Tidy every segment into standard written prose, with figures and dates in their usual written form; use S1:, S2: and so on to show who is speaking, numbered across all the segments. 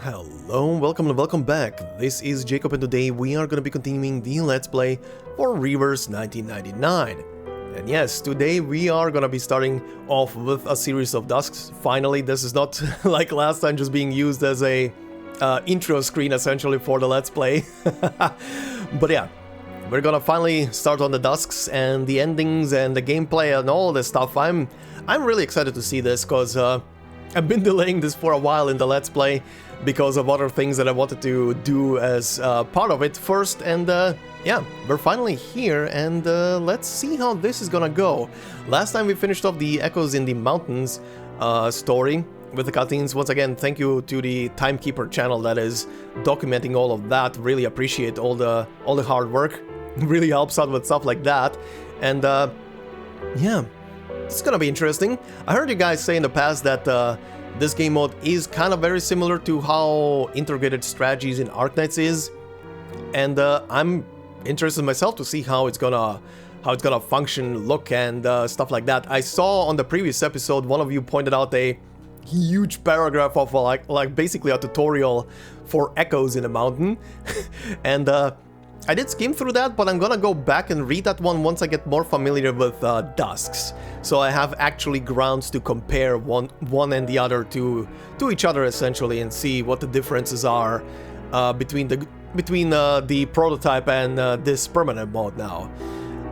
S1: Hello, welcome and welcome back. This is Jacob and today we are going to be continuing the Let's Play for Reverse 1999. And yes, today we are going to be starting off with a series of DUSKS. Finally, this is not like last time just being used as a intro screen essentially for the Let's Play. But yeah, we're gonna finally start on the DUSKS and the endings and the gameplay and all this stuff. I'm really excited to see this because I've been delaying this for a while in the Let's Play because of other things that I wanted to do as part of it first, and yeah, we're finally here, and let's see how this is gonna go. Last time we finished off the Echoes in the Mountains story with the cutscenes. Once again, thank you to the Timekeeper channel that is documenting all of that. Really appreciate all the hard work. Really helps out with stuff like that, and yeah, it's gonna be interesting. I heard you guys say in the past that this game mode is kind of very similar to how integrated strategies in Arcanists is, and I'm interested myself to see how it's gonna function, look, and stuff like that. I saw on the previous episode one of you pointed out a huge paragraph of like basically a tutorial for Echoes in a Mountain, and I did skim through that, but I'm gonna go back and read that one once I get more familiar with DUSKS. So I have actually grounds to compare one and the other to each other essentially, and see what the differences are between the prototype and this permanent mode now.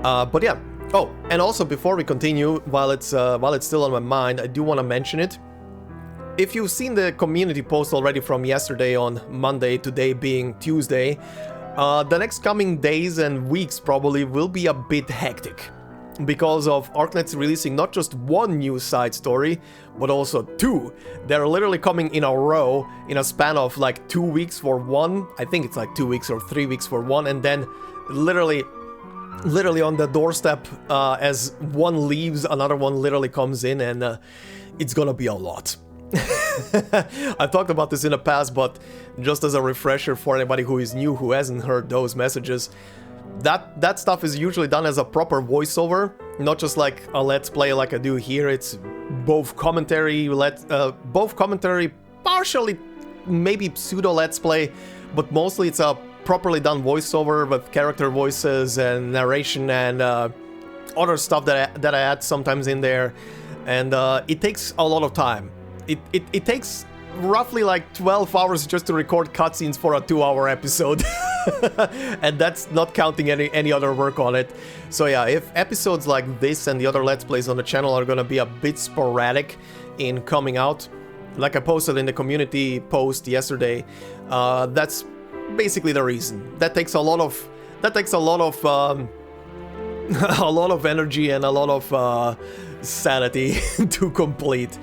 S1: But yeah. Oh, and also before we continue, while it's still on my mind, I do want to mention it. If you've seen the community post already from yesterday on Monday, today being Tuesday, the next coming days and weeks probably will be a bit hectic because of Arcanists releasing not just one new side story, but also two. They're literally coming in a row in a span of like 2 weeks for one. I think it's like 2 weeks or 3 weeks for one, and then literally on the doorstep, as one leaves, another one literally comes in, and it's gonna be a lot. I've talked about this in the past, but just as a refresher for anybody who is new, who hasn't heard those messages, that stuff is usually done as a proper voiceover, not just like a Let's Play like I do here. It's both commentary, partially maybe pseudo Let's Play, but mostly it's a properly done voiceover with character voices and narration and other stuff that I add sometimes in there, and it takes a lot of time. It takes roughly like 12 hours just to record cutscenes for a 2-hour episode. And that's not counting any other work on it. So yeah, if episodes like this and the other Let's Plays on the channel are gonna be a bit sporadic in coming out, like I posted in the community post yesterday, that's basically the reason. That takes a lot of a lot of energy and a lot of sanity to complete.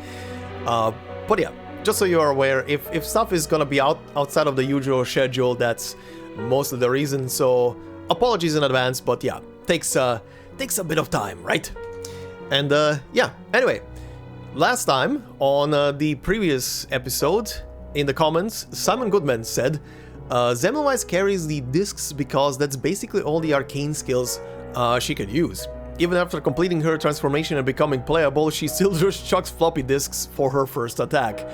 S1: But yeah, just so you're aware, if stuff is gonna be outside of the usual schedule, that's most of the reason. So apologies in advance, but yeah, takes a bit of time, right? And yeah, anyway, last time on the previous episode, in the comments, Simon Goodman said, Zemmelweis carries the discs because that's basically all the arcane skills she could use. Even after completing her transformation and becoming playable, she still just chucks floppy disks for her first attack.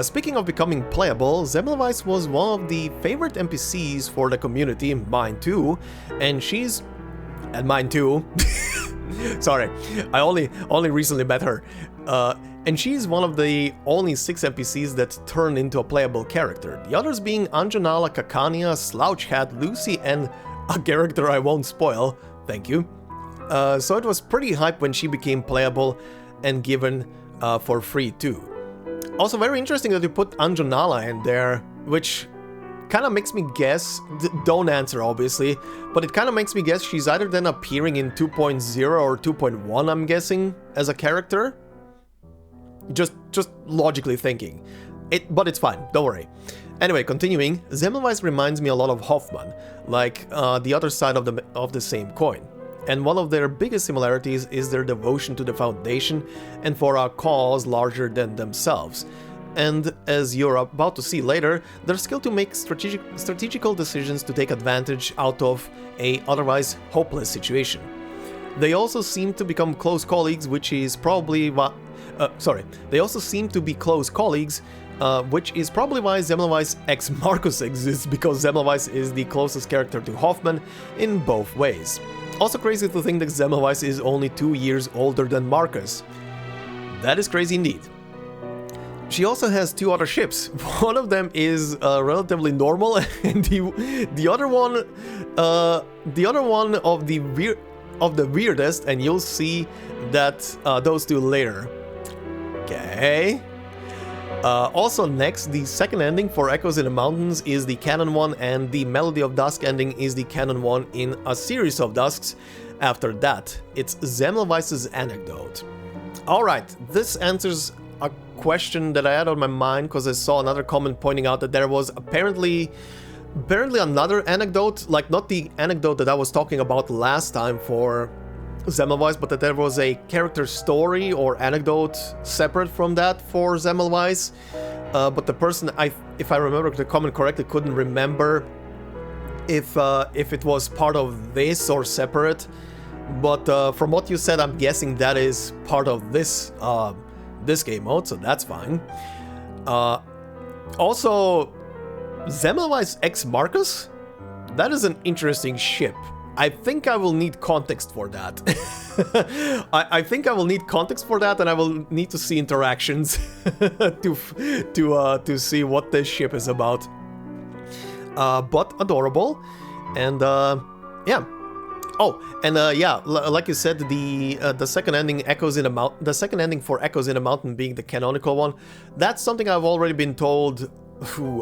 S1: Speaking of becoming playable, Zemmelweis was one of the favorite NPCs for the community, mine too, and she's... and mine too. Sorry, I only recently met her. And she's one of the only 6 NPCs that turn into a playable character. The others being Anjanala, Kakania, Slouchhat, Lucy, and a character I won't spoil, thank you. So it was pretty hype when she became playable and given for free too. Also very interesting that you put Anjanala in there, which kind of makes me guess, don't answer obviously, but it kind of makes me guess she's either then appearing in 2.0 or 2.1, I'm guessing, as a character. Just logically thinking. But it's fine, don't worry. Anyway, continuing, Zemmelweis reminds me a lot of Hoffman, like the other side of the same coin. And one of their biggest similarities is their devotion to the Foundation and for a cause larger than themselves. And as you're about to see later, their skill to make strategical decisions to take advantage out of a otherwise hopeless situation. They also seem to become close colleagues, which is probably they also seem to be close colleagues, which is probably why Semmelweis X Marcus exists, because Semmelweis is the closest character to Hoffman in both ways. Also crazy to think that Semmelweis is only 2 years older than Marcus. That is crazy indeed. She also has 2 other ships. One of them is relatively normal, and the other one of the weirdest, and you'll see that those 2 later. Okay. Also next, the second ending for Echoes in the Mountains is the canon one, and the Melody of Dusk ending is the canon one in a series of Dusks. After that, it's Semmelweis's Anecdote. Alright, this answers a question that I had on my mind, because I saw another comment pointing out that there was apparently another anecdote, like not the anecdote that I was talking about last time for Semmelweis, but that there was a character story or anecdote separate from that for Semmelweis. But the person, if I remember the comment correctly, couldn't remember if it was part of this or separate. But from what you said, I'm guessing that is part of this this game mode, so that's fine. Also, Semmelweis X Marcus? That is an interesting ship. I think I will need context for that. I think I will need context for that, and I will need to see interactions to see what this ship is about. But adorable, and yeah. Oh, and yeah, like you said, the second ending, Echoes in the Mountain, the second ending for Echoes in the Mountain being the canonical one, that's something I've already been told,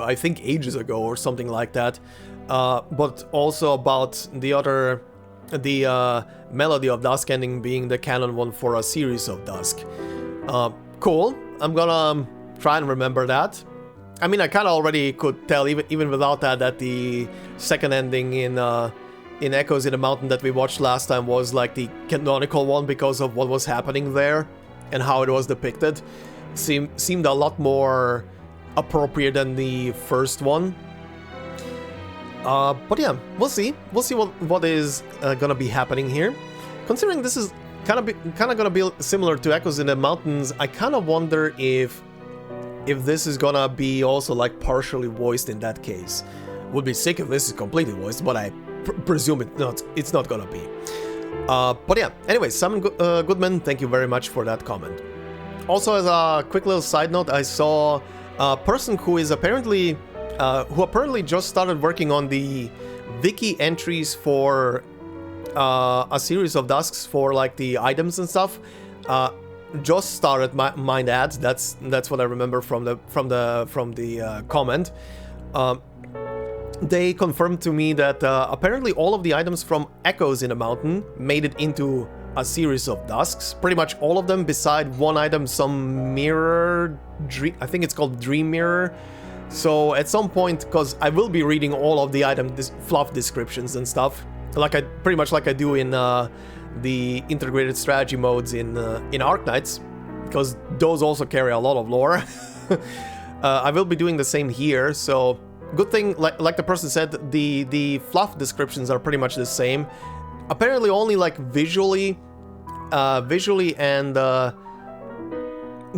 S1: I think ages ago or something like that. But also about the Melody of Dusk ending being the canon one for a series of Dusk. Cool. I'm gonna try and remember that. I mean, I kind of already could tell, even without that the second ending in Echoes in the Mountain that we watched last time was like the canonical one because of what was happening there and how it was depicted. Seemed a lot more appropriate than the first one. But yeah, we'll see. We'll see what is gonna be happening here. Considering this is kind of gonna be similar to Echoes in the Mountains, I kind of wonder if this is gonna be also like partially voiced in that case. Would be sick if this is completely voiced, but I presume it's not gonna be. But yeah, anyway, Simon Goodman, thank you very much for that comment. Also, as a quick little side note, I saw a person who is apparently just started working on the wiki entries for a series of Dusks for like the items and stuff. Just started, mind ads. That's what I remember from the comment. They confirmed to me that apparently all of the items from Echoes in the Mountain made it into a series of Dusks. Pretty much all of them, beside one item, some mirror, I think it's called Dream Mirror. So at some point, because I will be reading all of the item fluff descriptions and stuff, pretty much like I do in the integrated strategy modes in Arcanists, because those also carry a lot of lore. I will be doing the same here, so good thing, like the person said, the fluff descriptions are pretty much the same. Apparently only like visually and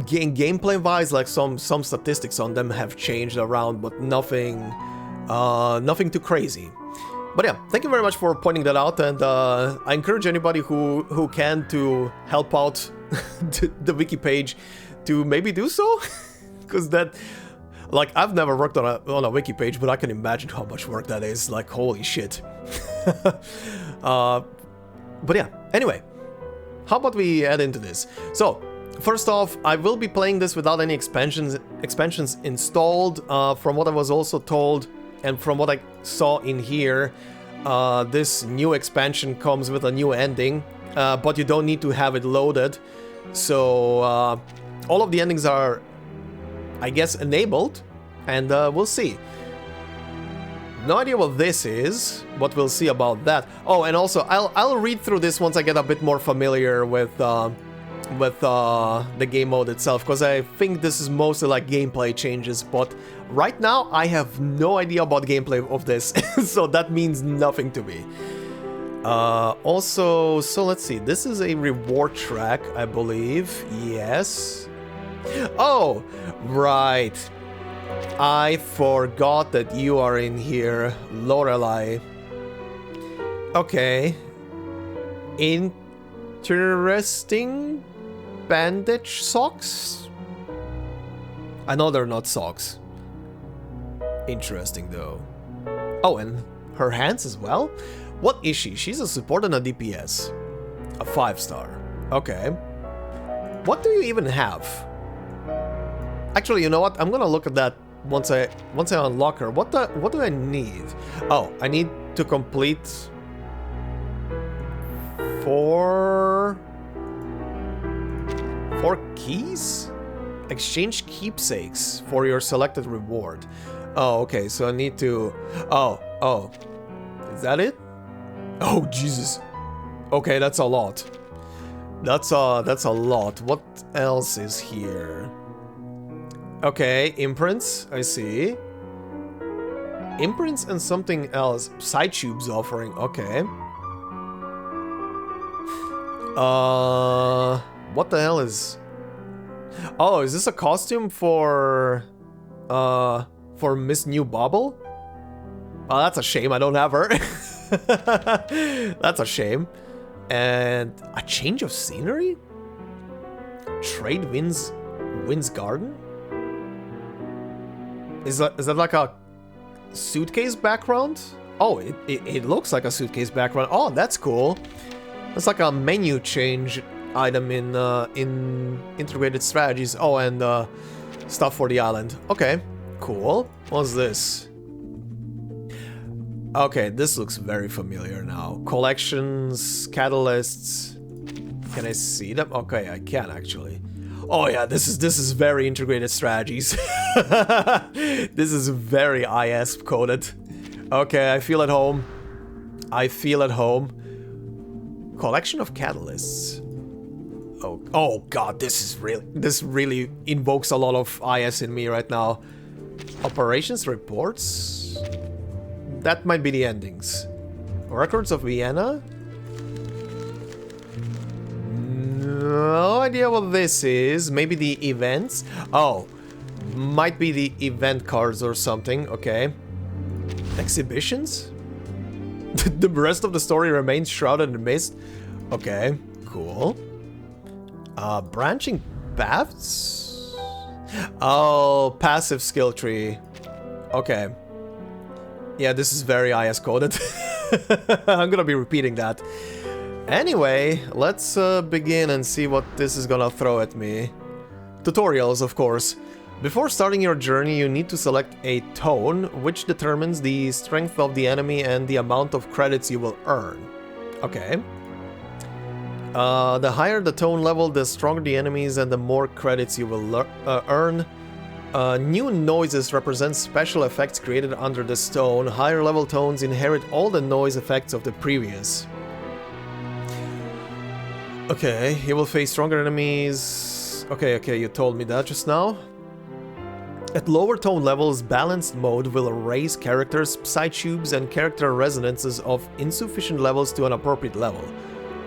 S1: gameplay wise, like some statistics on them have changed around, but nothing too crazy. But yeah, thank you very much for pointing that out, and I encourage anybody who can to help out the wiki page to maybe do so, because that, like, I've never worked on a wiki page, but I can imagine how much work that is. Like, holy shit. But yeah, anyway, how about we head into this? So, first off, I will be playing this without any expansions installed. From what I was also told, and from what I saw in here, this new expansion comes with a new ending, but you don't need to have it loaded. So all of the endings are, I guess, enabled, and we'll see. No idea what this is, but we'll see about that. Oh, and also, I'll read through this once I get a bit more familiar with the game mode itself, because I think this is mostly like gameplay changes, but right now I have no idea about gameplay of this, so that means nothing to me. Also, so let's see, this is a reward track, I believe. Yes. Oh, right. I forgot that you are in here, Lorelei. Okay. Interesting. Bandage socks? I know they're not socks. Interesting though. Oh, and her hands as well? What is she? She's a support and a DPS. A 5-star. Okay. What do you even have? Actually, you know what? I'm gonna look at that once I unlock her. What do I need? Oh, I need to complete 4 keys? Exchange keepsakes for your selected reward. Oh, okay, so I need to... Oh. Is that it? Oh, Jesus. Okay, that's a lot. That's a lot. What else is here? Okay, imprints, I see. Imprints and something else. Side tubes offering, okay. What the hell is... Oh, is this a costume for Miss New Bobble? Oh, that's a shame I don't have her. That's a shame. And a change of scenery? Trade Winds Garden? Is that like a suitcase background? Oh, it looks like a suitcase background. Oh, that's cool. That's like a menu change item in integrated strategies. Oh, and stuff for the island. Okay, cool. What's this? Okay, this looks very familiar now. Collections, catalysts. Can I see them? Okay, I can actually. Oh yeah, this is very integrated strategies. This is very IS coded. Okay, I feel at home. I feel at home. Collection of catalysts. Oh god, this really invokes a lot of IS in me right now. Operations reports. That might be the endings. Records of Vienna? No idea what this is. Maybe the events? Oh, might be the event cards or something. Okay. Exhibitions? The rest of the story remains shrouded in mist. Okay, cool. Branching paths? Oh, passive skill tree. Okay. Yeah, this is very IS coded. I'm gonna be repeating that. Anyway, let's begin and see what this is gonna throw at me. Tutorials, of course. Before starting your journey, you need to select a tone, which determines the strength of the enemy and the amount of credits you will earn. Okay. The higher the tone level, the stronger the enemies and the more credits you will earn. New noises represent special effects created under this tone. Higher level tones inherit all the noise effects of the previous. Okay, you will face stronger enemies. Okay, you told me that just now. At lower tone levels, balanced mode will erase characters, side tubes, and character resonances of insufficient levels to an appropriate level.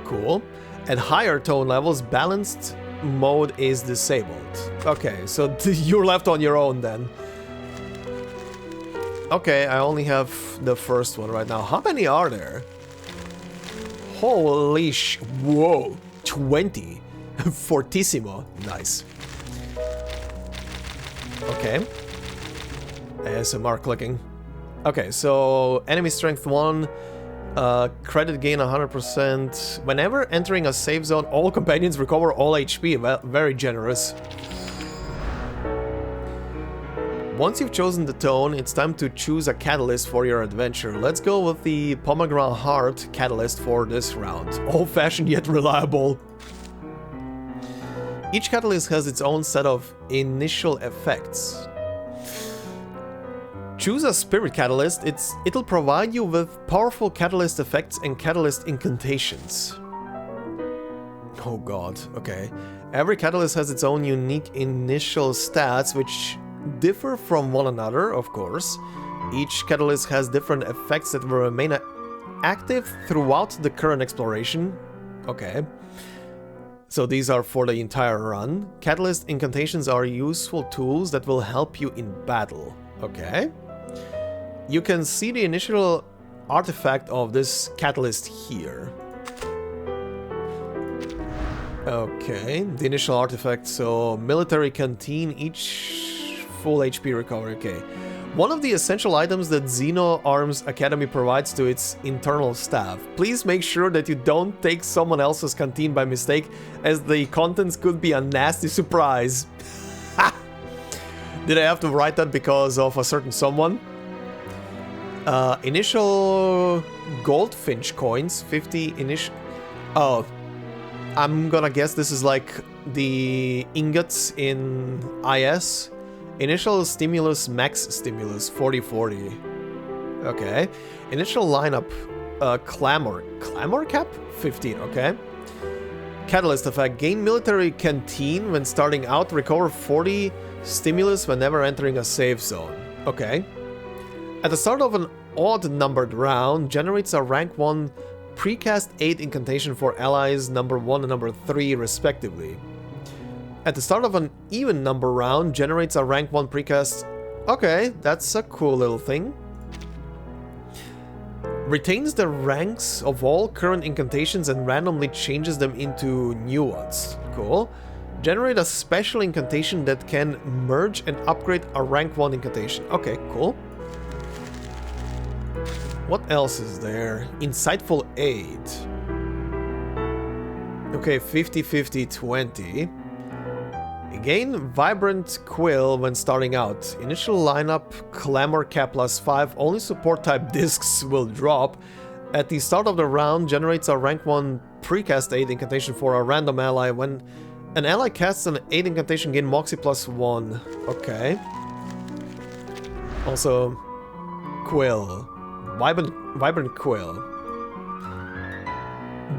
S1: Cool. At higher tone levels, balanced mode is disabled. Okay, so you're left on your own then. Okay, I only have the first one right now. How many are there? Holy whoa, 20. Fortissimo. Nice. Okay. ASMR clicking. Okay, so enemy strength 1. Credit gain 100%. Whenever entering a safe zone, all companions recover all HP. Well, very generous. Once you've chosen the tone, it's time to choose a catalyst for your adventure. Let's go with the Pomegranate Heart catalyst for this round. Old-fashioned yet reliable. Each catalyst has its own set of initial effects. Choose a spirit catalyst. It'll provide you with powerful catalyst effects and catalyst incantations. Oh god, okay. Every catalyst has its own unique initial stats, which differ from one another, of course. Each catalyst has different effects that will remain active throughout the current exploration. Okay. So these are for the entire run. Catalyst incantations are useful tools that will help you in battle. Okay. You can see the initial artifact of this catalyst here. Okay, the initial artifact, so military canteen, each full HP recovery, okay. One of the essential items that Xeno Arms Academy provides to its internal staff. Please make sure that you don't take someone else's canteen by mistake, as the contents could be a nasty surprise. Ha! Did I have to write that because of a certain someone? Initial goldfinch coins, 50 initial... Oh, I'm gonna guess this is like the ingots in IS. Initial stimulus, max stimulus, 40-40. Okay. Initial lineup, clamor. Clamor cap? 15, okay. Catalyst effect, gain military canteen when starting out, recover 40 stimulus whenever entering a safe zone. Okay. At the start of an odd-numbered round, generates a rank 1 precast 8 incantation for allies number 1 and number 3 respectively. At the start of an even number round, generates a rank 1 precast... Okay, that's a cool little thing. Retains the ranks of all current incantations and randomly changes them into new ones. Cool. Generate a special incantation that can merge and upgrade a rank 1 incantation. Okay, cool. What else is there? Insightful Aid. Okay, 50-50-20. Gain Vibrant Quill when starting out. Initial lineup, Clamor Cap +5. Only support type discs will drop. At the start of the round, generates a rank 1 precast 8 incantation for a random ally. When an ally casts an 8 incantation, gain Moxie +1. Okay. Also, Quill. Vibrant Quill.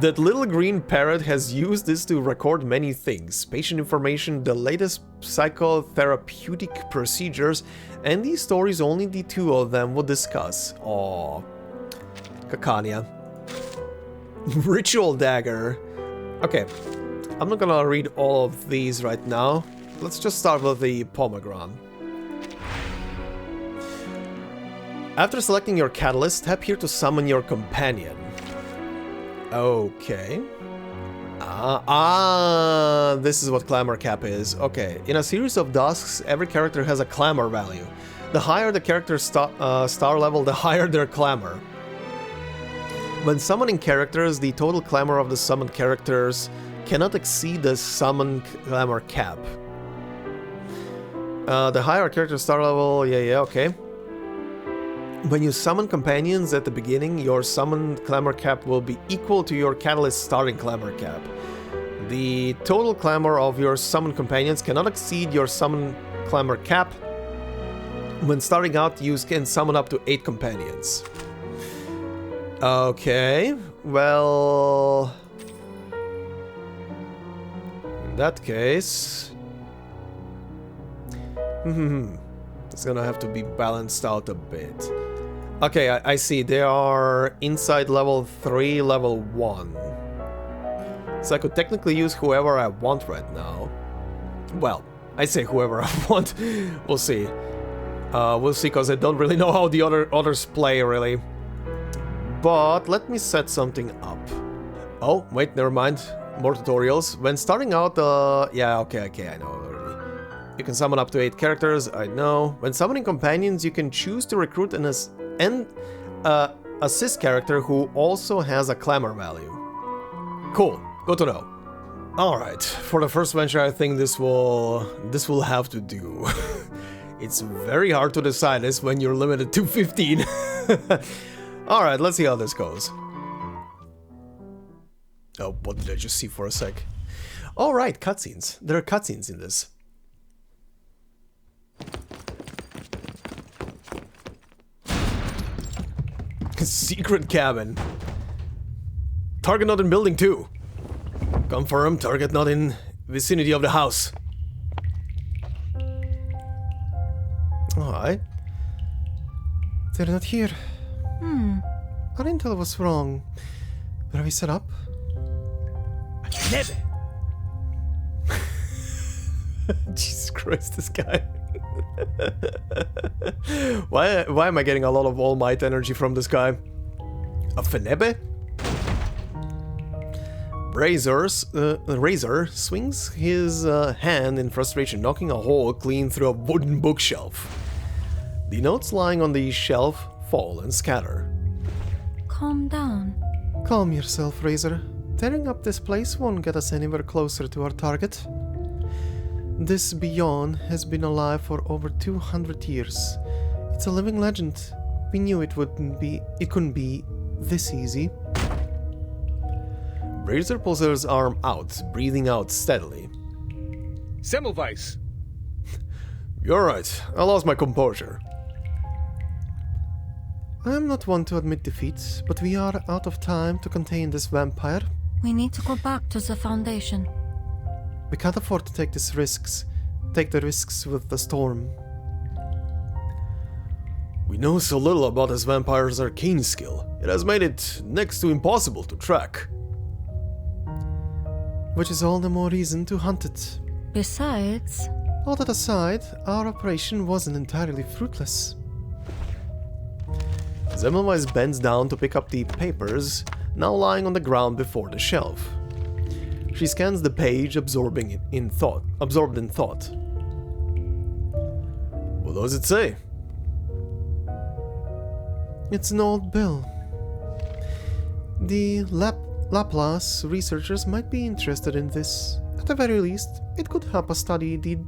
S1: That little green parrot has used this to record many things. Patient information, the latest psychotherapeutic procedures, and these stories only the two of them would discuss. Aww. Kakania. Ritual Dagger. Okay, I'm not gonna read all of these right now. Let's just start with the Pomegranate. After selecting your catalyst, tap here to summon your companion. Okay. This is what Clamor Cap is. Okay. In a series of DUSKS, every character has a Clamor value. The higher the character's star level, the higher their Clamor. When summoning characters, the total Clamor of the summoned characters cannot exceed the summoned Clamor Cap. The higher character's star level, yeah, okay. When you summon companions at the beginning, your summoned Clamor Cap will be equal to your Catalyst starting Clamor Cap. The total Clamor of your summoned companions cannot exceed your summoned Clamor Cap. When starting out, you can summon up to 8 companions. Okay, well... in that case... it's gonna have to be balanced out a bit. Okay, I see. They are inside level 3, level 1. So I could technically use whoever I want right now. Well, I say whoever I want. We'll see. We'll see, because I don't really know how the others play, really. But let me set something up. Oh, wait, never mind. More tutorials. When starting out, yeah, okay, I know already. You can summon up to 8 characters, I know. When summoning companions, you can choose to recruit an assist character who also has a Clamor value. Cool, good to know. Alright, for the first venture I think this will have to do. It's very hard to decide this when you're limited to 15. Alright, let's see how this goes. Oh, what did I just see for a sec? Alright, cutscenes. There are cutscenes in this. Secret cabin. Target not in building 2. Confirm, target not in vicinity of the house. Alright. They're not here. Our intel was wrong. Where are we set up? Jesus Christ, this guy. Why am I getting a lot of All Might energy from this guy? A Fenebe? Razor swings his hand in frustration, knocking a hole clean through a wooden bookshelf. The notes lying on the shelf fall and scatter.
S2: Calm down.
S1: Calm yourself, Razor. Tearing up this place won't get us anywhere closer to our target. This Beyond has been alive for over 200 years. It's a living legend. We knew it couldn't be this easy. Razor pulls his arm out, breathing out steadily.
S3: Semmelweis!
S1: You're right, I lost my composure. I am not one to admit defeat, but we are out of time to contain this vampire.
S2: We need to go back to the Foundation.
S1: We can't afford to take the risks with the storm. We know so little about this vampire's arcane skill. It has made it next to impossible to track. Which is all the more reason to hunt it.
S2: Besides...
S1: All that aside, our operation wasn't entirely fruitless. Semmelweis bends down to pick up the papers, now lying on the ground before the shelf. She scans the page, absorbed in thought. What does it say? It's an old bill. The Laplace researchers might be interested in this. At the very least, it could help us study the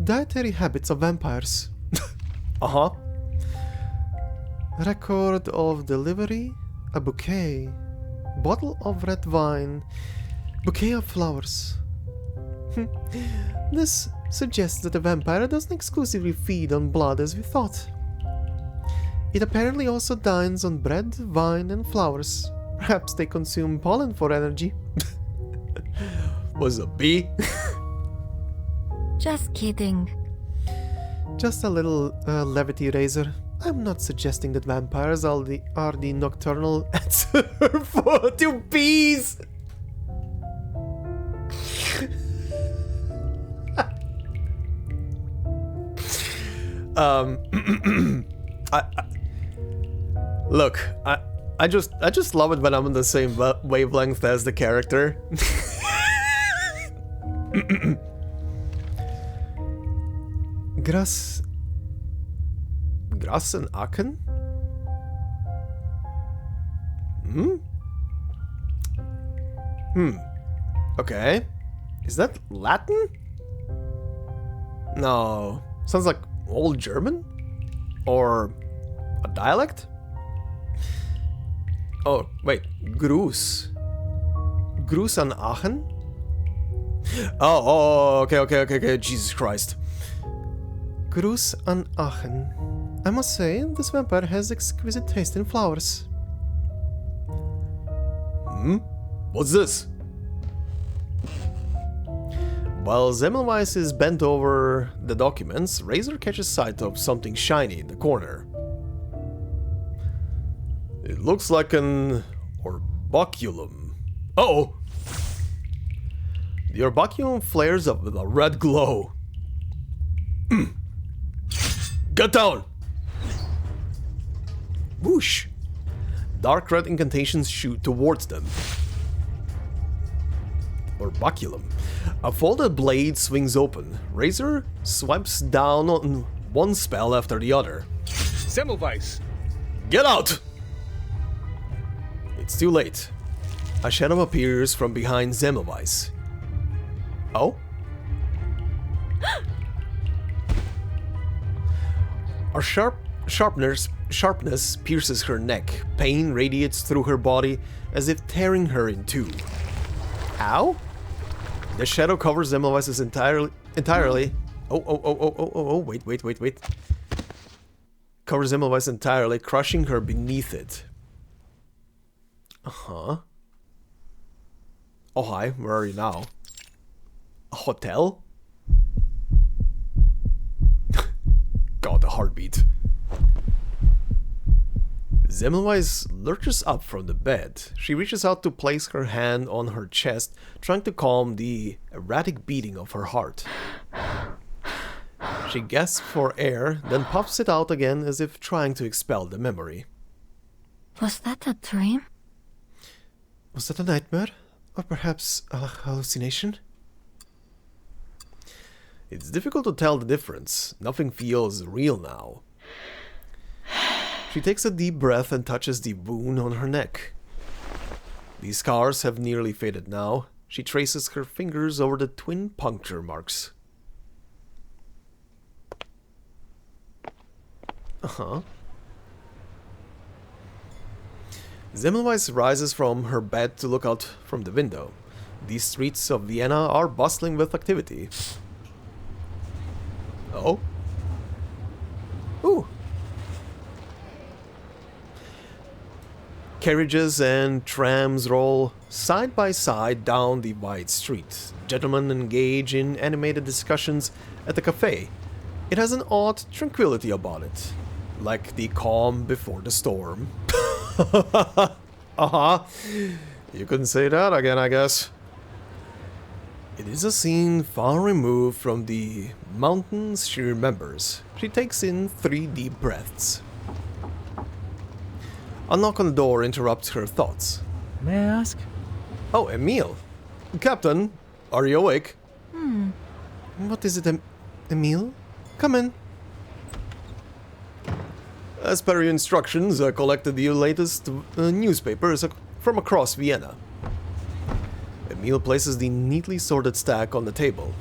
S1: dietary habits of vampires. Uh-huh. Record of delivery, a bouquet, bottle of red wine, bouquet of flowers. This suggests that the vampire doesn't exclusively feed on blood as we thought. It apparently also dines on bread, wine, and flowers. Perhaps they consume pollen for energy. Was a bee?
S2: Just kidding.
S1: Just a little levity, Razor. I'm not suggesting that vampires are the nocturnal answer to bees. Look, I just love it when I'm on the same wavelength as the character. Grass and Aachen? Okay. Is that Latin? No. Sounds like Old German? Or a dialect? Oh, wait. Gruß. Gruß an Aachen? Oh, okay. Jesus Christ. Gruß an Aachen. I must say, this vampire has exquisite taste in flowers. What's this? While Semmelweis is bent over the documents, Razor catches sight of something shiny in the corner. It looks like an orbaculum. Uh-oh! The orbaculum flares up with a red glow. Get down! Whoosh! Dark red incantations shoot towards them. Orbaculum. A folded blade swings open. Razor swipes down on one spell after the other.
S3: Semmelweis!
S1: Get out! It's too late. A shadow appears from behind Semmelweis. Oh? A sharpness pierces her neck. Pain radiates through her body as if tearing her in two. Ow? The shadow covers Semmelweis entirely. Oh, wait. Covers Semmelweis entirely, crushing her beneath it. Uh-huh. Oh, hi. Where are you now? A hotel? God, the heartbeat. Semmelweis lurches up from the bed. She reaches out to place her hand on her chest, trying to calm the erratic beating of her heart. She gasps for air, then puffs it out again as if trying to expel the memory.
S2: Was that a dream?
S1: Was that a nightmare? Or perhaps a hallucination? It's difficult to tell the difference. Nothing feels real now. She takes a deep breath and touches the wound on her neck. The scars have nearly faded now. She traces her fingers over the twin puncture marks. Semmelweis rises from her bed to look out from the window. The streets of Vienna are bustling with activity. Oh? Ooh! Carriages and trams roll side by side down the wide street. Gentlemen engage in animated discussions at the cafe. It has an odd tranquility about it, like the calm before the storm. You couldn't say that again, I guess. It is a scene far removed from the mountains she remembers. She takes in 3 deep breaths. A knock on the door interrupts her thoughts.
S4: May I ask?
S1: Oh, Emile. Captain, are you awake?
S2: Hmm.
S1: What is it, Emile? Come in. As per your instructions, I collected the latest newspapers from across Vienna. Emile places the neatly sorted stack on the table.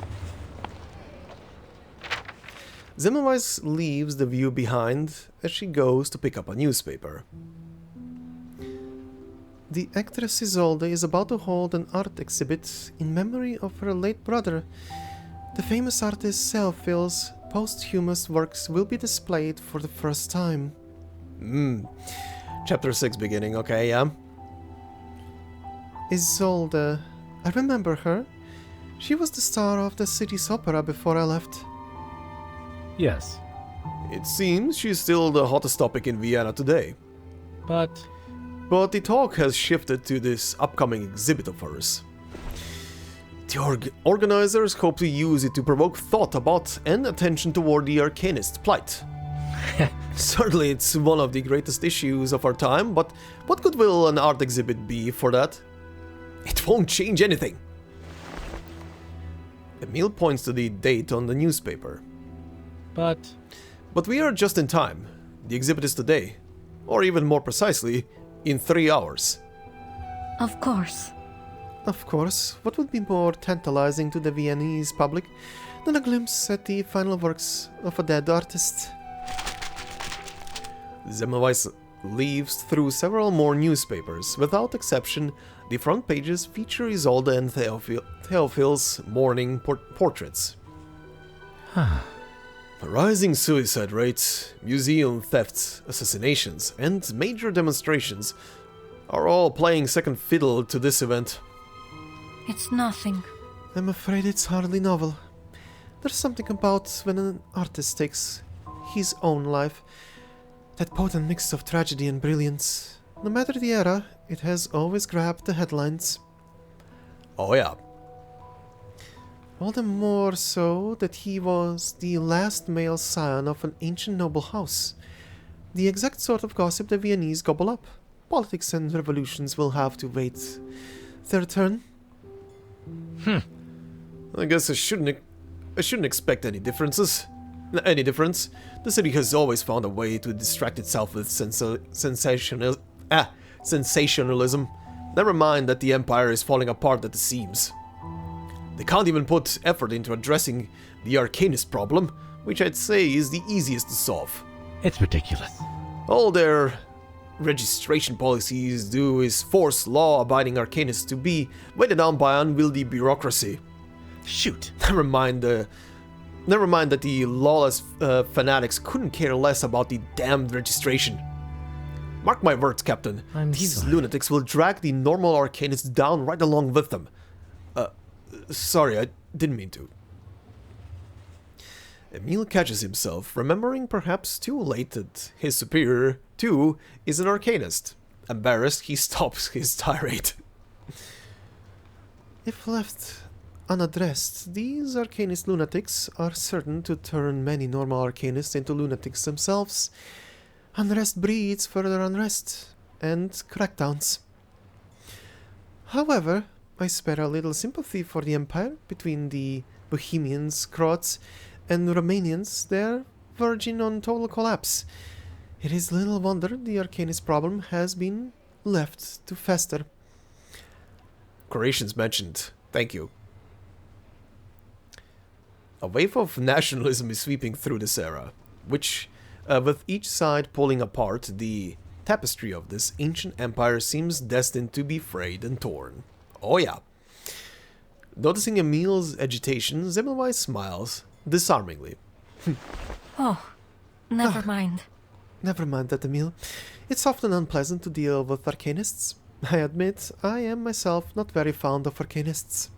S1: Semmelweis leaves the view behind as she goes to pick up a newspaper. The actress Isolde is about to hold an art exhibit in memory of her late brother. The famous artist Selphil's posthumous works will be displayed for the first time. Chapter 6 beginning, okay, yeah? Isolde. I remember her. She was the star of the city's opera before I left.
S4: Yes.
S1: It seems she's still the hottest topic in Vienna today.
S4: But
S1: the talk has shifted to this upcoming exhibit of hers. The organizers hope to use it to provoke thought about and attention toward the Arcanist plight. Certainly it's one of the greatest issues of our time, but what good will an art exhibit be for that? It won't change anything. Emile points to the date on the newspaper.
S4: But
S1: we are just in time. The exhibit is today. Or even more precisely, in 3 hours.
S2: Of course.
S1: Of course, what would be more tantalizing to the Viennese public than a glimpse at the final works of a dead artist? Semmelweis leaves through several more newspapers. Without exception, the front pages feature Isolde and Theophil's mourning portraits. Rising suicide rates, museum thefts, assassinations, and major demonstrations are all playing second fiddle to this event.
S2: It's nothing.
S1: I'm afraid it's hardly novel. There's something about when an artist takes his own life, that potent mix of tragedy and brilliance. No matter the era, it has always grabbed the headlines. Oh yeah. All the more so that he was the last male scion of an ancient noble house. The exact sort of gossip the Viennese gobble up. Politics and revolutions will have to wait their turn. I guess I shouldn't expect any difference. The city has always found a way to distract itself with sensationalism. Never mind that the empire is falling apart at the seams. They can't even put effort into addressing the Arcanist problem, which I'd say is the easiest to solve.
S4: it's ridiculous.
S1: All their registration policies do is force law-abiding Arcanists to be weighted down by unwieldy bureaucracy.
S4: Shoot.
S1: Never mind that the lawless fanatics couldn't care less about the damned registration. Mark my words, Captain.
S4: I'm
S1: These
S4: sorry.
S1: lunatics will drag the normal Arcanists down right along with them. Sorry, I didn't mean to. Emile catches himself, remembering perhaps too late that his superior, too, is an Arcanist. Embarrassed, he stops his tirade. If left unaddressed, these Arcanist lunatics are certain to turn many normal Arcanists into lunatics themselves. Unrest breeds further unrest and crackdowns. However, I spare a little sympathy for the Empire. Between the Bohemians, Croats, and Romanians, they're verging on total collapse. It is little wonder the Arcanist problem has been left to fester. Croatians mentioned. Thank you. A wave of nationalism is sweeping through this era, which, with each side pulling apart, the tapestry of this ancient empire seems destined to be frayed and torn. Oh yeah. Noticing Emil's agitation, Semmelweis smiles disarmingly.
S2: Oh, never mind.
S1: Never mind that, Emil. It's often unpleasant to deal with Arcanists. I admit, I am myself not very fond of Arcanists.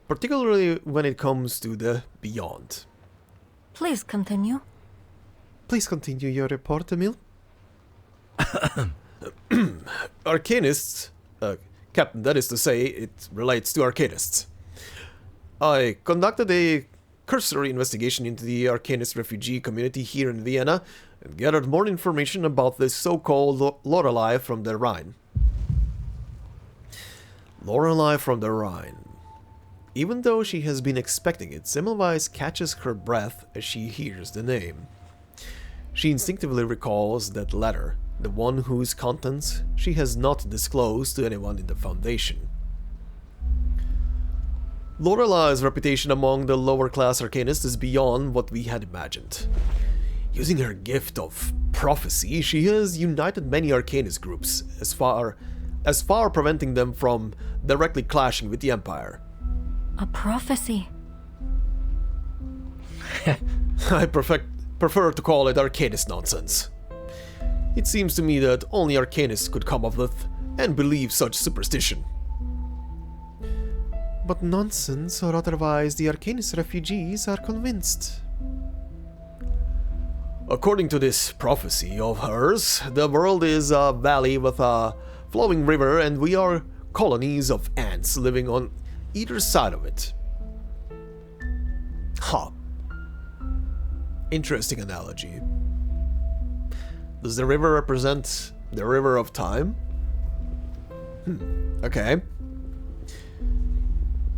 S1: Particularly when it comes to the beyond.
S2: Please continue.
S1: Please continue your report, Emil. Arcanists... Captain, that is to say, it relates to Arcanists. I conducted a cursory investigation into the Arcanist refugee community here in Vienna and gathered more information about this so-called Lorelei from the Rhine. Lorelei from the Rhine. Even though she has been expecting it, Semmelweis catches her breath as she hears the name. She instinctively recalls that letter, the one whose contents she has not disclosed to anyone in the Foundation. Lorelei's reputation among the lower-class Arcanists is beyond what we had imagined. Using her gift of prophecy, she has united many Arcanist groups, as far preventing them from directly clashing with the Empire.
S2: A prophecy.
S1: I prefer to call it Arcanist nonsense. It seems to me that only Arcanists could come up with and believe such superstition. But nonsense or otherwise, the Arcanist refugees are convinced. According to this prophecy of hers, the world is a valley with a flowing river and we are colonies of ants living on either side of it. Huh. Interesting analogy. Does the river represent the river of time? Okay.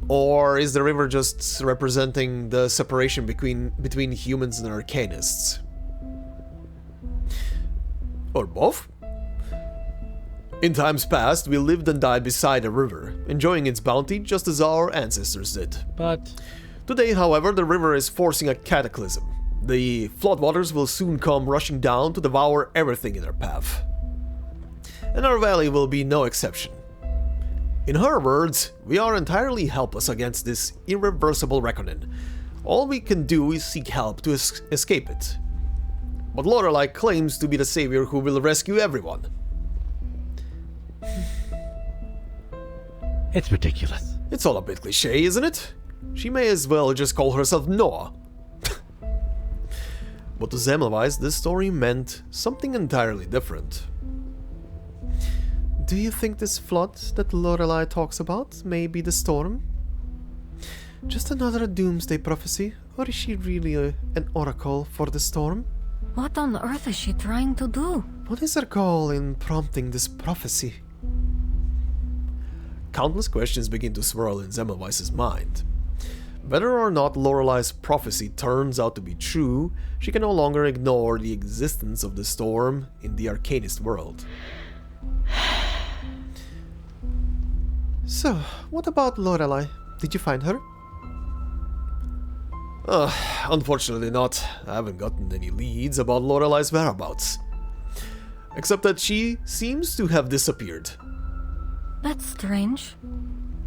S1: Or is the river just representing the separation between humans and Arcanists? Or both? In times past, we lived and died beside a river, enjoying its bounty just as our ancestors did.
S4: But
S1: Today, however, the river is forcing a cataclysm. The floodwaters will soon come rushing down to devour everything in their path. And our valley will be no exception. In her words, we are entirely helpless against this irreversible reckoning. All we can do is seek help to escape it. But Lorelei claims to be the savior who will rescue everyone.
S4: it's ridiculous.
S1: It's all a bit cliché, isn't it? She may as well just call herself Noah. But to Semmelweis, this story meant something entirely different. Do you think this flood that Lorelei talks about may be the storm? Just another doomsday prophecy, or is she really an oracle for the storm?
S2: What on earth is she trying to do?
S1: What is her goal in prompting this prophecy? Countless questions begin to swirl in Semmelweis' mind. Whether or not Lorelei's prophecy turns out to be true, she can no longer ignore the existence of the storm in the Arcanist world. So, what about Lorelei? Did you find her? Unfortunately not. I haven't gotten any leads about Lorelei's whereabouts. Except that she seems to have disappeared.
S2: That's strange.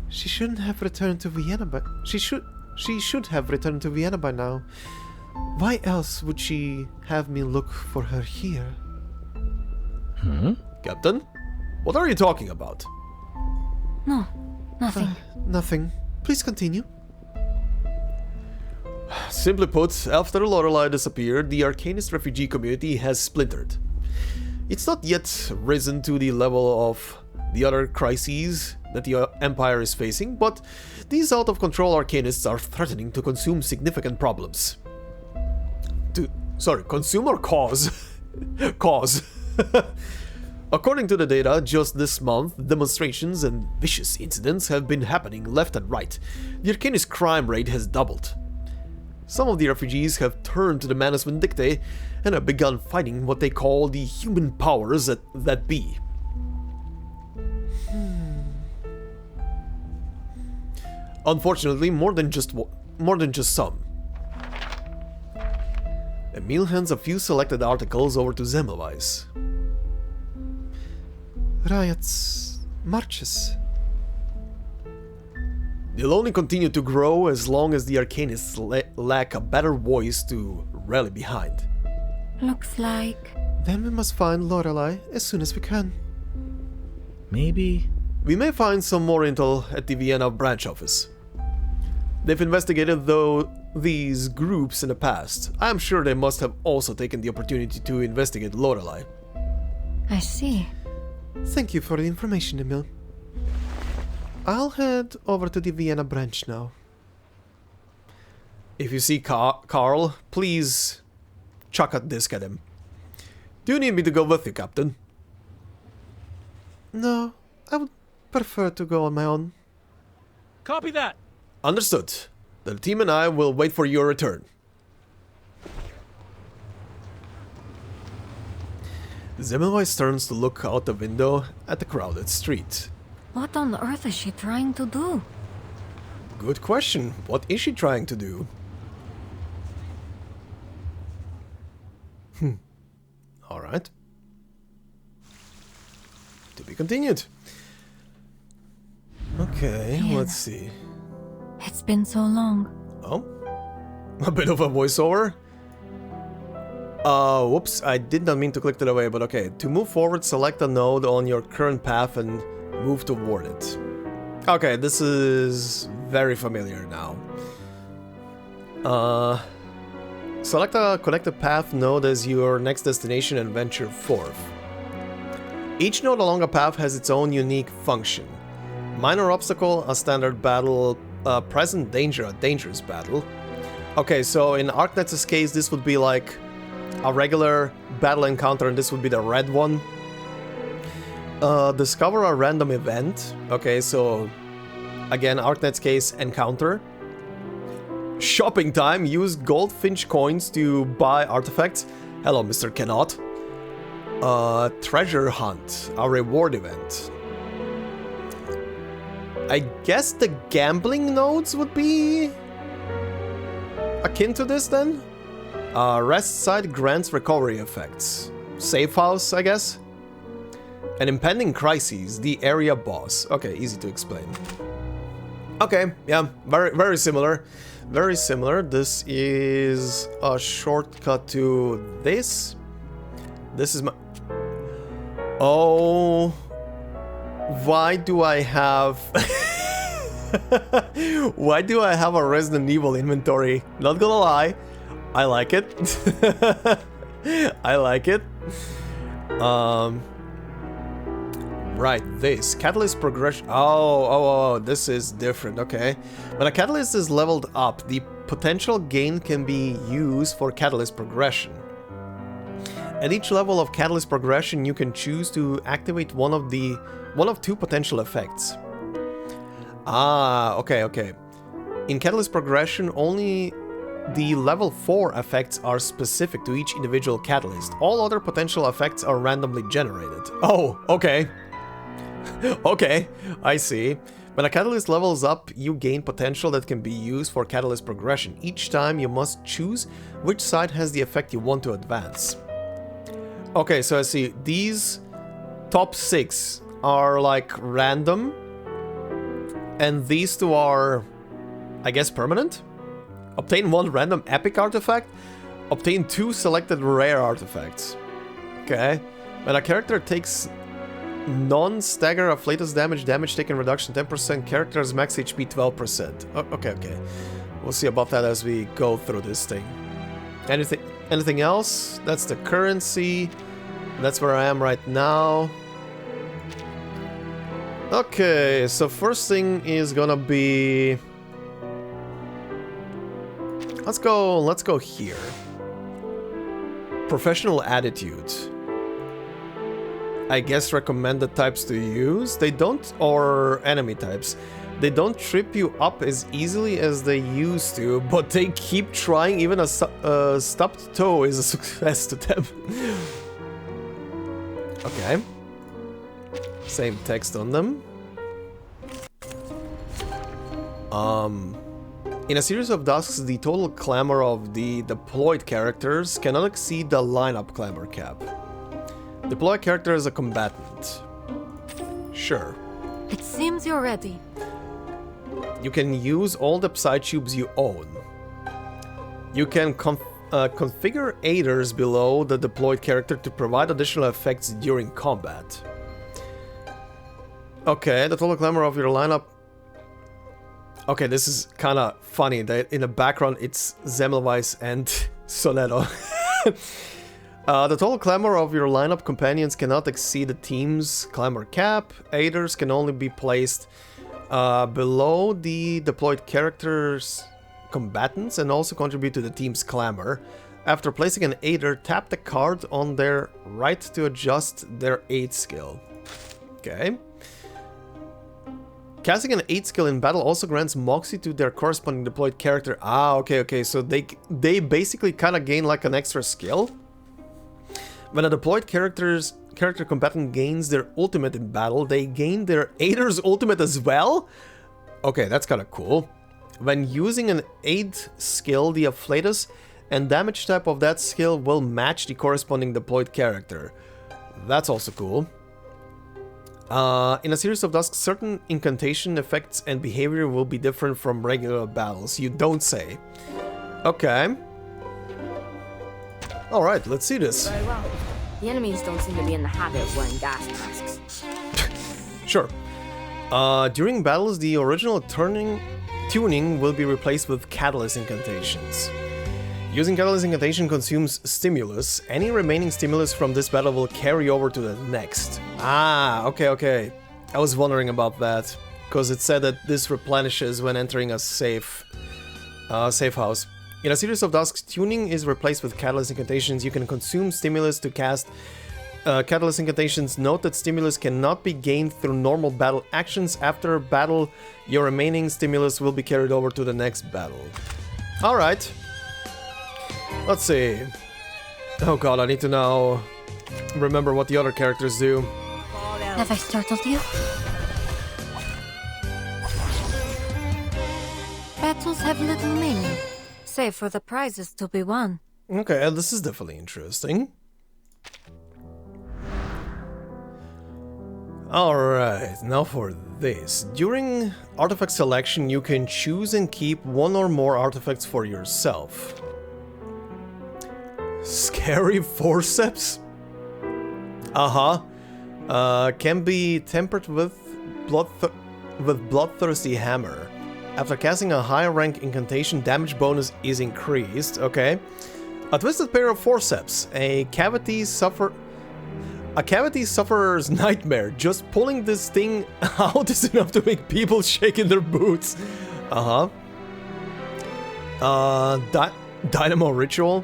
S1: She shouldn't have returned to Vienna, but she should have returned to Vienna by now. Why else would she have me look for her here? Captain? What are you talking about?
S2: No, nothing.
S1: Nothing. Please continue. Simply put, after Lorelei disappeared, the Arcanist refugee community has splintered. It's not yet risen to the level of the other crises that the Empire is facing, but these out-of-control Arcanists are threatening to consume significant problems. Consume or cause? Cause. According to the data, just this month, demonstrations and vicious incidents have been happening left and right. The Arcanist crime rate has doubled. Some of the refugees have turned to the Manus Vindictae and have begun fighting what they call the human powers that be. Unfortunately, more than just some. Emil hands a few selected articles over to Semmelweis. Riots, marches. They'll only continue to grow as long as the Arcanists lack a better voice to rally behind.
S2: Looks like...
S1: Then we must find Lorelei as soon as we can.
S4: Maybe...
S1: We may find some more intel at the Vienna branch office. They've investigated these groups in the past. I'm sure they must have also taken the opportunity to investigate Lorelei.
S2: I see.
S1: Thank you for the information, Emil. I'll head over to the Vienna branch now. If you see Carl, please chuck a disc at him. Do you need me to go with you, Captain? No, I would prefer to go on my own.
S3: Copy that.
S1: Understood. The team and I will wait for your return. Semmelweis turns to look out the window at the crowded street.
S2: What on earth is she trying to do?
S1: Good question. What is she trying to do? Alright. To be continued. Okay,
S2: Vienna.
S1: let's see.
S2: It's been so long.
S1: Oh? A bit of a voiceover? Whoops, I did not mean to click that away, but okay. To move forward, select a node on your current path and move toward it. Okay, this is very familiar now. Select a connected path node as your next destination and venture forth. Each node along a path has its own unique function. Minor obstacle, a standard battle, present danger, a dangerous battle. Okay, so in Arcanists' case, this would be like a regular battle encounter, and this would be the red one. Discover a random event. Okay, so again, Arcanists' case, encounter. Shopping time. Use goldfinch coins to buy artifacts. Hello, Mr. Cannot. Treasure hunt. A reward event. I guess the gambling nodes would be akin to this then? Rest site grants recovery effects. Safe house, I guess? An impending crisis, the area boss. Okay, easy to explain. Okay, yeah, very similar. Very similar. This is a shortcut to this. This is my... Oh... Why do I have... Why do I have a Resident Evil inventory? Not gonna lie. I like it. I like it. Right, this. Catalyst progression. Oh, this is different, okay. When a catalyst is leveled up, the potential gain can be used for catalyst progression. At each level of catalyst progression, you can choose to activate one of two potential effects. Ah, okay. In catalyst progression, only the level 4 effects are specific to each individual catalyst. All other potential effects are randomly generated. Oh, okay. Okay, I see. When a catalyst levels up, you gain potential that can be used for catalyst progression. Each time you must choose which side has the effect you want to advance. Okay, so I see. These top 6 are like random, and these 2 are, I guess, permanent? Obtain 1 random epic artifact. Obtain 2 selected rare artifacts. Okay. When a character takes non-stagger of latest damage taken reduction 10%, character's max HP 12%. Okay. We'll see about that as we go through this thing. Anything else? That's the currency. That's where I am right now. Okay, so first thing is gonna be... Let's go here. Professional attitude. I guess recommended types to use. They don't, or enemy types. They don't trip you up as easily as they used to, but they keep trying. Even a stubbed toe is a success to them. Okay. Same text on them. In a series of dusks, the total clamor of the deployed characters cannot exceed the lineup clamor cap. Deployed character is a combatant. Sure.
S2: It seems you're ready.
S1: You can use all the psi tubes you own. You can configure aiders below the deployed character to provide additional effects during combat. Okay, the total clamor of your lineup. Okay, this is kind of funny that in the background it's Semmelweis and Sonetto. The total clamor of your lineup companions cannot exceed the team's clamor cap. Aiders can only be placed below the deployed character's combatants and also contribute to the team's clamor. After placing an aider, tap the card on their right to adjust their aid skill. Okay. Casting an 8 skill in battle also grants Moxie to their corresponding deployed character. Ah, okay, so they basically kind of gain like an extra skill. When a deployed character combatant gains their ultimate in battle, they gain their aider's ultimate as well? Okay, that's kind of cool. When using an aid skill, the afflatus and damage type of that skill will match the corresponding deployed character. That's also cool. In a series of dusks, certain incantation effects and behavior will be different from regular battles. You don't say. Okay. Alright, let's see this.
S5: Very well. The enemies don't seem to be in the habit of wearing gas masks.
S1: Sure. During battles, the original tuning will be replaced with catalyst incantations. Using catalyst incantation consumes stimulus. Any remaining stimulus from this battle will carry over to the next. Ah, okay. I was wondering about that, because it said that this replenishes when entering a safe house. In a series of dusks, tuning is replaced with catalyst incantations. You can consume stimulus to cast catalyst incantations. Note that stimulus cannot be gained through normal battle actions. After battle, your remaining stimulus will be carried over to the next battle. Alright. Let's see. Oh god, I need to now remember what the other characters do.
S2: Have I startled you? Battles have little meaning, save for the prizes to be won.
S1: Okay, this is definitely interesting. Alright, now for this. During artifact selection, you can choose and keep one or more artifacts for yourself. Scary forceps? Can be tempered with bloodthirsty hammer. After casting a higher rank incantation, damage bonus is increased. Okay. A twisted pair of forceps. A cavity sufferer's nightmare. Just pulling this thing out is enough to make people shake in their boots. Dynamo ritual.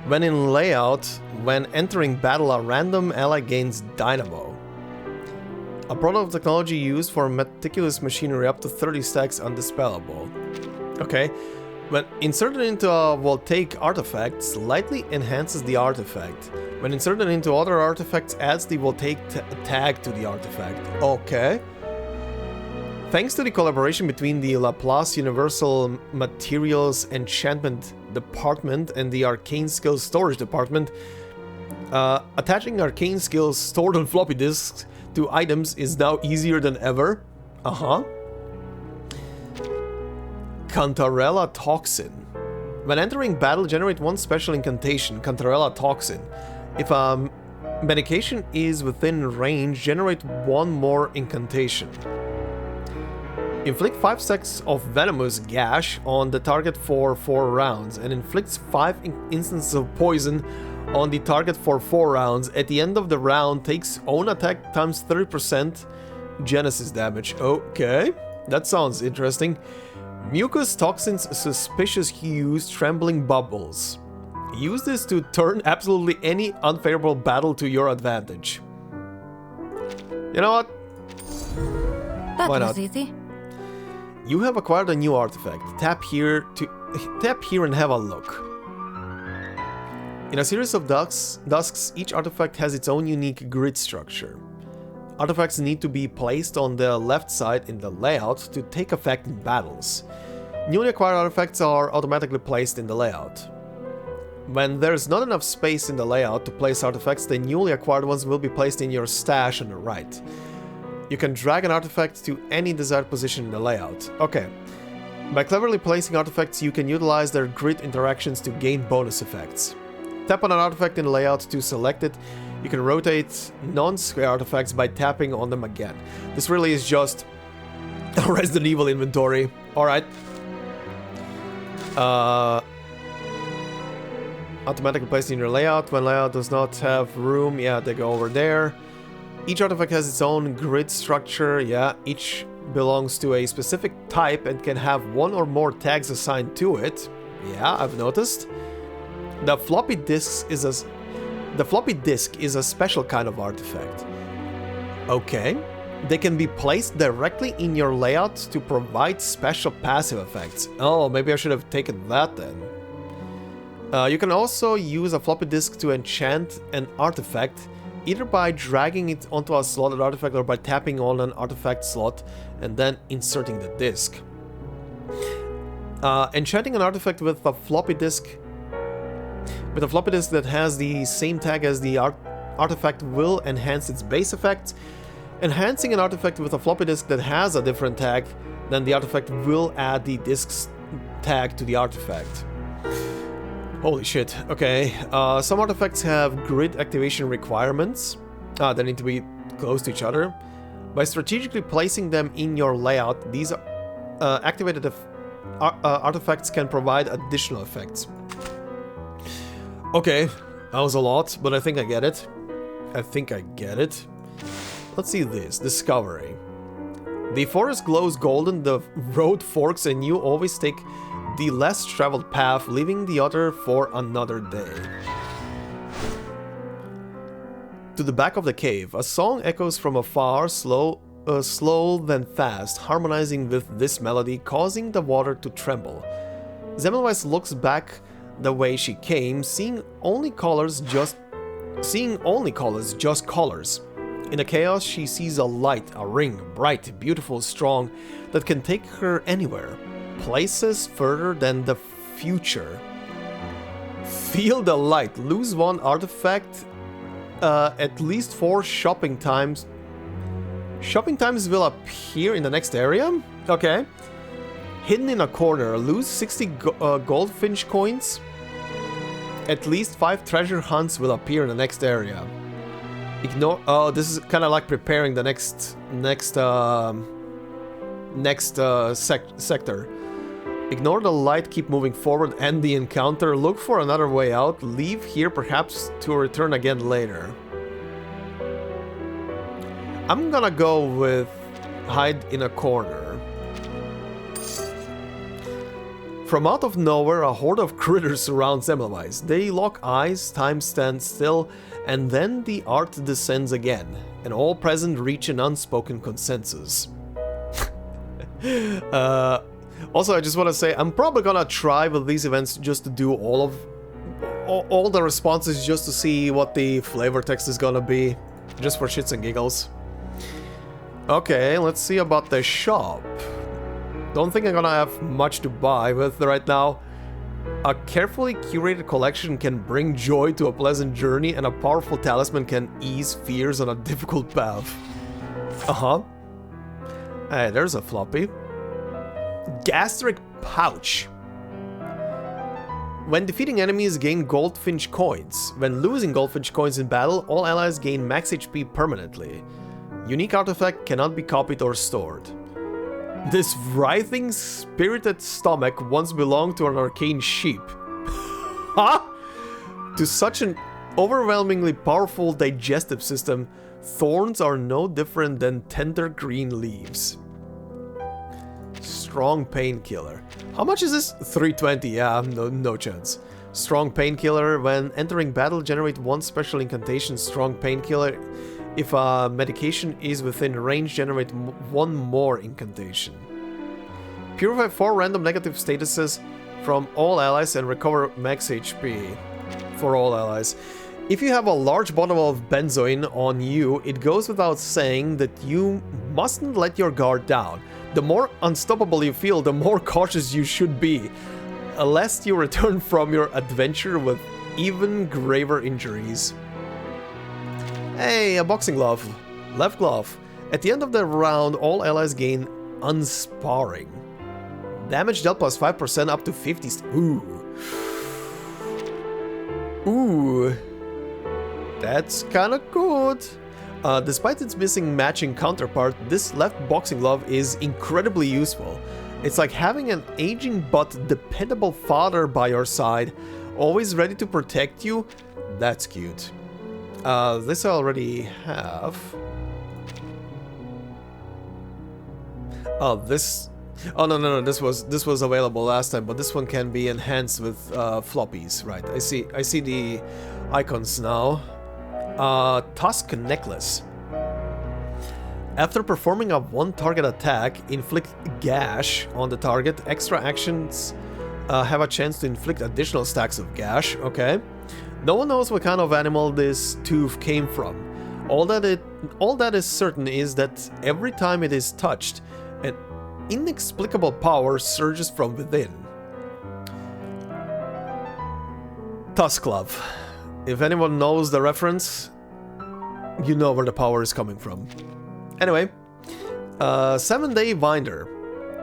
S1: When in layout, when entering battle, a random ally gains dynamo. A product of technology used for meticulous machinery, up to 30 stacks undispellable. Okay. When inserted into a voltaic artifact, slightly enhances the artifact. When inserted into other artifacts, adds the voltaic tag to the artifact. Okay. Thanks to the collaboration between the Laplace Universal Materials Enchantment Department and the Arcane Skills Storage Department, attaching arcane skills stored on floppy disks to items is now easier than ever. Cantarella Toxin. When entering battle, generate one special incantation, Cantarella Toxin. If a medication is within range, generate one more incantation. Inflict 5 stacks of venomous gash on the target for 4 rounds and inflicts 5 instances of poison on the target for 4 rounds. At the end of the round, takes own attack times 30% Genesis damage. Okay, that sounds interesting. Mucus, toxins, suspicious hues, trembling bubbles. Use this to turn absolutely any unfavorable battle to your advantage. You know what?
S2: That
S1: Why
S2: was
S1: not?
S2: easy.
S1: You have acquired a new artifact. Tap here and have a look. In a series of dusks, each artifact has its own unique grid structure. Artifacts need to be placed on the left side in the layout to take effect in battles. Newly acquired artifacts are automatically placed in the layout. When there's not enough space in the layout to place artifacts, the newly acquired ones will be placed in your stash on the right. You can drag an artifact to any desired position in the layout. Okay. By cleverly placing artifacts, you can utilize their grid interactions to gain bonus effects. Tap on an artifact in the layout to select it. You can rotate non-square artifacts by tapping on them again. This really is just a Resident Evil inventory. Alright. Automatically placed in your layout. When layout does not have room, yeah, they go over there. Each artifact has its own grid structure, yeah. Each belongs to a specific type and can have one or more tags assigned to it. Yeah, I've noticed. The floppy disk is a special kind of artifact. Okay. They can be placed directly in your layout to provide special passive effects. Oh, maybe I should have taken that then. You can also use a floppy disk to enchant an artifact, either by dragging it onto a slotted artifact or by tapping on an artifact slot and then inserting the disk. Enchanting an artifact with a floppy disk that has the same tag as the artifact will enhance its base effect. Enhancing an artifact with a floppy disk that has a different tag, then the artifact will add the disk's tag to the artifact. Holy shit, okay. Some artifacts have grid activation requirements. They need to be close to each other. By strategically placing them in your layout, these activated artifacts can provide additional effects. Okay, that was a lot, but I think I get it. Let's see this. Discovery. The forest glows golden, the road forks, and you always take the less traveled path, leaving the other for another day. To the back of the cave, a song echoes from afar, slow then fast, harmonizing with this melody, causing the water to tremble. Semmelweis looks back the way she came, seeing only colors, just colors. In the chaos, she sees a light, a ring, bright, beautiful, strong, that can take her anywhere, places further than the future. Feel the light. Lose one artifact at least 4 shopping times. Shopping times will appear in the next area? Okay. Hidden in a corner. Lose 60 goldfinch coins. At least 5 treasure hunts will appear in the next area. Ignore. Oh, this is kind of like preparing the next sector. Ignore the light, keep moving forward, end the encounter, look for another way out, leave here perhaps to return again later. I'm gonna go with hide in a corner. From out of nowhere, a horde of critters surrounds Semmelweis. They lock eyes, time stands still, and then the art descends again, and all present reach an unspoken consensus. Also, I just want to say, I'm probably gonna try with these events just to do all the responses just to see what the flavor text is gonna be, just for shits and giggles. Okay, let's see about the shop. Don't think I'm gonna have much to buy with right now. A carefully curated collection can bring joy to a pleasant journey, and a powerful talisman can ease fears on a difficult path. Uh-huh. Hey, there's a floppy. Gastric pouch. When defeating enemies, gain goldfinch coins. When losing goldfinch coins in battle, all allies gain max HP permanently. Unique artifact cannot be copied or stored. This writhing, spirited stomach once belonged to an arcane sheep. Huh? To such an overwhelmingly powerful digestive system, thorns are no different than tender green leaves. Strong painkiller. How much is this? 320, yeah, no chance. Strong painkiller. When entering battle, generate one special incantation, strong painkiller. If a medication is within range, generate one more incantation. Purify 4 random negative statuses from all allies and recover max HP for all allies. If you have a large bottle of benzoin on you, it goes without saying that you mustn't let your guard down. The more unstoppable you feel, the more cautious you should be, lest you return from your adventure with even graver injuries. Hey, a boxing glove. Left glove. At the end of the round, all allies gain unsparring. Damage dealt plus 5% up to 50. Ooh. That's kinda good. Despite its missing matching counterpart, this left boxing glove is incredibly useful. It's like having an aging but dependable father by your side, always ready to protect you. That's cute. This I already have. Oh, this... Oh, no, this was available last time, but this one can be enhanced with floppies, right? I see the icons now. Tusk necklace. After performing a one target attack, inflict gash on the target. Extra actions have a chance to inflict additional stacks of gash. Okay. No one knows what kind of animal this tooth came from. All that is certain is that every time it is touched, an inexplicable power surges from within. Tusk glove. If anyone knows the reference, you know where the power is coming from. Anyway, 7-day Winder.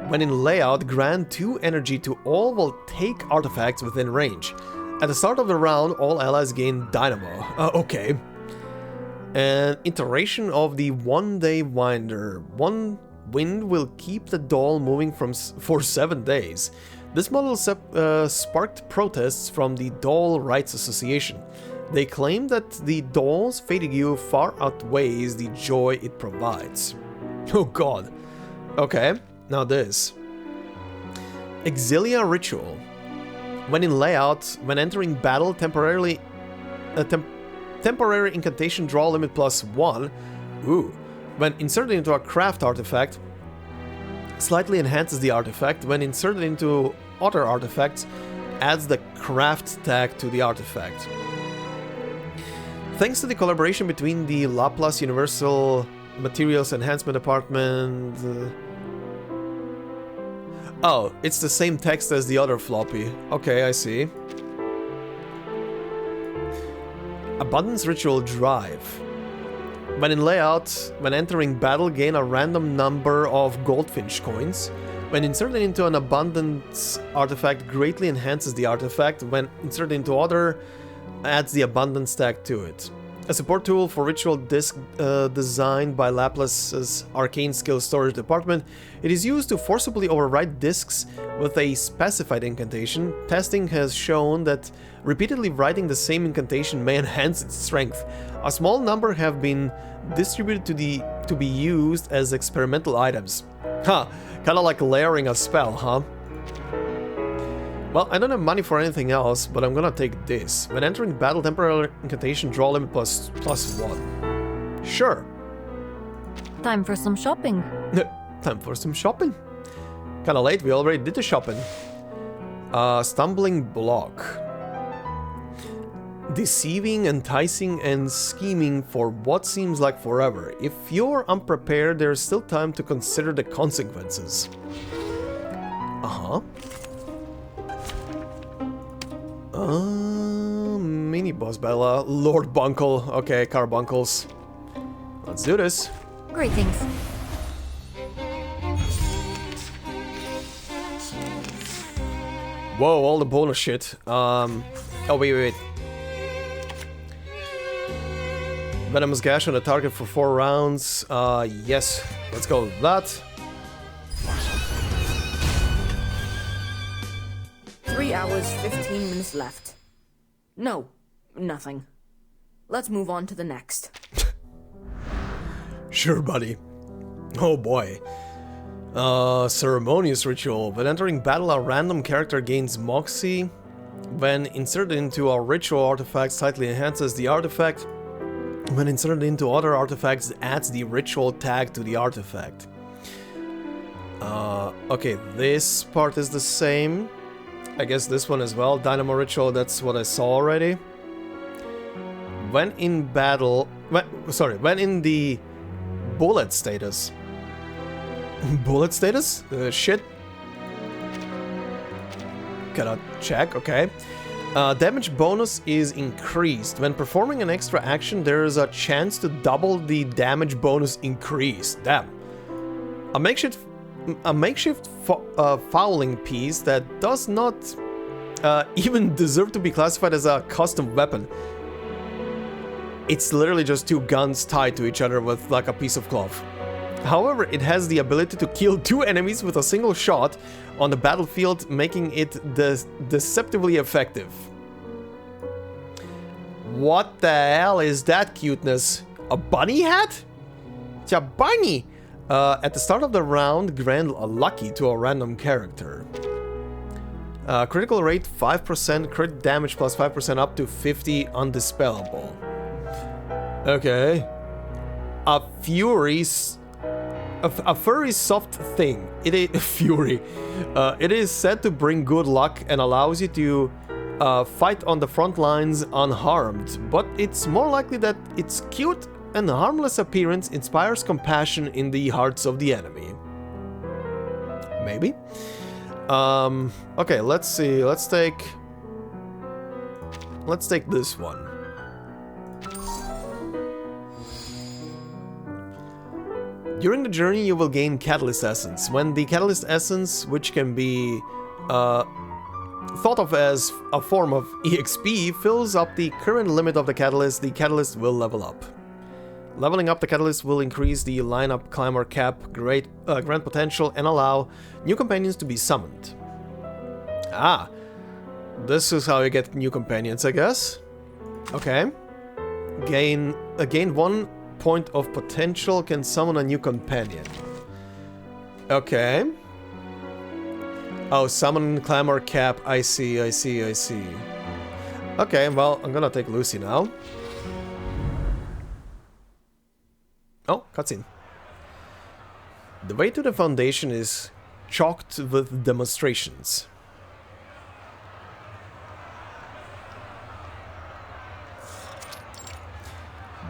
S1: When in layout, grant 2 energy to all will take artifacts within range. At the start of the round, all allies gain dynamo. Okay. An iteration of the 1-day Winder. One wind will keep the doll moving for 7 days. This model sparked protests from the Doll Rights Association. They claim that the doll's fatigue far outweighs the joy it provides. Oh god. Okay, now this. Exilia Ritual. When in layout, when entering battle, temporary incantation draw limit +1. Ooh. When inserted into a craft artifact, slightly enhances the artifact. When inserted into other artifacts, adds the craft tag to the artifact. Thanks to the collaboration between the Laplace Universal Materials Enhancement Department... Oh, it's the same text as the other floppy. Okay, I see. Abundance Ritual Drive. When in layout, when entering battle, gain a random number of goldfinch coins. When inserted into an abundance artifact, greatly enhances the artifact. When inserted into other, adds the abundance tag to it. A support tool for ritual disc designed by Laplace's Arcane Skill Storage Department. It is used to forcibly override discs with a specified incantation. Testing has shown that repeatedly writing the same incantation may enhance its strength. A small number have been distributed to be used as experimental items. Huh, kinda like layering a spell, huh? Well, I don't have money for anything else, but I'm gonna take this. When entering battle, temporary incantation draw limit +1. Sure.
S2: Time for some shopping.
S1: Time for some shopping. Kinda late, we already did the shopping. Stumbling block. Deceiving, enticing, and scheming for what seems like forever. If you're unprepared, there's still time to consider the consequences. Uh-huh. Mini boss Bella, Lord Bunkle. Okay, carbuncles. Let's do this.
S2: Greetings.
S1: Whoa, all the bonus shit. Oh, wait. Venomous gash on the target for 4 rounds. Yes. Let's go with that.
S5: 3 hours, 15 minutes left. No, nothing. Let's move on to the next.
S1: Sure, buddy. Oh boy. Ceremonious ritual. When entering battle, a random character gains Moxie. When inserted into a ritual artifact, slightly enhances the artifact. When inserted into other artifacts, adds the ritual tag to the artifact. Okay, this part is the same. I guess this one as well. Dynamo ritual, that's what I saw already. When in battle... when in the bullet status. Bullet status? Shit. Gotta check, okay. Damage bonus is increased. When performing an extra action, there is a chance to double the damage bonus increase. Damn. A makeshift fouling piece that does not even deserve to be classified as a custom weapon. It's literally just two guns tied to each other with like a piece of cloth. However, it has the ability to kill two enemies with a single shot on the battlefield, making it deceptively effective. What the hell is that cuteness? A bunny hat? It's a bunny! At the start of the round, grant a lucky to a random character. Critical rate 5%, crit damage plus 5% up to 50, undispellable. Okay. A furry soft thing. It is fury. It is said to bring good luck and allows you to fight on the front lines unharmed, but it's more likely that its cute and harmless appearance inspires compassion in the hearts of the enemy. Maybe. Okay, let's see. Let's take this one. During the journey, you will gain Catalyst Essence. When the Catalyst Essence, which can be thought of as a form of EXP, fills up the current limit of the Catalyst will level up. Leveling up the Catalyst will increase the lineup climber cap, grant potential, and allow new companions to be summoned. Ah, this is how you get new companions, I guess. Okay. Gain 1 point of potential, can summon a new companion. Okay. Oh, summon clamor cap. I see. Okay, well, I'm gonna take Lucy now. Oh, cutscene. The way to the foundation is chalked with demonstrations.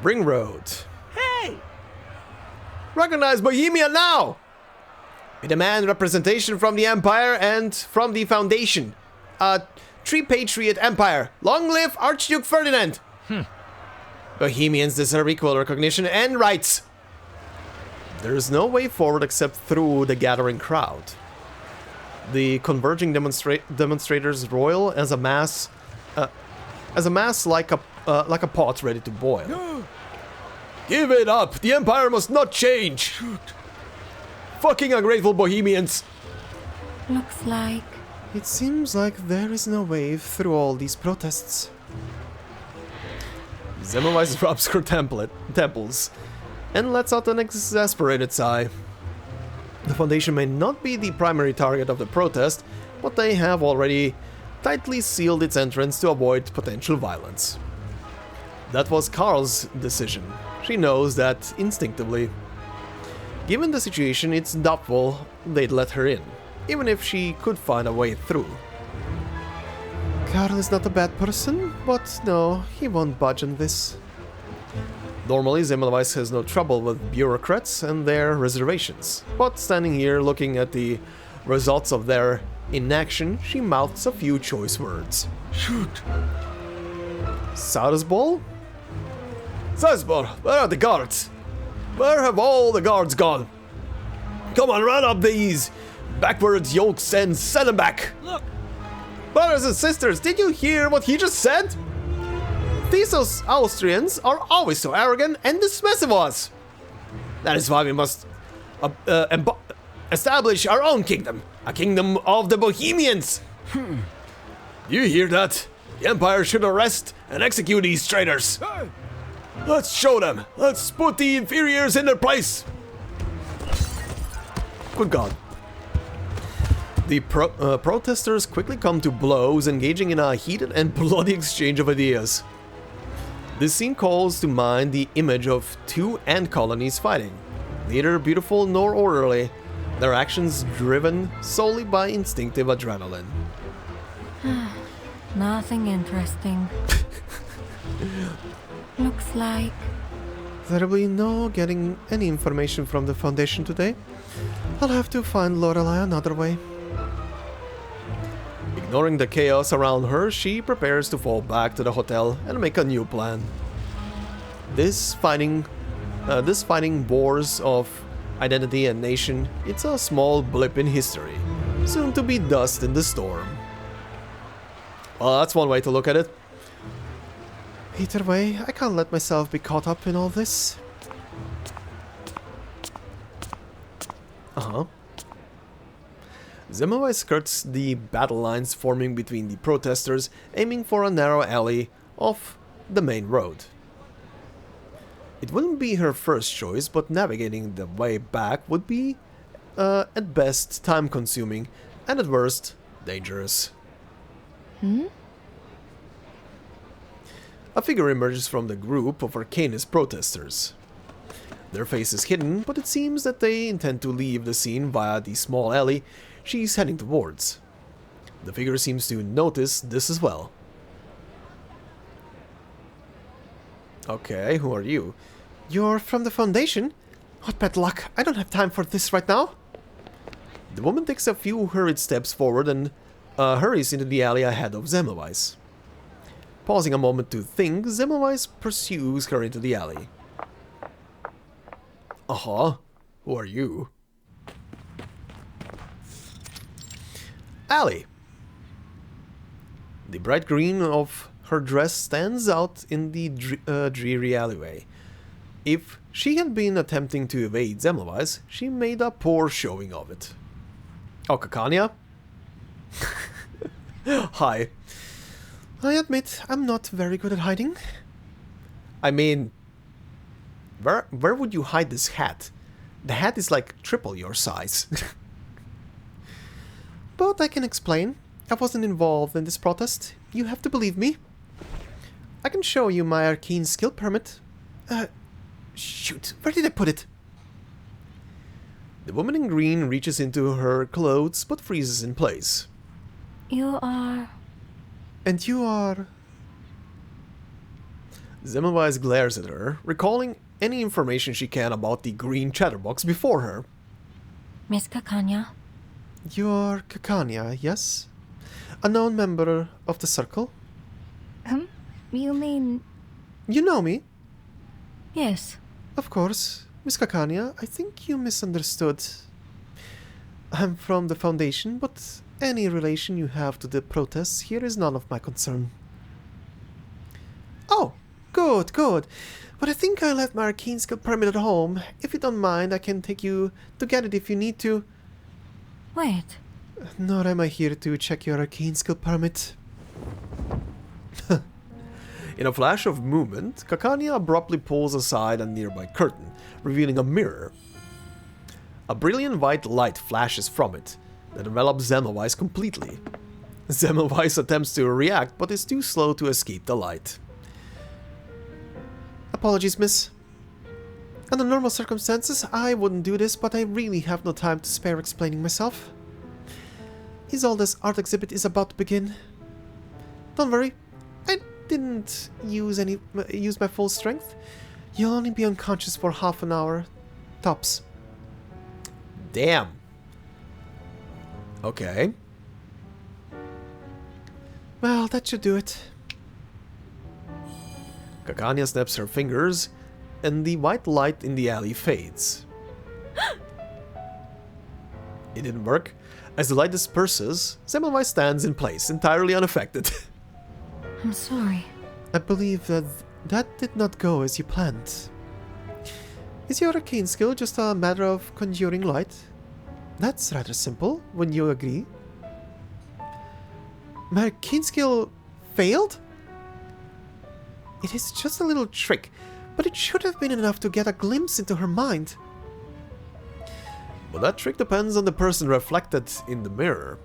S1: Bring road.
S3: Hey!
S1: Recognize Bohemia now! We demand representation from the Empire and from the Foundation. Tripatriot Empire. Long live Archduke Ferdinand! Bohemians deserve equal recognition and rights. There is no way forward except through the gathering crowd. The converging demonstrators roil as a mass like a pot ready to boil. Give it up! The Empire must not change! Shoot. Fucking ungrateful Bohemians!
S2: Looks like...
S1: It seems like there is no way through all these protests. Semmelweis rubs her temples and lets out an exasperated sigh. The Foundation may not be the primary target of the protest, but they have already tightly sealed its entrance to avoid potential violence. That was Carl's decision. She knows that instinctively. Given the situation, it's doubtful they'd let her in, even if she could find a way through. Carl is not a bad person, but no, he won't budge on this. Normally, Semmelweis has no trouble with bureaucrats and their reservations, but standing here looking at the results of their inaction, she mouths a few choice words. Shoot! Salzburg? Salzburg, where are the guards? Where have all the guards gone? Come on, run up these backwards yokes and send them back!
S3: Look!
S1: Brothers and sisters, did you hear what he just said? These Austrians are always so arrogant and dismissive of us. That is why we must establish our own kingdom. A kingdom of the Bohemians. You hear that? The Empire should arrest and execute these traitors. Let's show them! Let's put the inferiors in their place! Good God. The protesters quickly come to blows, engaging in a heated and bloody exchange of ideas. This scene calls to mind the image of two ant colonies fighting, neither beautiful nor orderly, their actions driven solely by instinctive adrenaline.
S2: Nothing interesting. Looks like...
S1: There'll be no getting any information from the Foundation today. I'll have to find Lorelei another way. Ignoring the chaos around her, she prepares to fall back to the hotel and make a new plan. This fighting wars of identity and nation, it's a small blip in history, soon to be dust in the storm. Well, that's one way to look at it. Either way, I can't let myself be caught up in all this. Zemmovai skirts the battle lines forming between the protesters, aiming for a narrow alley off the main road. It wouldn't be her first choice, but navigating the way back would be, at best, time-consuming, and at worst, dangerous. A figure emerges from the group of Arcanist protesters. Their face is hidden, but it seems that they intend to leave the scene via the small alley she's heading towards. The figure seems to notice this as well. Okay, who are you? You're from the Foundation? What bad luck, I don't have time for this right now. The woman takes a few hurried steps forward and hurries into the alley ahead of Zemmovai's. Pausing a moment to think, Zemmovai pursues her into the alley. Who are you? Alley. The bright green of her dress stands out in the dreary alleyway. If she had been attempting to evade Zemmovai, she made a poor showing of it. Oh, Kakania? Hi. I admit, I'm not very good at hiding. I mean, where would you hide this hat? The hat is like triple your size. But I can explain. I wasn't involved in this protest. You have to believe me. I can show you my arcane skill permit. Shoot, where did I put it? The woman in green reaches into her clothes but freezes in place.
S2: You are...
S1: And you are... Zemmovai glares at her, recalling any information she can about the green chatterbox before her.
S2: Miss Kakania?
S1: You're Kakania, yes? A known member of the Circle?
S2: You mean...
S1: You know me?
S2: Yes.
S1: Of course. Miss Kakania, I think you misunderstood. I'm from the Foundation, but any relation you have to the protests here is none of my concern. Oh, good, good. But I think I left my arcane skill permit at home. If you don't mind, I can take you to get it if you need to.
S2: Wait.
S1: Nor am I here to check your arcane skill permit. In a flash of movement, Kakania abruptly pulls aside a nearby curtain, revealing a mirror. A brilliant white light flashes from it, that envelops Zemmovai completely. Zemmovai attempts to react, but is too slow to escape the light. Apologies, miss. Under normal circumstances, I wouldn't do this, but I really have no time to spare explaining myself. Isolde's art exhibit is about to begin. Don't worry, I didn't use my full strength. You'll only be unconscious for half an hour, tops. Damn. Okay. Well, that should do it. Kakania snaps her fingers, and the white light in the alley fades. It didn't work. As the light disperses, Zemmovai stands in place, entirely unaffected.
S2: I'm sorry.
S1: I believe that did not go as you planned. Is your arcane skill just a matter of conjuring light? That's rather simple, when you agree. My arcane skill failed? It is just a little trick, but it should have been enough to get a glimpse into her mind. But that trick depends on the person reflected in the mirror,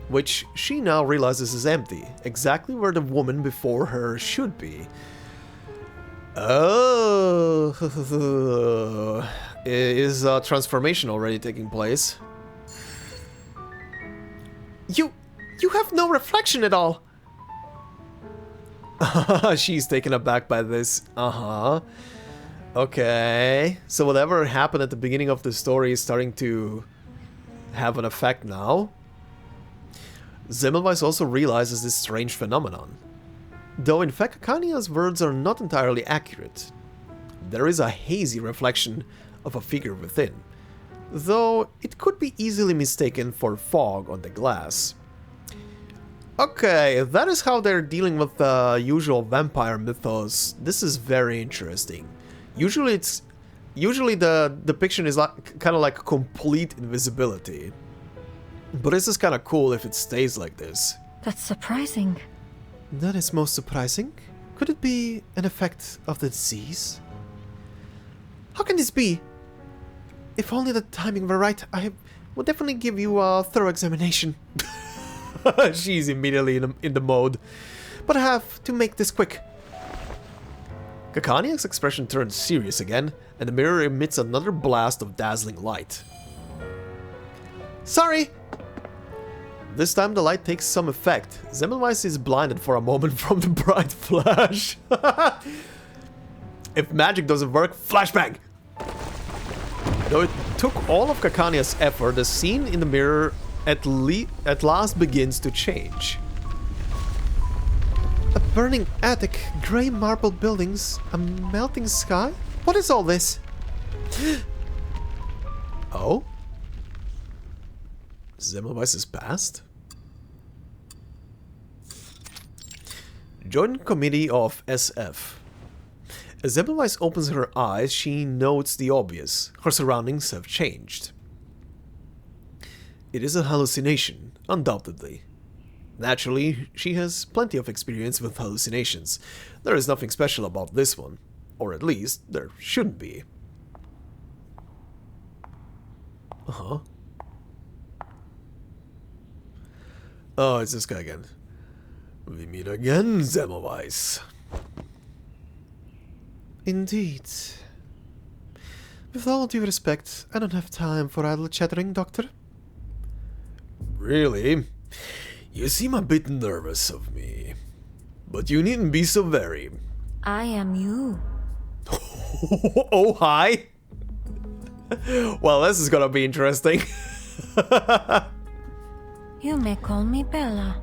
S1: which she now realizes is empty, exactly where the woman before her should be. Oh, is a transformation already taking place? You have no reflection at all. She's taken aback by this. Okay, so whatever happened at the beginning of the story is starting to have an effect now. Semmelweis also realizes this strange phenomenon. Though in fact Kakania's words are not entirely accurate. There is a hazy reflection of a figure within, though it could be easily mistaken for fog on the glass. Okay, if that is how they're dealing with the usual vampire mythos, this is very interesting. Usually the depiction is like, kind of like complete invisibility. But this is kind of cool if it stays like this.
S2: That's surprising.
S1: That is most surprising. Could it be an effect of the disease? How can this be? If only the timing were right, I would definitely give you a thorough examination. She's immediately in the mode. But I have to make this quick. Kakania's expression turns serious again, and the mirror emits another blast of dazzling light. Sorry! This time the light takes some effect. Semmelweis is blinded for a moment from the bright flash. If magic doesn't work, flashbang! Though it took all of Kakania's effort, the scene in the mirror at last begins to change. A burning attic, grey marble buildings, a melting sky? What is all this? Oh? Semmelweis' past? Joint Committee of SF. As Semmelweis opens her eyes, she notes the obvious. Her surroundings have changed. It is a hallucination, undoubtedly. Naturally, she has plenty of experience with hallucinations. There is nothing special about this one. Or at least, there shouldn't be. Oh, it's this guy again. We meet again, Semmelweis. Indeed. With all due respect, I don't have time for idle chattering, Doctor. Really? You seem a bit nervous of me. But you needn't be so very.
S2: I am you.
S1: Oh, hi! Well, this is gonna be interesting.
S2: You may call me Bella.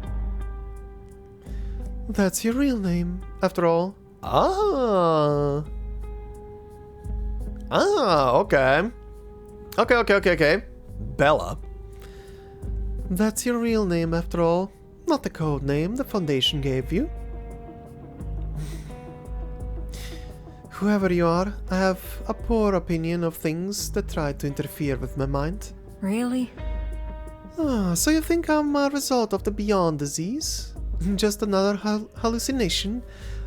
S1: That's your real name, after all. Ah, okay. Okay. Bella. That's your real name, after all. Not the code name the Foundation gave you. Whoever you are, I have a poor opinion of things that try to interfere with my mind.
S2: Really?
S1: So you think I'm a result of the Beyond disease? Just another hallucination?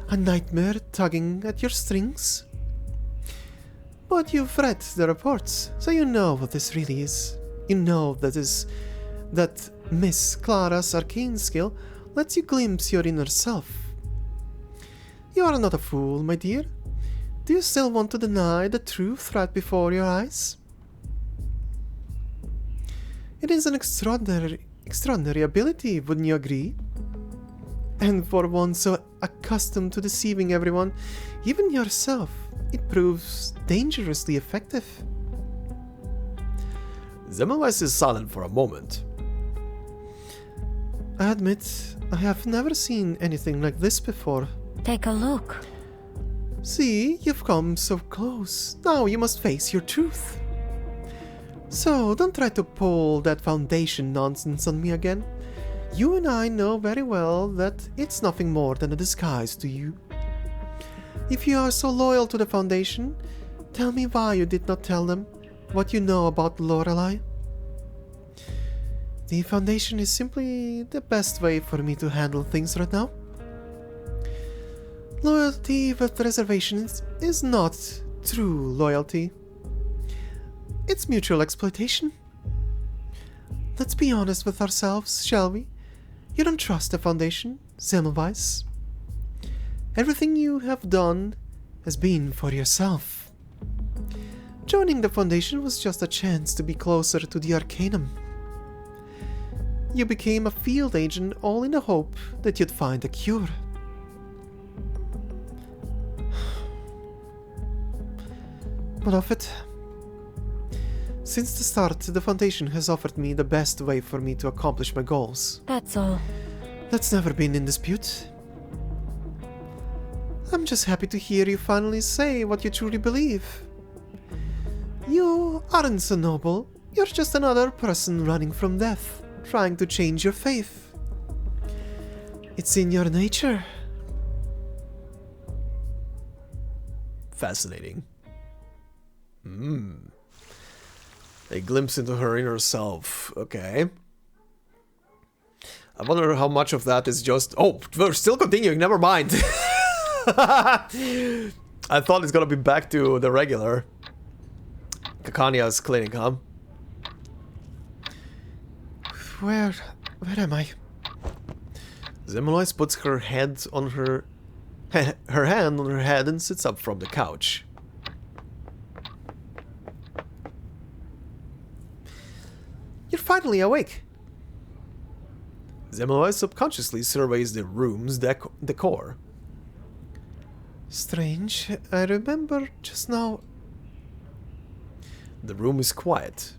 S1: A nightmare tugging at your strings? But you've read the reports, so you know what this really is. You know that Miss Clara's arcane skill lets you glimpse your inner self. You are not a fool, my dear. Do you still want to deny the truth right before your eyes? It is an extraordinary ability, wouldn't you agree? And for one so accustomed to deceiving everyone, even yourself, it proves dangerously effective. Semmelweis is silent for a moment. I admit, I have never seen anything like this before.
S2: Take a look.
S1: See, you've come so close. Now you must face your truth. So, don't try to pull that Foundation nonsense on me again. You and I know very well that it's nothing more than a disguise to you. If you are so loyal to the Foundation, tell me why you did not tell them what you know about Lorelei. The Foundation is simply the best way for me to handle things right now. Loyalty with reservations is not true loyalty. It's mutual exploitation. Let's be honest with ourselves, shall we? You don't trust the Foundation, Semmelweis. Everything you have done has been for yourself. Joining the Foundation was just a chance to be closer to the Arcanum. You became a field agent all in the hope that you'd find a cure. But of it, since the start, the Foundation has offered me the best way for me to accomplish my goals.
S2: That's all.
S1: That's never been in dispute. I'm just happy to hear you finally say what you truly believe. You aren't so noble. You're just another person running from death, trying to change your faith. It's in your nature. Fascinating. A glimpse into her inner self. Okay. I wonder how much of that is just... Oh, we're still continuing, never mind. I thought it's gonna be back to the regular Kakania's clinic, huh? Where am I? Semmelweis puts her head on her hand on her head and sits up from the couch. You're finally awake. Semmelweis subconsciously surveys the room's decor. Strange, I remember just now. The room is quiet.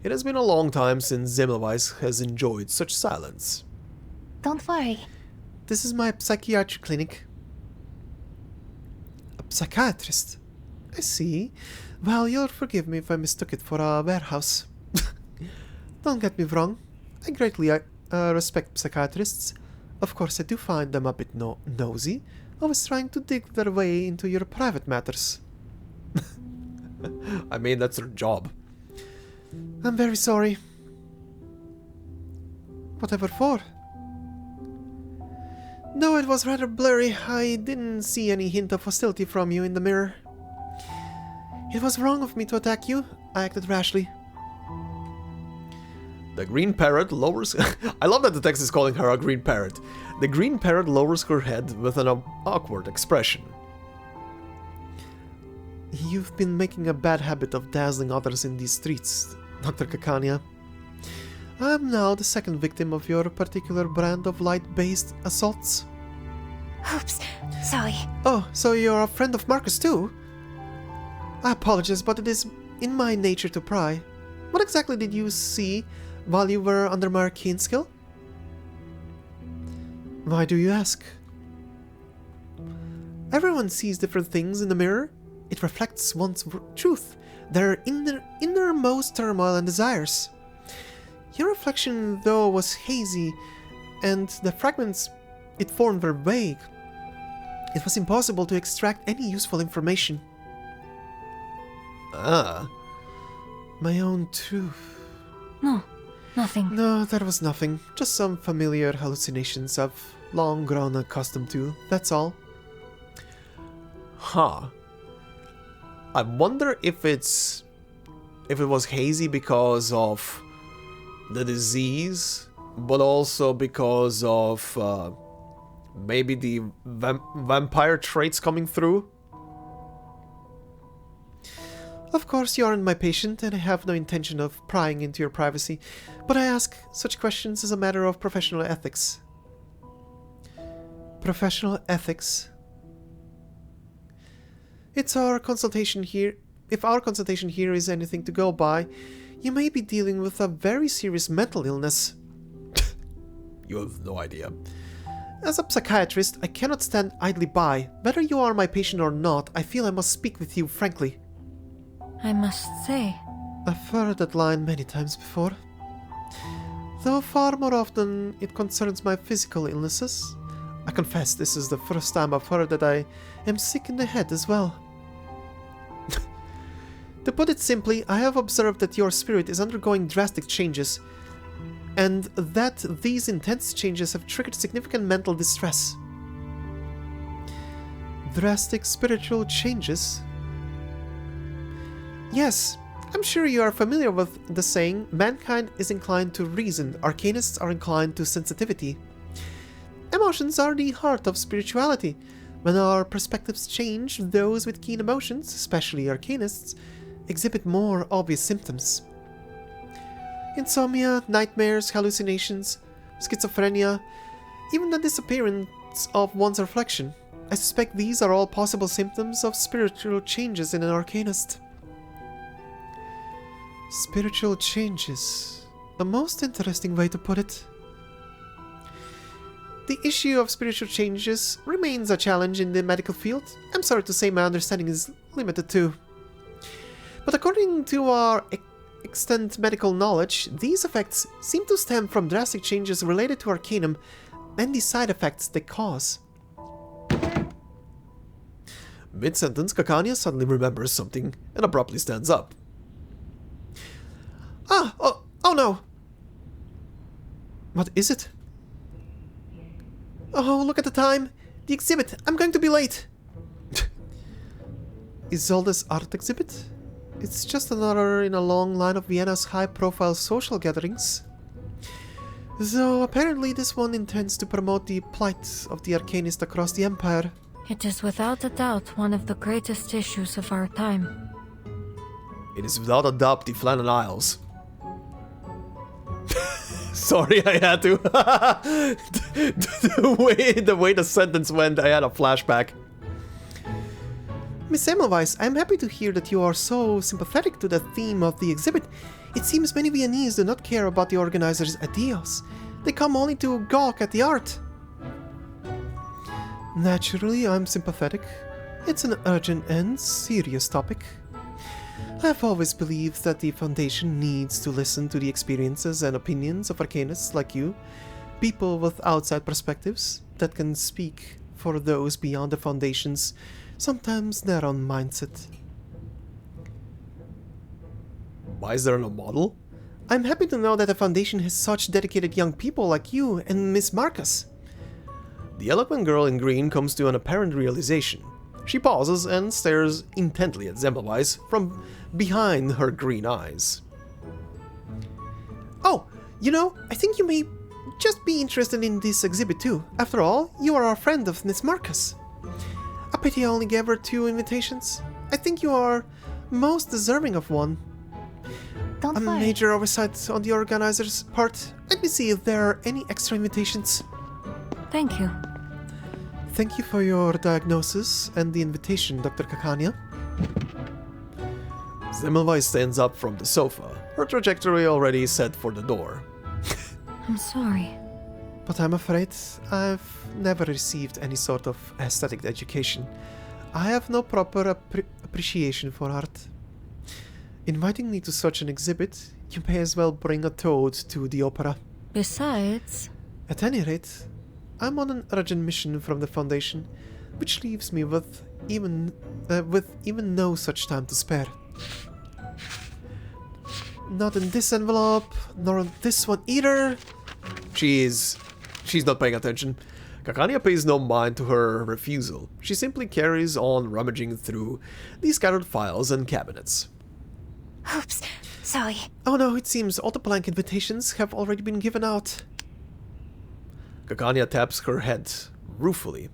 S1: It has been a long time since Semmelweis has enjoyed such silence.
S2: Don't worry.
S1: This is my psychiatric clinic. A psychiatrist? I see. Well, you'll forgive me if I mistook it for a warehouse. Don't get me wrong. I greatly respect psychiatrists. Of course, I do find them a bit nosy, always trying to dig their way into your private matters. I mean, that's their job. I'm very sorry. Whatever for? Though it was rather blurry, I didn't see any hint of hostility from you in the mirror. It was wrong of me to attack you. I acted rashly. The green parrot lowers... I love that the text is calling her a green parrot. The green parrot lowers her head with an awkward expression. You've been making a bad habit of dazzling others in these streets, Dr. Kakania. I'm now the second victim of your particular brand of light-based assaults.
S2: Oops, sorry.
S1: Oh, so you're a friend of Marcus too? I apologize, but it is in my nature to pry. What exactly did you see while you were under my arcane skill? Why do you ask? Everyone sees different things in the mirror. It reflects one's truth, their innermost turmoil and desires. Your reflection, though, was hazy, and the fragments it formed were vague. It was impossible to extract any useful information. Ah. My own truth.
S2: No, nothing.
S1: No, there was nothing. Just some familiar hallucinations I've long grown accustomed to, that's all. Huh. I wonder if it was hazy because of the disease, but also because of maybe the vampire traits coming through. Of course, you aren't my patient, and I have no intention of prying into your privacy, but I ask such questions as a matter of professional ethics. Professional ethics? If our consultation here is anything to go by, you may be dealing with a very serious mental illness. You have no idea. As a psychiatrist, I cannot stand idly by. Whether you are my patient or not, I feel I must speak with you frankly.
S2: I must say.
S1: I've heard that line many times before. Though far more often it concerns my physical illnesses. I confess this is the first time I've heard that I am sick in the head as well. To put it simply, I have observed that your spirit is undergoing drastic changes, and that these intense changes have triggered significant mental distress. Drastic spiritual changes? Yes, I'm sure you are familiar with the saying, mankind is inclined to reason, Arcanists are inclined to sensitivity. Emotions are the heart of spirituality. When our perspectives change, those with keen emotions, especially Arcanists, exhibit more obvious symptoms. Insomnia, nightmares, hallucinations, schizophrenia, even the disappearance of one's reflection. I suspect these are all possible symptoms of spiritual changes in an Arcanist. Spiritual changes. The most interesting way to put it. The issue of spiritual changes remains a challenge in the medical field. I'm sorry to say my understanding is limited too. But according to our extant medical knowledge, these effects seem to stem from drastic changes related to Arcanum and the side effects they cause. Mid-sentence, Kakania suddenly remembers something and abruptly stands up. Oh no! What is it? Oh, look at the time! The exhibit! I'm going to be late! Isolde's art exhibit? It's just another in a long line of Vienna's high-profile social gatherings. Though apparently this one intends to promote the plight of the Arcanist across the Empire.
S2: It is without a doubt one of the greatest issues of our time.
S1: It is without a doubt the Flannan Isles. Sorry, I had to. the way the sentence went, I had a flashback. Miss Semmelweis, I'm happy to hear that you are so sympathetic to the theme of the exhibit. It seems many Viennese do not care about the organizers' ideals. They come only to gawk at the art. Naturally, I'm sympathetic. It's an urgent and serious topic. I've always believed that the Foundation needs to listen to the experiences and opinions of Arcanists like you, people with outside perspectives that can speak for those beyond the Foundation's sometimes narrow mindset. Why is there no model? I'm happy to know that the Foundation has such dedicated young people like you and Miss Marcus. The eloquent girl in green comes to an apparent realization. She pauses and stares intently at Semmelweis from behind her green eyes. Oh, you know, I think you may just be interested in this exhibit too. After all, you are a friend of Miss Marcus. A pity I only gave her 2 invitations. I think you are most deserving of one.
S2: Don't
S1: A
S2: worry.
S1: major oversight on the organizer's part. Let me see if there are any extra invitations.
S2: Thank you.
S1: Thank you for your diagnosis and the invitation, Dr. Kakania. Semmelweis stands up from the sofa, her trajectory already set for the door.
S2: I'm sorry.
S1: But I'm afraid I've never received any sort of aesthetic education. I have no proper appreciation for art. Inviting me to such an exhibit, you may as well bring a toad to the opera.
S2: Besides,
S1: At any rate, I'm on an urgent mission from the Foundation, which leaves me with even no such time to spare. Not in this envelope, nor in this one either. She's not paying attention. Kakania pays no mind to her refusal. She simply carries on rummaging through the scattered files and cabinets.
S2: oops, sorry.
S1: Oh no, it seems all the blank invitations have already been given out. Kakania taps her head ruefully.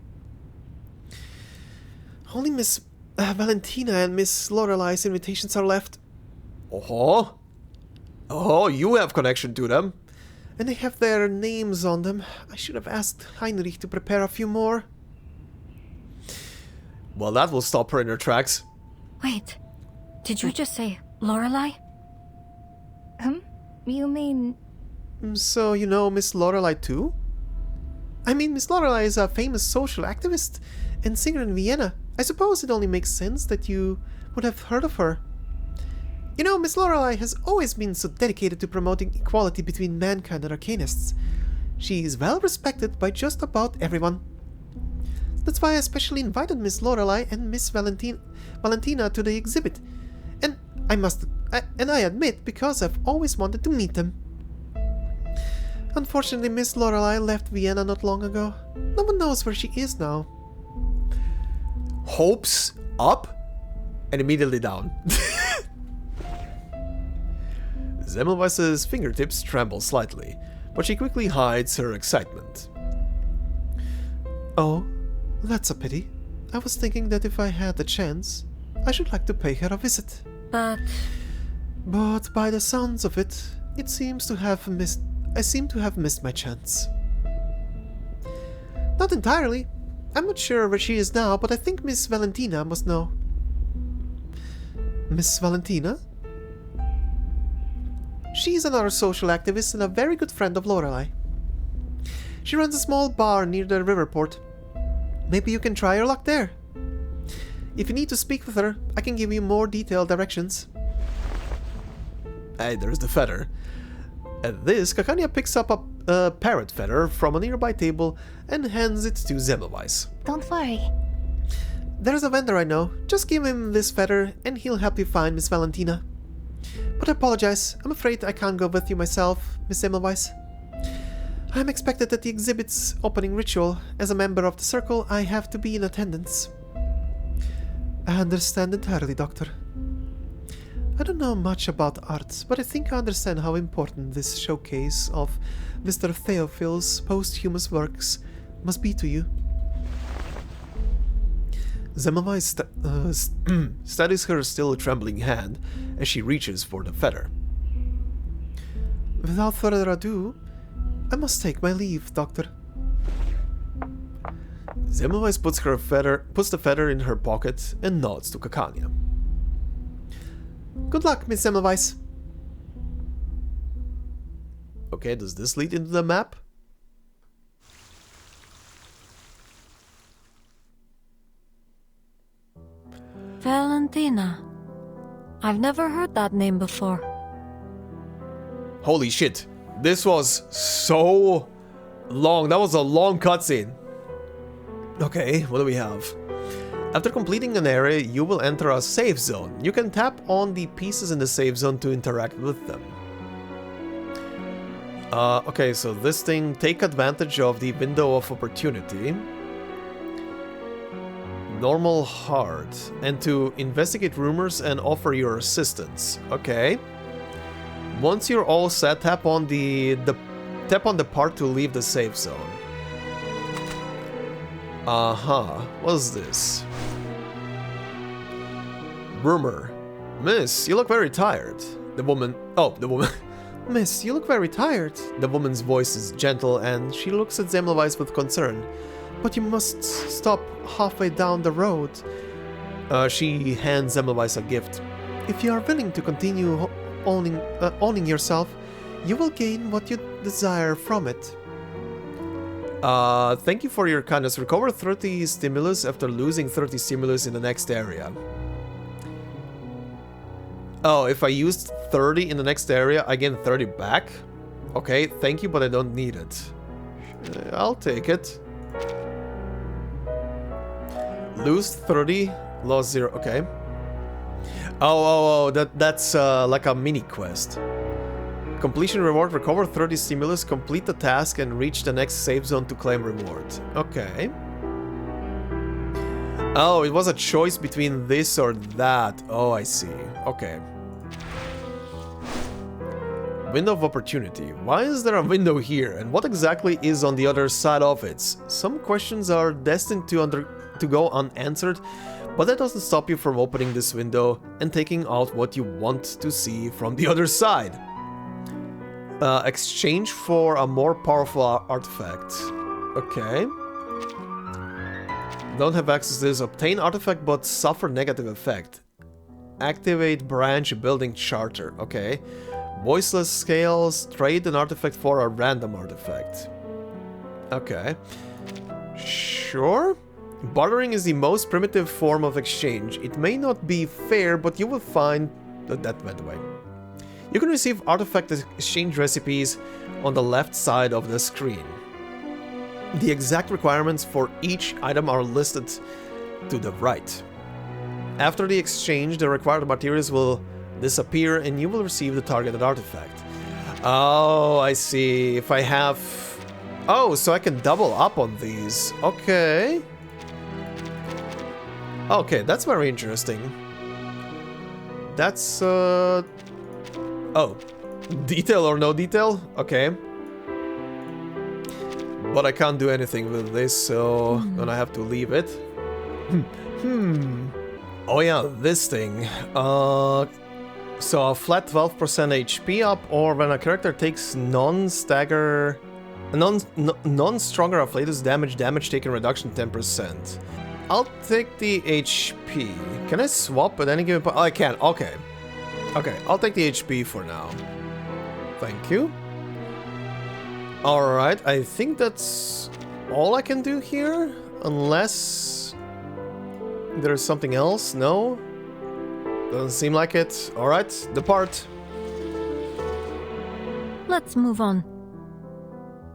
S1: Only Miss Valentina and Miss Lorelei's invitations are left. Oh? Oh, you have connection to them. And they have their names on them. I should have asked Heinrich to prepare a few more. Well, that will stop her in her tracks.
S2: Wait, did you just say Lorelei?
S5: You mean...
S1: So you know Miss Lorelei too? I mean, Miss Lorelei is a famous social activist and singer in Vienna. I suppose it only makes sense that you would have heard of her. You know, Miss Lorelei has always been so dedicated to promoting equality between mankind and Arcanists. She is well respected by just about everyone. That's why I especially invited Miss Lorelei and Miss Valentina to the exhibit. And I admit, because I've always wanted to meet them. Unfortunately, Miss Lorelei left Vienna not long ago. No one knows where she is now. hopes up and immediately down. Semmelweis's fingertips tremble slightly, but she quickly hides her excitement.
S6: Oh, that's a pity. I was thinking that if I had the chance, I should like to pay her a visit.
S2: But
S6: by the sounds of it, I seem to have missed my chance. Not entirely. I'm not sure where she is now, but I think Miss Valentina must know. Miss Valentina? She's another social activist and a very good friend of Lorelei. She runs a small bar near the riverport. Maybe you can try your luck there. If you need to speak with her, I can give you more detailed directions.
S1: Hey, there's the feather. At this, Kakania picks up a parrot feather from a nearby table and hands it to Semmelweis.
S2: don't worry.
S6: There's a vendor I know. Just give him this feather and he'll help you find Miss Valentina. But I apologize. I'm afraid I can't go with you myself, Miss Semmelweis. I'm expected at the exhibit's opening ritual. As a member of the circle, I have to be in attendance. I understand entirely, Doctor. I don't know much about art, but I think I understand how important this showcase of Mr. Theophil's posthumous works must be to you.
S1: Semmelweis steadies her still trembling hand as she reaches for the feather.
S6: Without further ado, I must take my leave, Doctor.
S1: Semmelweis puts the feather in her pocket and nods to Kakania.
S6: Good luck, Miss Semmelweis.
S1: Okay, does this lead into the map?
S2: Valentina. I've never heard that name before.
S1: Holy shit. This was so long. That was a long cutscene. Okay, what do we have? After completing an area, you will enter a safe zone. You can tap on the pieces in the safe zone to interact with them. Okay, so this thing, take advantage of the window of opportunity. Normal hard. And to investigate rumors and offer your assistance. Okay. Once you're all set, tap on the part to leave the safe zone. What's this? Rumor. Miss, you look very tired. The woman...
S6: Miss, you look very tired.
S1: The woman's voice is gentle and she looks at Semmelweis with concern.
S6: But you must stop halfway down the road.
S1: She hands Semmelweis a gift.
S6: If you are willing to continue owning yourself, you will gain what you desire from it.
S1: Thank you for your kindness. Recover 30 stimulus after losing 30 stimulus in the next area. Oh, if I used 30 in the next area, I gain 30 back? Okay, thank you, but I don't need it. I'll take it. Lose 30, lost 0, okay. That's like a mini quest. Completion reward, recover 30 stimulus, complete the task and reach the next safe zone to claim reward. Okay. Oh, it was a choice between this or that. Oh, I see. Okay. Window of opportunity. Why is there a window here? And what exactly is on the other side of it? Some questions are destined to go unanswered, but that doesn't stop you from opening this window and taking out what you want to see from the other side. Exchange for a more powerful artifact. Okay. Don't have access to this. Obtain artifact but suffer negative effect. Activate branch building charter. Okay. Voiceless scales. Trade an artifact for a random artifact. Okay. Sure. Bartering is the most primitive form of exchange. It may not be fair, but you will find that went away. You can receive artifact exchange recipes on the left side of the screen. The exact requirements for each item are listed to the right. After the exchange, the required materials will disappear and you will receive the targeted artifact. Oh, I see. If I have... Oh, so I can double up on these. Okay. Okay, that's very interesting. That's, oh. Detail or no detail? Okay. But I can't do anything with this, so I'm gonna have to leave it. Oh yeah, this thing. So a flat 12% HP up, or when a character takes non-stronger afflatus damage taken reduction 10%. I'll take the HP. Can I swap at any given point? Oh, I can. Okay. Okay, I'll take the HP for now. Thank you. Alright, I think that's all I can do here. Unless there's something else. No? Doesn't seem like it. Alright, depart.
S2: Let's move on.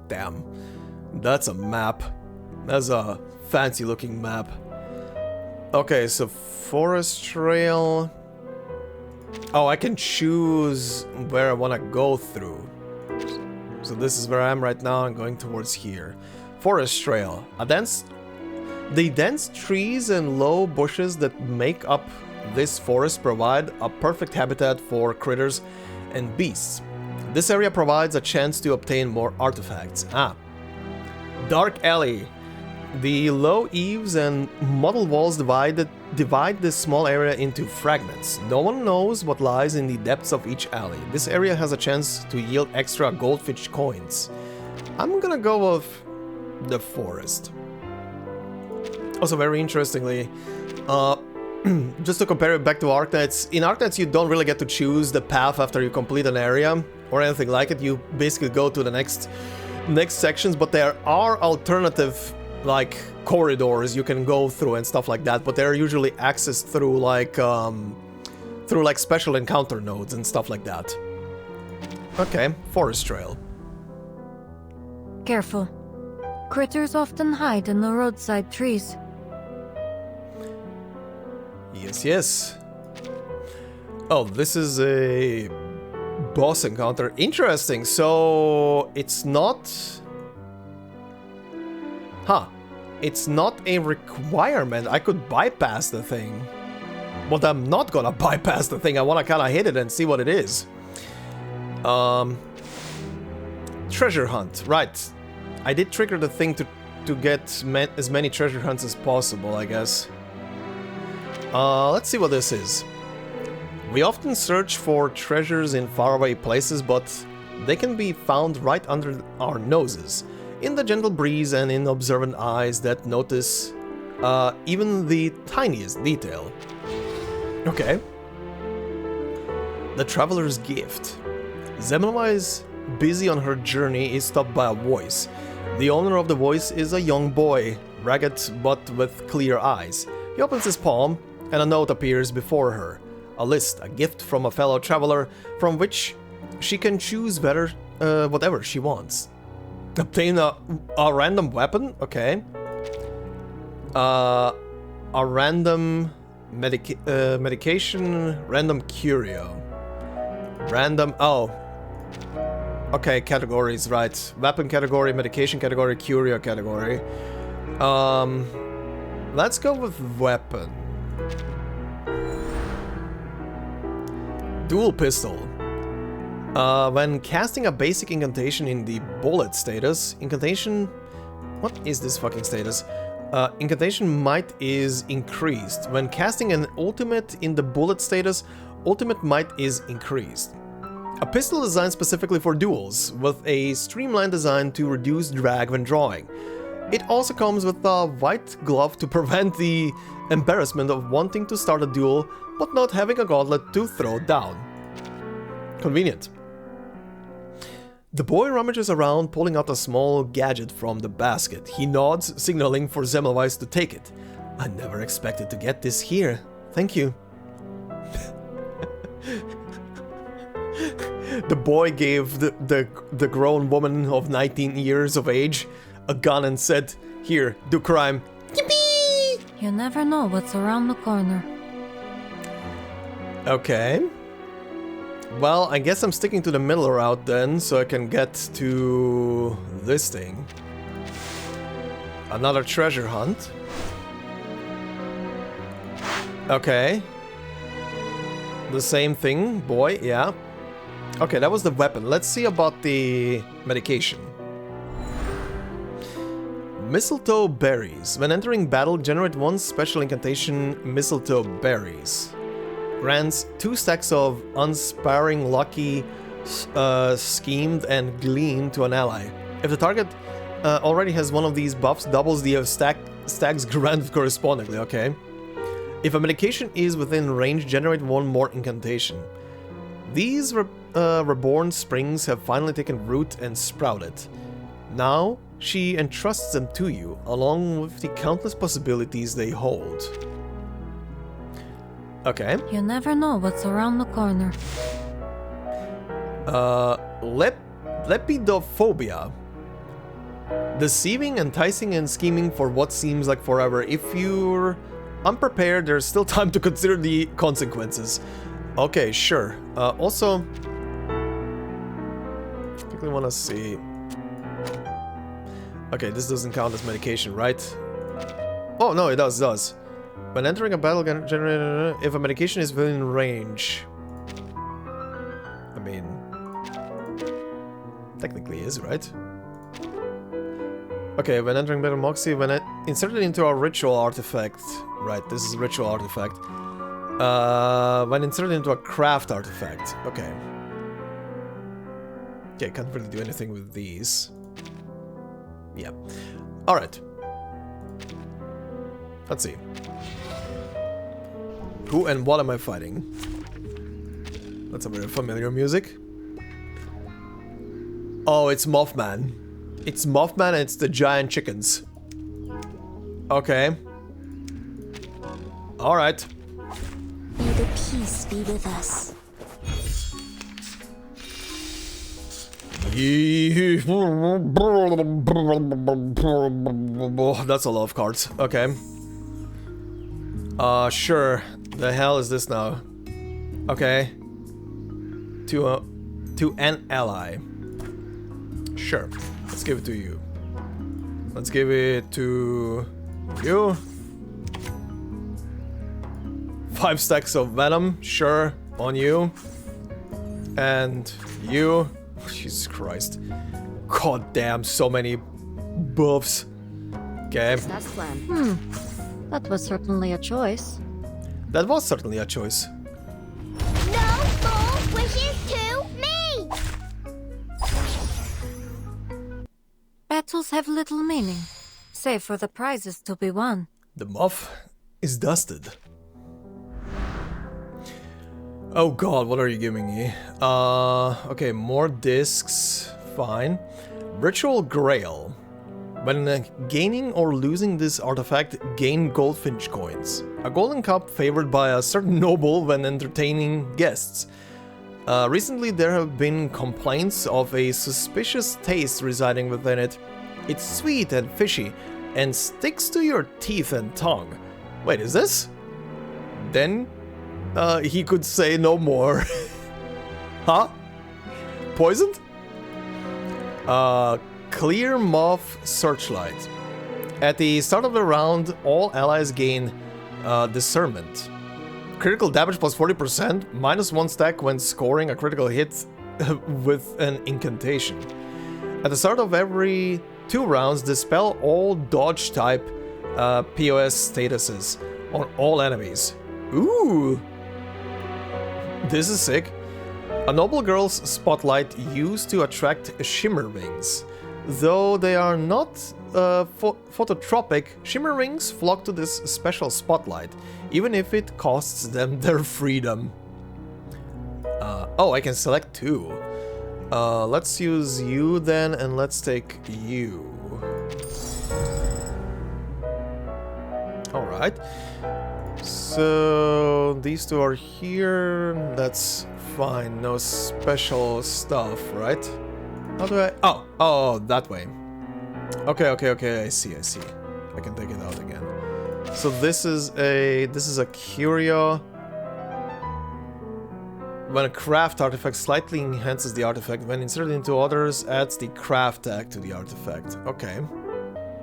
S1: Damn. That's a map. That's a fancy looking map. Okay, so forest trail. Oh, I can choose where I want to go through. So this is where I am right now. I'm going towards here. Forest trail. The dense trees and low bushes that make up this forest provide a perfect habitat for critters and beasts. This area provides a chance to obtain more artifacts. Dark alley. The low eaves and mottled walls divide this small area into fragments. No one knows what lies in the depths of each alley. This area has a chance to yield extra goldfish coins. I'm gonna go with the forest. Also, very interestingly, just to compare it back to Arcanists, in Arcanists you don't really get to choose the path after you complete an area or anything like it. You basically go to the next sections, but there are alternative like corridors you can go through and stuff like that, but they're usually accessed through like special encounter nodes and stuff like that. Okay, forest trail.
S2: Careful. Critters often hide in the roadside trees.
S1: Yes. Oh, this is a boss encounter. Interesting. So it's not... It's not a requirement. I could bypass the thing. But I'm not gonna bypass the thing. I wanna kinda hit it and see what it is. Treasure hunt. Right. I did trigger the thing to get as many treasure hunts as possible, I guess. Let's see what this is. We often search for treasures in faraway places, but they can be found right under our noses. In the gentle breeze and in observant eyes that notice even the tiniest detail. Okay. The Traveler's Gift. Semmelweis, busy on her journey, is stopped by a voice. The owner of the voice is a young boy, ragged but with clear eyes. He opens his palm, and a note appears before her. A list, a gift from a fellow traveler, from which she can choose whatever she wants. Obtain a random weapon? Okay. A random medication, random curio. Random, oh. Okay, categories, right. Weapon category, medication category, curio category. Let's go with weapon. Dual pistol. When casting a basic incantation in the bullet status, incantation... What is this fucking status? Incantation might is increased. When casting an ultimate in the bullet status, ultimate might is increased. A pistol designed specifically for duels, with a streamlined design to reduce drag when drawing. It also comes with a white glove to prevent the embarrassment of wanting to start a duel but not having a gauntlet to throw down. Convenient. The boy rummages around, pulling out a small gadget from the basket. He nods, signaling for Semmelweis to take it. I never expected to get this here. Thank you. The boy gave the grown woman of 19 years of age a gun and said, "Here, do crime." Yippee!
S2: You never know what's around the corner.
S1: Okay. Well, I guess I'm sticking to the middle route then, so I can get to this thing. Another treasure hunt. Okay. The same thing, boy, yeah. Okay, that was the weapon. Let's see about the medication. Mistletoe berries. When entering battle, generate one special incantation, mistletoe berries. Grants 2 stacks of unsparing lucky, schemed, and gleam to an ally. If the target already has one of these buffs, doubles the stacks granted correspondingly, okay. If a medication is within range, generate 1 more incantation. These reborn springs have finally taken root and sprouted. Now, she entrusts them to you, along with the countless possibilities they hold. Okay.
S2: You never know what's around the corner.
S1: Lepidophobia. Deceiving, enticing, and scheming for what seems like forever. If you're unprepared, there's still time to consider the consequences. Okay, sure. Also, I quickly want to see. Okay, this doesn't count as medication, right? Oh, no, it does. When entering a battle, generate if a medication is within range. I mean, technically is, right? Okay, when entering battle, Moxie, when inserted into a ritual artifact. Right, this is a ritual artifact. When inserted into a craft artifact. Okay. Okay, can't really do anything with these. Yeah. Alright. Let's see. Who and what am I fighting? That's a very familiar music. Oh, it's Mothman. It's Mothman and it's the giant chickens. Okay. Alright.
S7: May the peace be with us.
S1: That's a lot of cards. Okay. Sure. The hell is this now? Okay. To an ally. Sure. Let's give it to you. Let's give it to you. 5 stacks of venom. Sure. On you. And you. Jesus Christ. God damn, so many buffs. Okay.
S5: That's plan.
S2: That was certainly a choice.
S1: That was certainly a choice.
S7: No more wishes to me!
S2: Battles have little meaning, save for the prizes to be won.
S1: The muff is dusted. Oh god, what are you giving me? Okay, more discs. Fine. Ritual Grail. When gaining or losing this artifact, gain goldfinch coins. A golden cup favored by a certain noble when entertaining guests. Recently there have been complaints of a suspicious taste residing within it. It's sweet and fishy, and sticks to your teeth and tongue. Wait, is this? Then he could say no more. Huh? Poisoned? Clear Moth Searchlight. At the start of the round, all allies gain discernment. Critical damage plus 40%, -1 stack when scoring a critical hit with an incantation. At the start of every 2 rounds, dispel all dodge type POS statuses on all enemies. Ooh! This is sick. A noble girl's spotlight used to attract shimmer rings. Though they are not phototropic, shimmer rings flock to this special spotlight, even if it costs them their freedom. Oh, I can select 2. Let's use you then, and let's take you. Alright. So, these 2 are here. That's fine. No special stuff, right? How do I... Oh, that way. Okay, I see. I can take it out again. So this is a curio. When a craft artifact slightly enhances the artifact, when inserted into others, adds the craft tag to the artifact. Okay.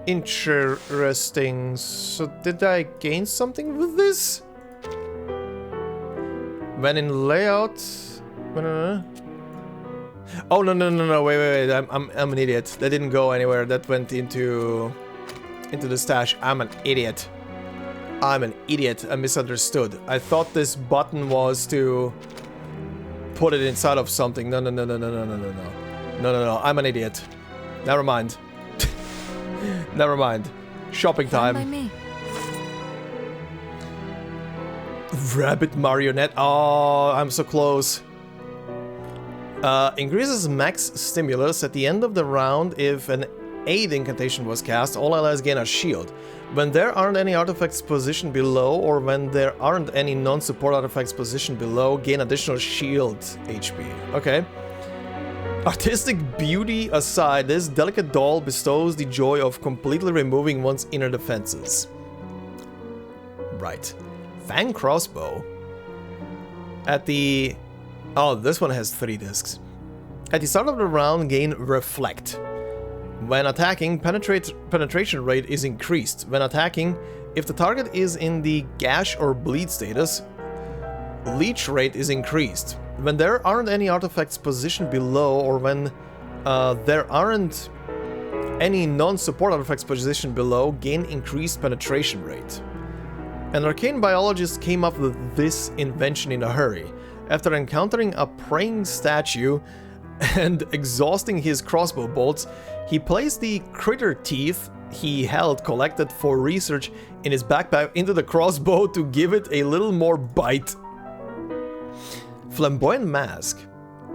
S1: Interesting. So did I gain something with this? When in layout... Oh, no, wait, I'm an idiot. That didn't go anywhere. That went into the stash. I'm an idiot. I misunderstood. I thought this button was to put it inside of something. No. I'm an idiot. Never mind. Never mind. Shopping time.
S2: Fine by me.
S1: Rabbit marionette. Oh, I'm so close. Increases max stimulus at the end of the round if an aid incantation was cast. All allies gain a shield. When there aren't any artifacts positioned below, or when there aren't any non-support artifacts positioned below, gain additional shield HP. Okay. Artistic beauty aside, this delicate doll bestows the joy of completely removing one's inner defenses. Right. Fang crossbow. At the... Oh, this one has 3 discs. At the start of the round, gain reflect. When attacking, penetration rate is increased. When attacking, if the target is in the gash or bleed status, leech rate is increased. When there aren't any artifacts positioned below, or when there aren't any non-support artifacts positioned below, gain increased penetration rate. An arcane biologist came up with this invention in a hurry. After encountering a praying statue and exhausting his crossbow bolts, he placed the critter teeth he held collected for research in his backpack into the crossbow to give it a little more bite. Flamboyant mask.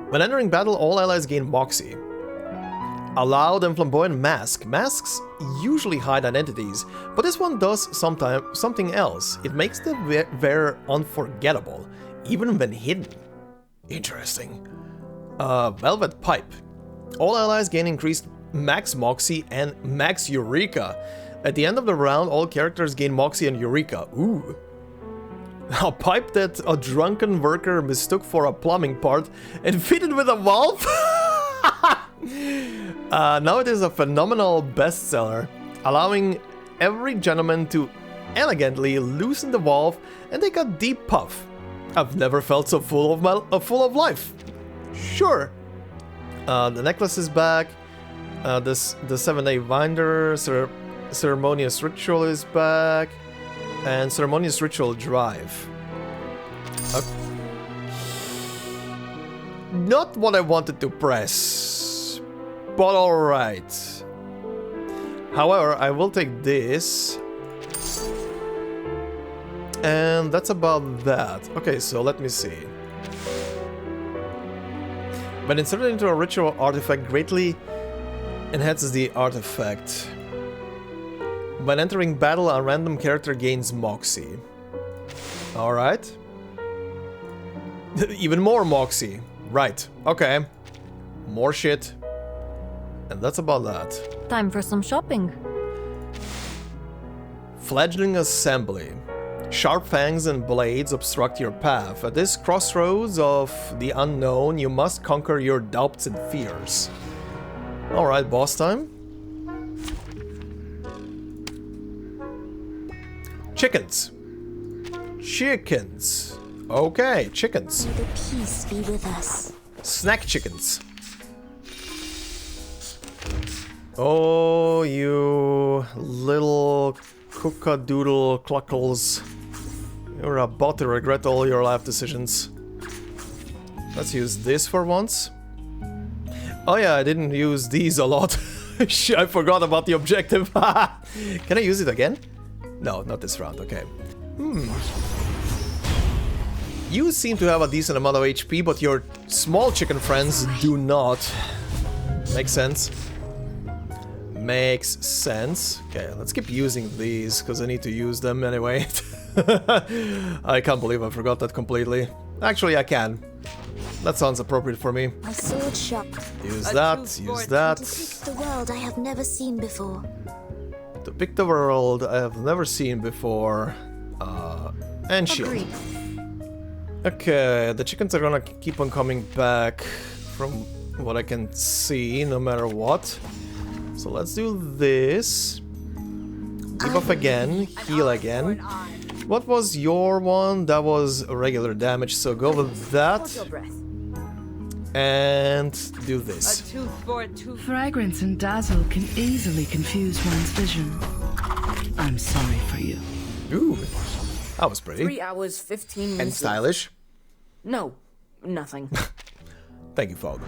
S1: When entering battle, all allies gain moxie. A loud and flamboyant mask. Masks usually hide identities, but this one does something else. It makes the wearer unforgettable, even when hidden. Interesting. Velvet pipe. All allies gain increased max moxie and max eureka. At the end of the round, all characters gain moxie and eureka. Ooh. A pipe that a drunken worker mistook for a plumbing part and fitted with a valve? Now it is a phenomenal bestseller, allowing every gentleman to elegantly loosen the valve and take a deep puff. I've never felt so full of life. Sure. The necklace is back. The 7-day binder, ceremonious ritual is back, and ceremonious ritual drive. Not what I wanted to press, but alright. However, I will take this. And that's about that. Okay, so let me see. When inserted into a ritual artifact, greatly enhances the artifact. When entering battle, a random character gains moxie. Alright. Even more moxie. Right, okay. More shit. And that's about that.
S2: Time for some shopping.
S1: Fledgling assembly. Sharp fangs and blades obstruct your path. At this crossroads of the unknown, you must conquer your doubts and fears. Alright, boss time. Chickens. Chickens. Okay, chickens.
S7: May the peace be with us.
S1: Snack chickens. Oh, you little cookadoodle cluckles. You're about to regret all your life decisions. Let's use this for once. Oh yeah, I didn't use these a lot. I forgot about the objective. Can I use it again? No, not this round, okay. You seem to have a decent amount of HP, but your small chicken friends do not. Makes sense. Makes sense. Okay, let's keep using these, because I need to use them anyway. I can't believe I forgot that completely. Actually, I can. That sounds appropriate for me.
S7: A sword shop.
S1: Use that, use that.
S7: To pick the world I have never seen before.
S1: To pick the world I have never seen before. And shield.
S2: Agreed.
S1: Okay, the chickens are gonna keep on coming back from what I can see, no matter what. So let's do this. Debuff again, heal again. What was your one? That was regular damage, so go with that.
S5: Hold your breath.
S1: And do this.
S5: A tooth for a tooth.
S8: Fragrance and dazzle can easily confuse one's vision. I'm sorry for you.
S1: Ooh, that was pretty.
S5: 3 hours, 15 minutes.
S1: And stylish.
S5: No, nothing.
S1: Thank you, Fog.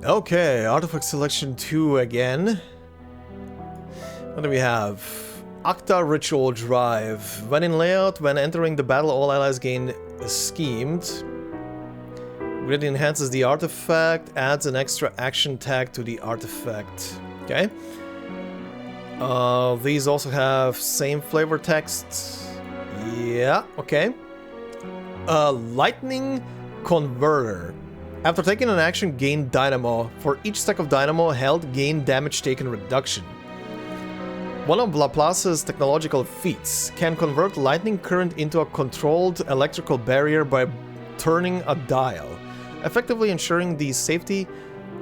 S1: Okay, artifact selection 2 again. What do we have? Acta Ritual Drive. When in layout, when entering the battle, all allies gain schemed. Greatly enhances the artifact, adds an extra action tag to the artifact. Okay. These also have same flavor text. Yeah, okay. Lightning Converter. After taking an action, gain Dynamo. For each stack of Dynamo held, gain damage taken reduction. One of Laplace's technological feats can convert lightning current into a controlled electrical barrier by turning a dial, effectively ensuring the safety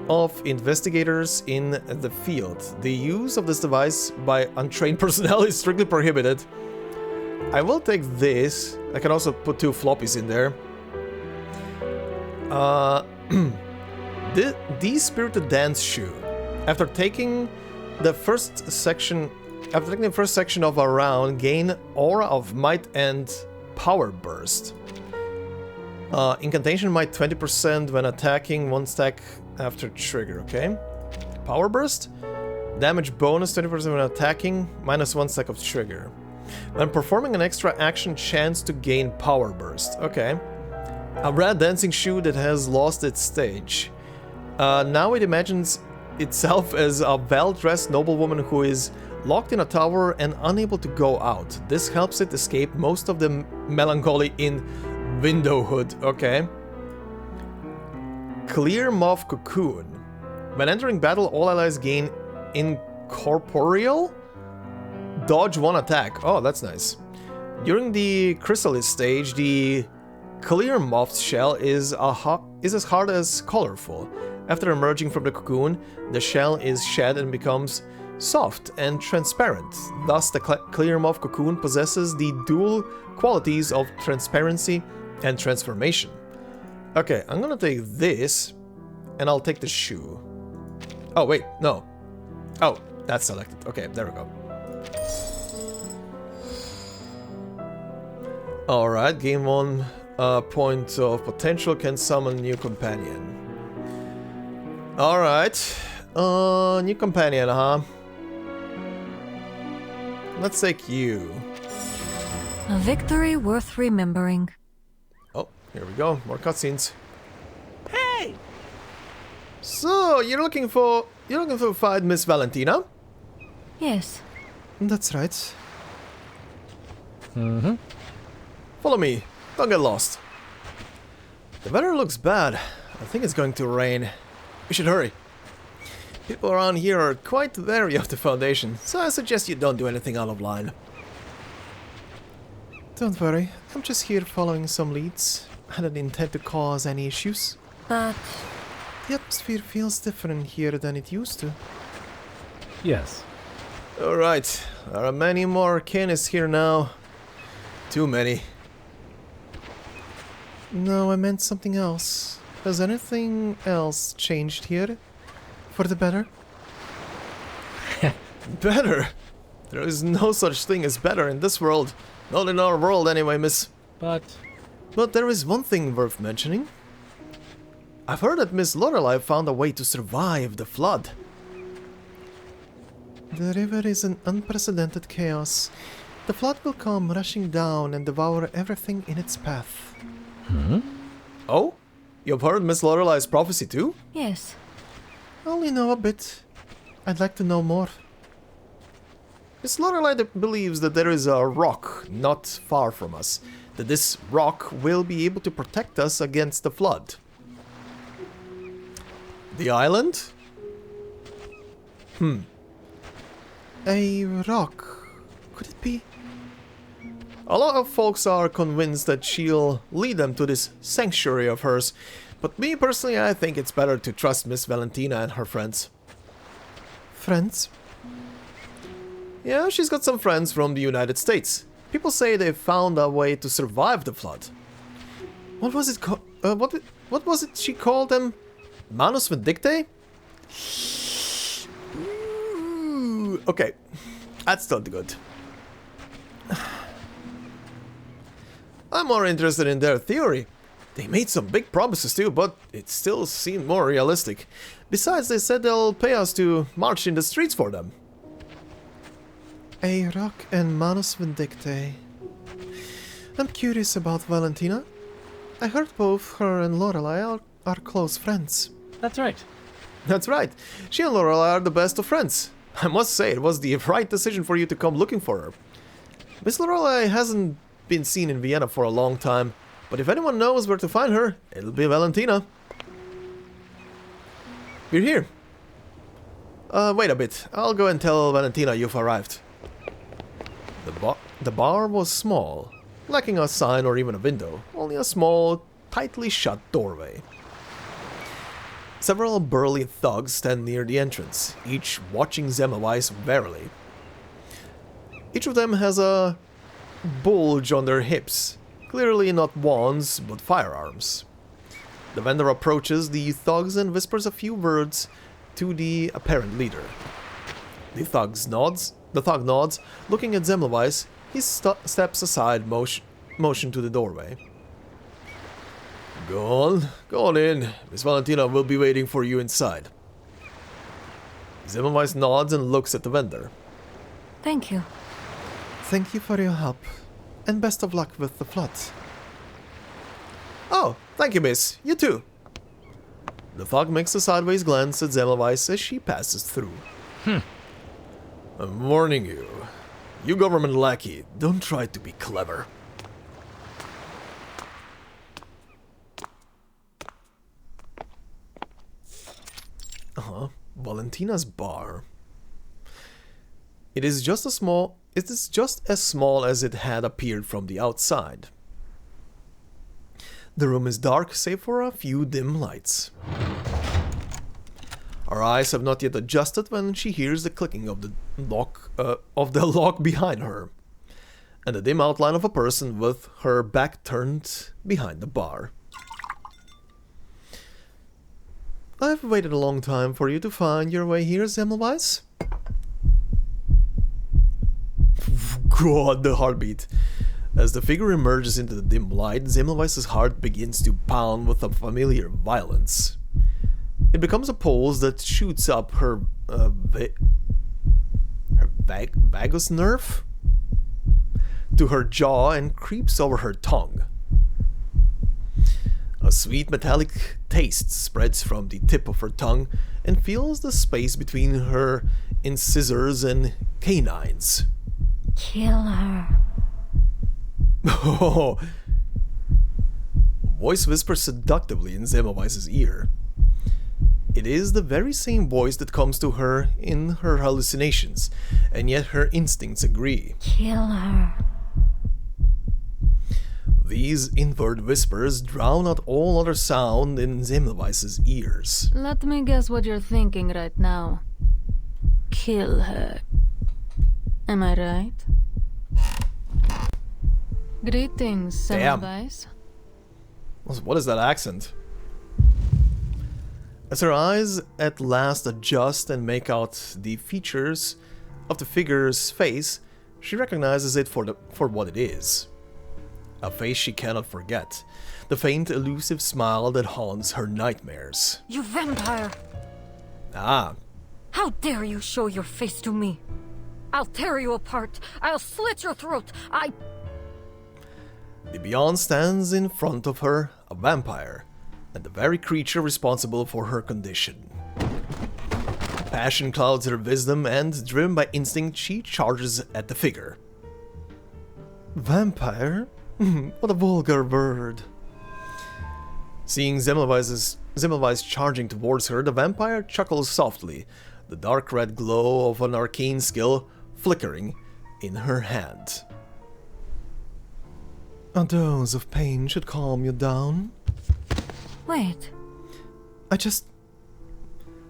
S1: of investigators in the field. The use of this device by untrained personnel is strictly prohibited. I will take this. I can also put 2 floppies in there. The Spirited Dance Shoe. After taking the first section of a round, gain Aura of Might and Power Burst. Incantation might 20% when attacking 1 stack after trigger, okay? Power Burst? Damage bonus 20% when attacking, minus 1 stack of trigger. When performing an extra action, chance to gain Power Burst, okay. A red dancing shoe that has lost its stage. Now it imagines itself as a well-dressed noblewoman who is locked in a tower and unable to go out. This helps it escape most of the melancholy in Windowhood, okay. Clear Moth Cocoon. When entering battle, all allies gain Incorporeal? Dodge 1 attack. Oh, that's nice. During the Chrysalis stage, the Clear Moth's shell is as hard as colorful. After emerging from the cocoon, the shell is shed and becomes soft and transparent. Thus, the Clear Moth cocoon possesses the dual qualities of transparency and transformation. Okay, I'm gonna take this, and I'll take the shoe. Oh, wait, no. Oh, that's selected. Okay, there we go. Alright, gain 1 point of potential, can summon new companion. Alright, new companion, huh? Let's take you.
S2: A victory worth remembering.
S1: Oh, here we go, more cutscenes.
S3: Hey!
S1: So, you're looking to find Miss Valentina?
S2: Yes.
S6: That's right.
S4: Mm-hmm.
S1: Follow me, don't get lost. The weather looks bad. I think it's going to rain. We should hurry. People around here are quite wary of the Foundation, so I suggest you don't do anything out of line.
S6: Don't worry, I'm just here following some leads. I don't intend to cause any issues.
S2: But
S6: The atmosphere feels different here than it used to.
S4: Yes.
S1: Alright, there are many more Arcanists here now. Too many.
S6: No, I meant something else. Has anything else changed here? For the better?
S1: Better? There is no such thing as better in this world. Not in our world anyway, miss.
S4: But
S1: There is one thing worth mentioning. I've heard that Miss Lorelei found a way to survive the flood.
S6: The river is an unprecedented chaos. The flood will come rushing down and devour everything in its path.
S1: Oh? You've heard Miss Lorelei's prophecy too?
S2: yes.
S6: I only know a bit. I'd like to know more.
S1: Miss Lorelei believes that there is a rock not far from us. That this rock will be able to protect us against the flood. The island?
S6: A rock. Could it be?
S1: A lot of folks are convinced that she'll lead them to this sanctuary of hers, but me personally, I think it's better to trust Miss Valentina and her friends.
S6: Friends?
S1: Yeah, she's got some friends from the United States. People say they found a way to survive the flood. What was it called? What was it she called them? Manus Vindictae? Okay, that's not good. I'm more interested in their theory. They made some big promises too, but it still seemed more realistic. Besides, they said they'll pay us to march in the streets for them.
S6: A rock and Manus Vindictae. I'm curious about Valentina. I heard both her and Lorelei are close friends.
S3: That's right.
S1: That's right. She and Lorelei are the best of friends. I must say, it was the right decision for you to come looking for her. Miss Lorelei hasn't been seen in Vienna for a long time, but if anyone knows where to find her, it'll be Valentina. You're here. Wait a bit. I'll go and tell Valentina you've arrived. The bar was small, lacking a sign or even a window, only a small, tightly shut doorway. Several burly thugs stand near the entrance, each watching Semmelweis warily. Each of them has a bulge on their hips, clearly not wands, but firearms. The vendor approaches the thugs and whispers a few words to the apparent leader. The thug nods, looking at Semmelweis. He steps aside, motion to the doorway. Go on in. Miss Valentina will be waiting for you inside. Semmelweis nods and looks at the vendor.
S2: Thank you.
S6: Thank you for your help, and best of luck with the flood.
S1: Oh, thank you, miss. You too. The thug makes a sideways glance at Semmelweis as she passes through. I'm warning you. You government lackey, don't try to be clever. Valentina's bar. It is just as small as it had appeared from the outside. The room is dark save for a few dim lights. Our eyes have not yet adjusted when she hears the clicking of the lock behind her, and the dim outline of a person with her back turned behind the bar. I've waited a long time for you to find your way here, Semmelweis. God, the heartbeat. As the figure emerges into the dim light, Semmelweis' heart begins to pound with a familiar violence. It becomes a pulse that shoots up her vagus nerve to her jaw and creeps over her tongue. A sweet metallic taste spreads from the tip of her tongue and fills the space between her incisors and canines.
S2: Kill her.
S1: Oh. A voice whispers seductively in Semmelweis' ear. It is the very same voice that comes to her in her hallucinations, and yet her instincts agree.
S2: Kill her.
S1: These inward whispers drown out all other sound in Semmelweis' ears.
S2: Let me guess what you're thinking right now. Kill her. Am I right? Greetings, Semmelweis.
S1: What is that accent? As her eyes at last adjust and make out the features of the figure's face, she recognizes it for what it is. A face she cannot forget. The faint, elusive smile that haunts her nightmares.
S2: You vampire!
S1: Ah.
S2: How dare you show your face to me? I'll tear you apart. I'll slit your throat.
S1: The Beyond stands in front of her, a vampire, and the very creature responsible for her condition. Passion clouds her wisdom, and driven by instinct, she charges at the figure.
S6: Vampire? What a vulgar word.
S1: Seeing Semmelweis charging towards her, the vampire chuckles softly, the dark red glow of an arcane skill flickering in her hand.
S6: A dose of pain should calm you down.
S2: Wait.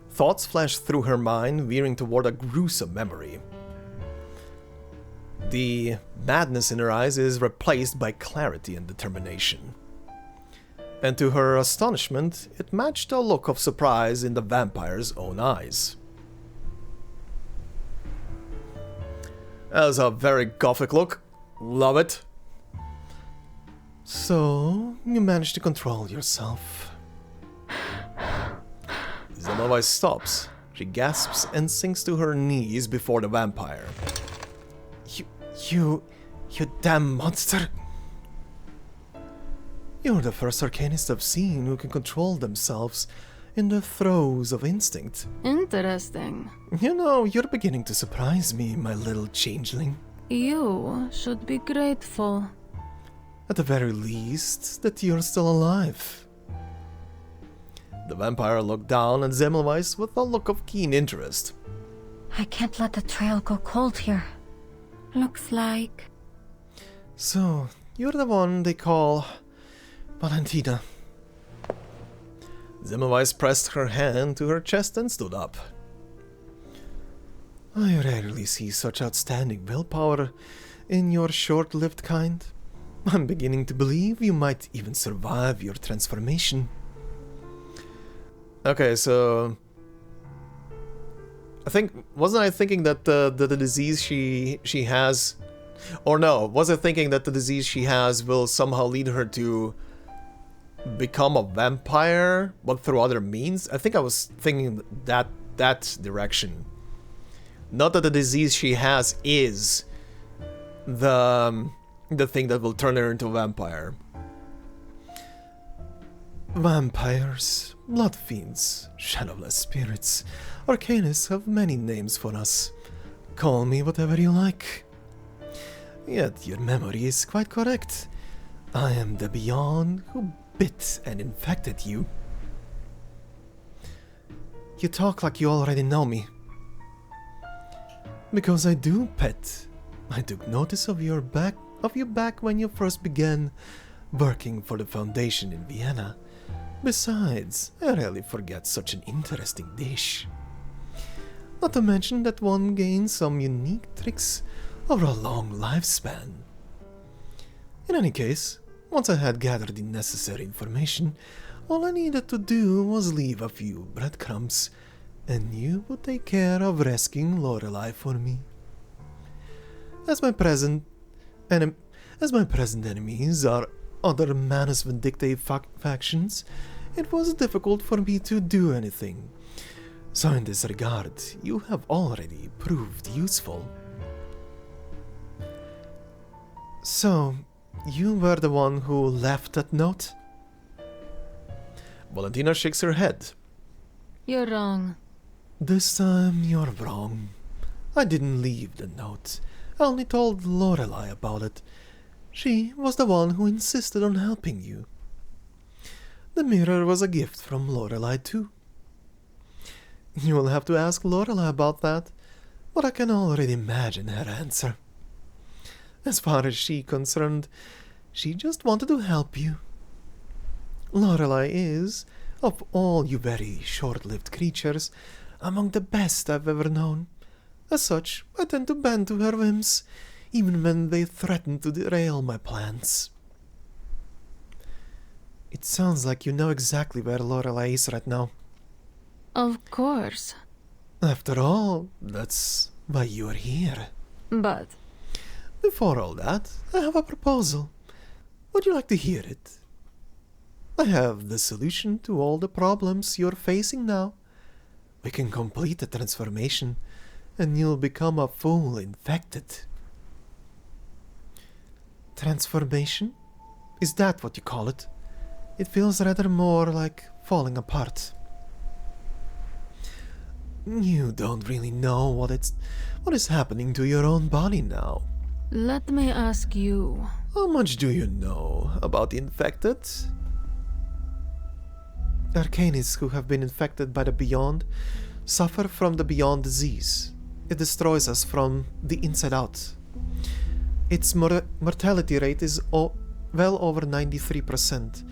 S1: Thoughts flash through her mind, veering toward a gruesome memory. The madness in her eyes is replaced by clarity and determination. And to her astonishment, it matched a look of surprise in the vampire's own eyes. That's a very gothic look. Love it. So, you managed to control yourself. Semmelweis stops. She gasps and sinks to her knees before the vampire. You damn monster! You're the first Arcanist I've seen who can control themselves in the throes of instinct.
S2: Interesting.
S1: You know, you're beginning to surprise me, my little changeling.
S2: You should be grateful.
S1: At the very least, that you're still alive. The vampire looked down at Semmelweis with a look of keen interest.
S9: I can't let the trail go cold here. Looks like...
S1: So, you're the one they call Valentina. Semmelweis pressed her hand to her chest and stood up. I rarely see such outstanding willpower in your short-lived kind. I'm beginning to believe you might even survive your transformation. Okay, so... wasn't I thinking that the disease she has... Or no, was I thinking that the disease she has will somehow lead her to become a vampire, but through other means? I think I was thinking that direction. Not that the disease she has is the thing that will turn her into a vampire. Vampires, blood fiends, shadowless spirits, Arcanists have many names for us. Call me whatever you like. Yet your memory is quite correct. I am the Beyond who bit and infected you. You talk like you already know me. Because I do, pet. I took notice of you back when you first began working for the Foundation in Vienna. Besides, I rarely forget such an interesting dish. Not to mention that one gains some unique tricks over a long lifespan. In any case, once I had gathered the necessary information, all I needed to do was leave a few breadcrumbs, and you would take care of rescuing Lorelei for me. As my present enemies are other Manus Vindictae factions, it was difficult for me to do anything. So in this regard, you have already proved useful. So, you were the one who left that note? Valentina shakes her head.
S2: You're wrong.
S1: This time you're wrong. I didn't leave the note. I only told Lorelei about it. She was the one who insisted on helping you. The mirror was a gift from Lorelei too. You will have to ask Lorelei about that, but I can already imagine her answer. As far as she's concerned, she just wanted to help you. Lorelei is, of all you very short-lived creatures, among the best I've ever known. As such, I tend to bend to her whims, even when they threaten to derail my plans. It sounds like you know exactly where Lorelei is right now.
S2: Of course.
S1: After all, that's why you're here.
S2: But...
S1: Before all that, I have a proposal. Would you like to hear it? I have the solution to all the problems you're facing now. We can complete the transformation, and you'll become a full infected. Transformation? Is that what you call it? It feels rather more like falling apart. You don't really know what is happening to your own body now.
S2: let me ask you.
S1: How much do you know about the infected? Arcanists who have been infected by the Beyond suffer from the Beyond disease. It destroys us from the inside out. Its mortality rate is well over 93%,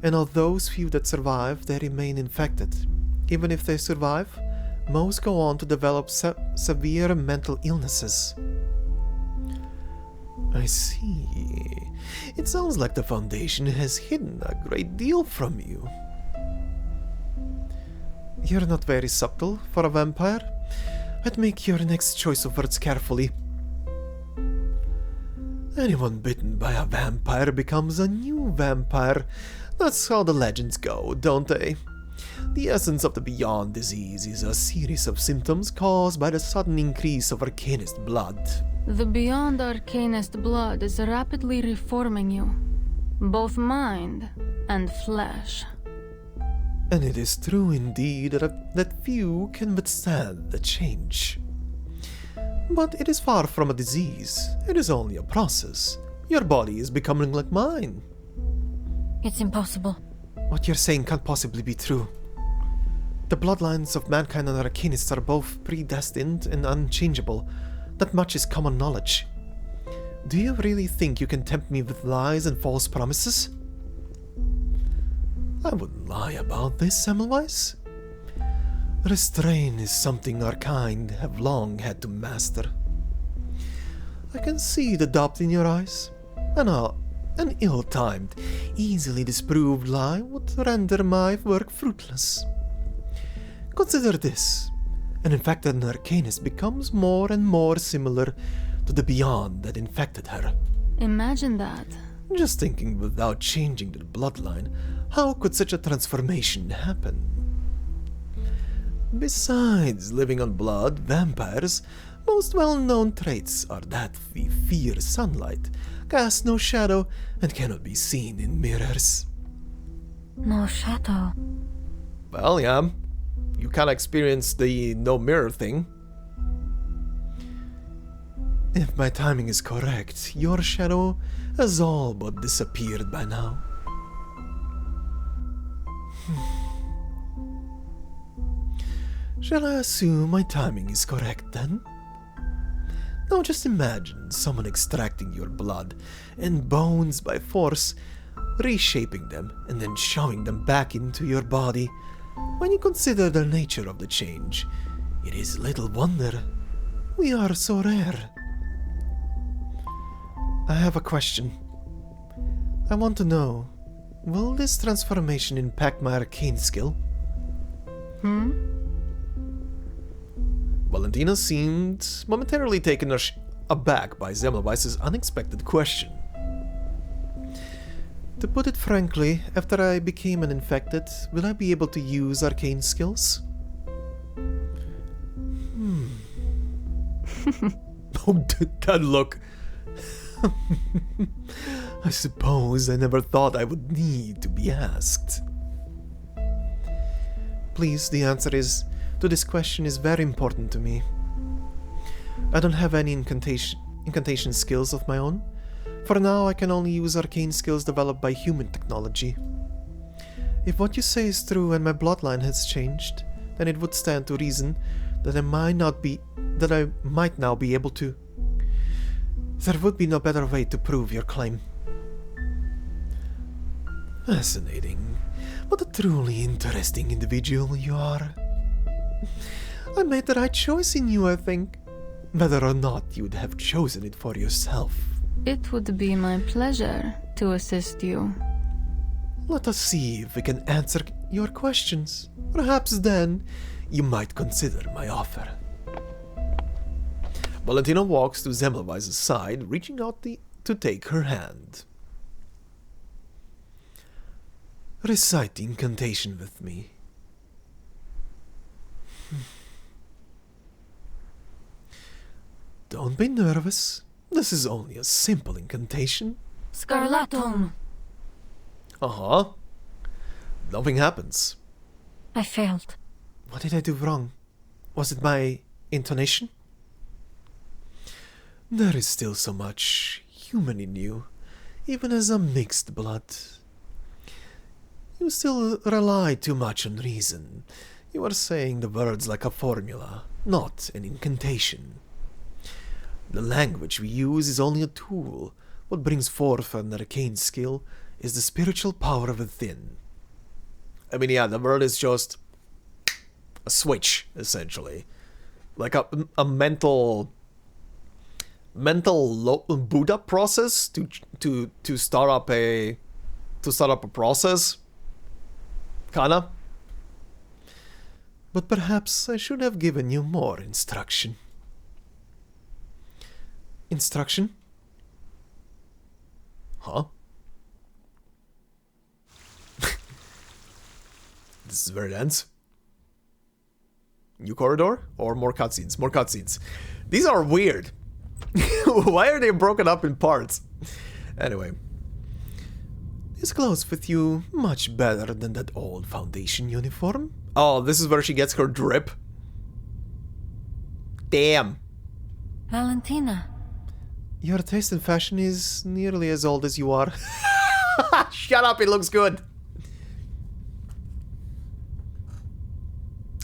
S1: and of those few that survive, they remain infected. Even if they survive, most go on to develop severe mental illnesses. I see. It sounds like the Foundation has hidden a great deal from you.
S6: You're not very subtle for a vampire. I'd make your next choice of words carefully.
S1: Anyone bitten by a vampire becomes a new vampire. That's how the legends go, don't they? The essence of the Beyond disease is a series of symptoms caused by the sudden increase of Arcanist blood.
S2: The Beyond Arcanist blood is rapidly reforming you, both mind and flesh.
S1: And it is true indeed that few can withstand the change. But it is far from a disease. It is only a process. Your body is becoming like mine.
S9: It's impossible.
S6: What you're saying can't possibly be true. The bloodlines of mankind and Arcanists are both predestined and unchangeable. That much is common knowledge. Do you really think you can tempt me with lies and false promises?
S1: I wouldn't lie about this, Semmelweis. Restraint is something our kind have long had to master. I can see the doubt in your eyes. An ill-timed, easily disproved lie would render my work fruitless. Consider this. An infected Arcanist becomes more and more similar to the Beyond that infected her.
S2: Imagine that.
S1: Just thinking without changing the bloodline, how could such a transformation happen? Besides living on blood, vampires' most well-known traits are that we fear sunlight, cast no shadow, and cannot be seen in mirrors.
S9: No shadow.
S1: Well, yeah. You can't experience the no mirror thing. If my timing is correct, your shadow has all but disappeared by now. Shall I assume my timing is correct then? Now just imagine someone extracting your blood and bones by force, reshaping them and then shoving them back into your body. When you consider the nature of the change, it is little wonder we are so rare.
S6: I have a question. I want to know, will this transformation impact my arcane skill?
S1: Valentina seemed momentarily taken aback by Semmelweis's unexpected question.
S6: To put it frankly, after I became an infected, will I be able to use arcane skills?
S1: Oh, that look. I suppose I never thought I would need to be asked.
S6: Please, the answer to this question is very important to me. I don't have any incantation skills of my own. For now, I can only use arcane skills developed by human technology. If what you say is true and my bloodline has changed, then it would stand to reason that I might now be able to. There would be no better way to prove your claim.
S1: Fascinating. What a truly interesting individual you are.
S6: I made the right choice in you, I think.
S1: Whether or not you'd have chosen it for yourself.
S2: It would be my pleasure to assist you.
S1: Let us see if we can answer your questions. Perhaps then you might consider my offer. Valentina walks to Semmelweis's side, reaching out to take her hand. Recite the incantation with me. Don't be nervous. This is only a simple incantation.
S9: Scarlatum!
S1: Uh-huh. Nothing happens.
S9: I failed.
S6: What did I do wrong? Was it my intonation?
S1: There is still so much human in you, even as a mixed blood. You still rely too much on reason. You are saying the words like a formula, not an incantation. The language we use is only a tool. What brings forth an arcane skill is the spiritual power within. I mean, yeah, the word is just a switch, essentially. Like a mental mental boot up process to start up a process, kinda.
S6: But perhaps I should have given you more instruction. Instruction?
S1: Huh? This is where it ends. New corridor or more cutscenes? More cutscenes. These are weird. Why are they broken up in parts? Anyway.
S6: This clothes fit you much better than that old Foundation uniform.
S1: Oh, this is where she gets her drip. Damn.
S9: Valentina.
S6: Your taste in fashion is nearly as old as you are.
S1: Shut up, it looks good.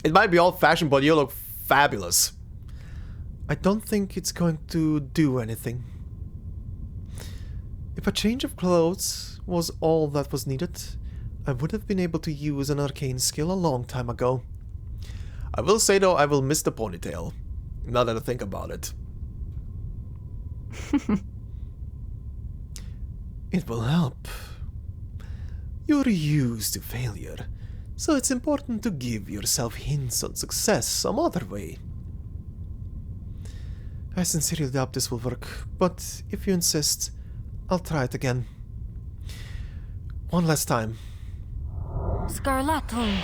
S1: It might be old-fashioned, but you look fabulous.
S6: I don't think it's going to do anything. If a change of clothes was all that was needed, I would have been able to use an arcane skill a long time ago.
S1: I will say though, I will miss the ponytail, now that I think about it.
S6: It will help. You're used to failure, so it's important to give yourself hints on success some other way. I sincerely doubt this will work, but if you insist, I'll try it again. One last time.
S9: Scarlato.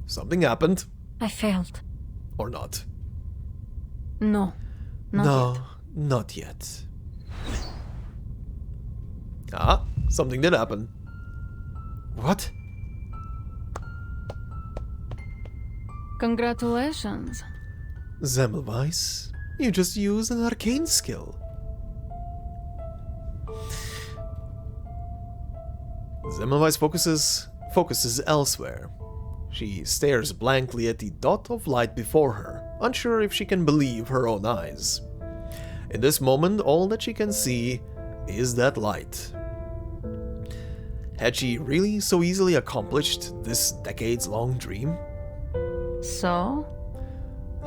S1: Something happened.
S9: I failed.
S1: Or not.
S2: No. Not yet.
S6: Not yet.
S1: Ah, something did happen.
S6: What?
S2: Congratulations.
S6: Semmelweis, you just used an arcane skill.
S1: Semmelweis focuses elsewhere. She stares blankly at the dot of light before her, unsure if she can believe her own eyes. In this moment, all that she can see is that light. Had she really so easily accomplished this decades-long dream?
S2: So?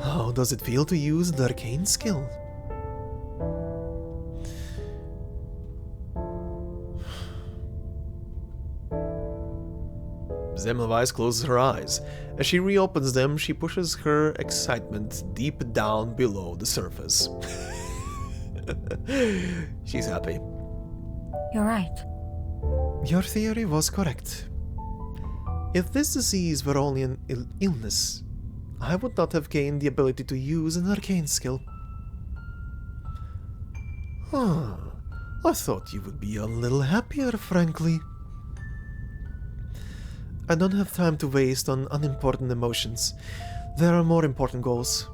S6: How does it feel to use the arcane skill?
S1: Semmelweis closes her eyes. As she reopens them, she pushes her excitement deep down below the surface. She's happy.
S9: You're right.
S6: Your theory was correct. If this disease were only an illness, I would not have gained the ability to use an arcane skill. I thought you would be a little happier, frankly. I don't have time to waste on unimportant emotions. There are more important goals.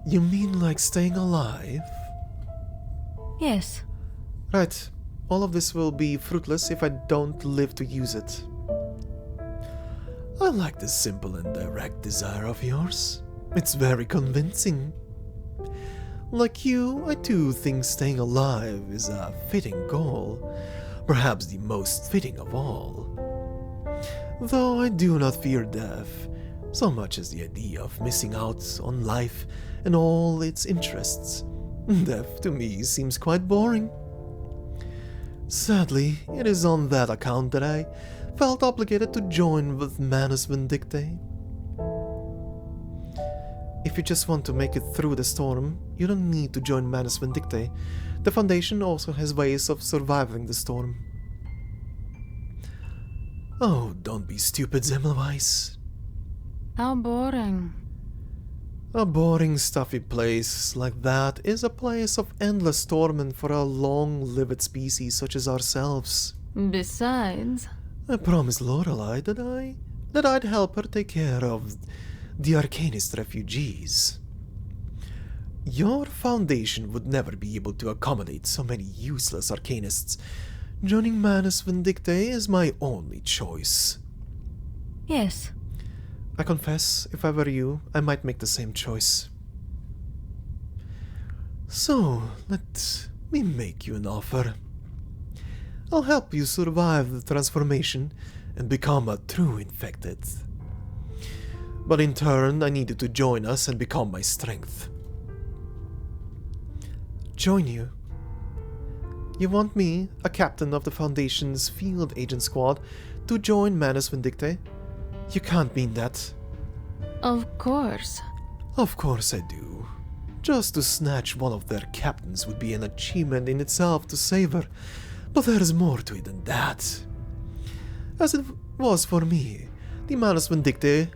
S6: You mean like staying alive?
S9: Yes.
S6: Right. All of this will be fruitless if I don't live to use it. I like this simple and direct desire of yours. It's very convincing. Like you, I too think staying alive is a fitting goal. Perhaps the most fitting of all. Though I do not fear death, so much as the idea of missing out on life and all its interests. Death to me seems quite boring. Sadly, it is on that account that I felt obligated to join with Manus Vindictae. If you just want to make it through the storm, you don't need to join Manus Vindictae. The Foundation also has ways of surviving the storm. Oh, don't be stupid, Semmelweis.
S2: How boring.
S6: A boring, stuffy place like that is a place of endless torment for a long-lived species such as ourselves.
S2: Besides,
S6: I promised Lorelei that I'd help her take care of the Arcanist refugees. Your Foundation would never be able to accommodate so many useless Arcanists. Joining Manus Vindictae is my only choice.
S9: Yes.
S6: I confess, if I were you, I might make the same choice. So, let me make you an offer. I'll help you survive the transformation and become a true infected.
S1: But in turn, I need you to join us and become my strength.
S6: Join you? You want me, a captain of the Foundation's field agent squad, to join Manus Vindicte? You can't mean that.
S2: Of course.
S1: Of course I do. Just to snatch one of their captains would be an achievement in itself to savor, but there's more to it than that. As it was for me, the Manus Vindicte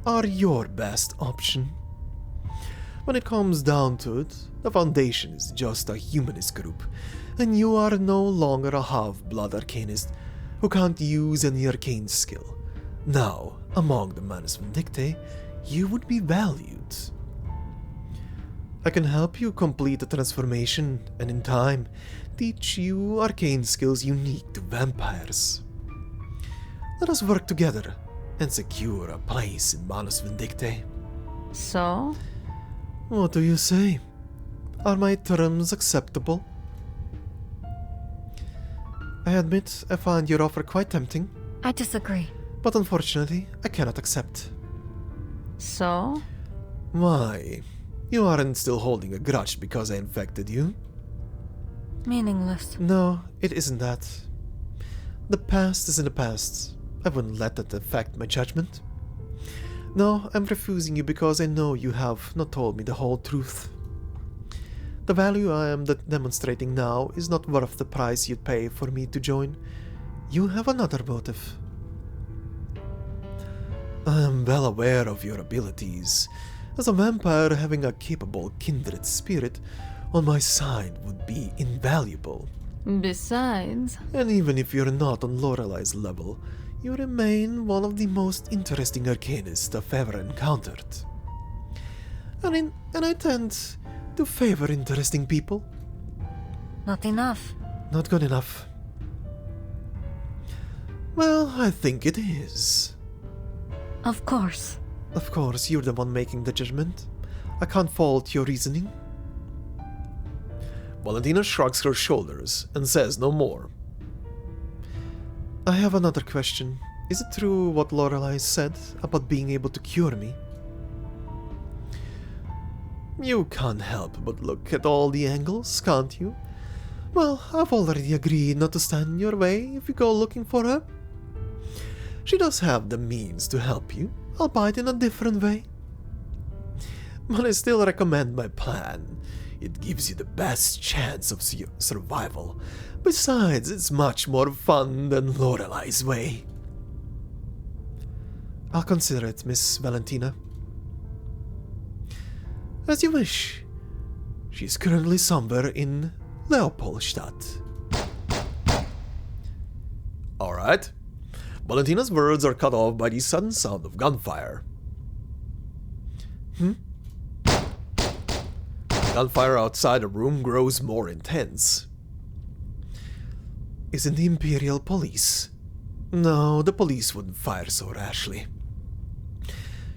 S1: are your best option. When it comes down to it, the Foundation is just a humanist group, and you are no longer a half-blood Arcanist who can't use any arcane skill. Now, among the Manus Vindicte, you would be valued. I can help you complete the transformation, and in time, teach you arcane skills unique to vampires. Let us work together and secure a place in Manus Vindicte.
S2: So?
S1: What do you say? Are my terms acceptable?
S6: I admit I find your offer quite tempting.
S9: I disagree.
S6: But unfortunately, I cannot accept.
S2: So?
S1: Why? You aren't still holding a grudge because I infected you?
S9: Meaningless.
S6: No, it isn't that. The past is in the past. I wouldn't let that affect my judgment. No, I'm refusing you because I know you have not told me the whole truth. The value I am demonstrating now is not worth the price you'd pay for me to join. You have another motive.
S1: I am well aware of your abilities. As a vampire, having a capable kindred spirit on my side would be invaluable.
S2: Besides...
S1: And even if you're not on Lorelei's level, you remain one of the most interesting Arcanists I've ever encountered. And I tend to favor interesting people.
S9: Not enough.
S1: Not good enough. Well, I think it is.
S9: Of course.
S6: Of course, you're the one making the judgment. I can't fault your reasoning.
S1: Valentina shrugs her shoulders and says no more.
S6: I have another question. Is it true what Lorelei said about being able to cure me?
S1: You can't help but look at all the angles, can't you?
S6: Well, I've already agreed not to stand in your way if you go looking for her.
S1: She does have the means to help you,
S6: albeit in a different way.
S1: But I still recommend my plan. It gives you the best chance of survival. Besides, it's much more fun than Lorelei's way.
S6: I'll consider it, Miss Valentina.
S1: As you wish. She's currently somewhere in Leopoldstadt. Alright. Valentina's words are cut off by the sudden sound of gunfire. Gunfire outside the room grows more intense.
S6: Is it the Imperial Police?
S1: No, the police wouldn't fire so rashly.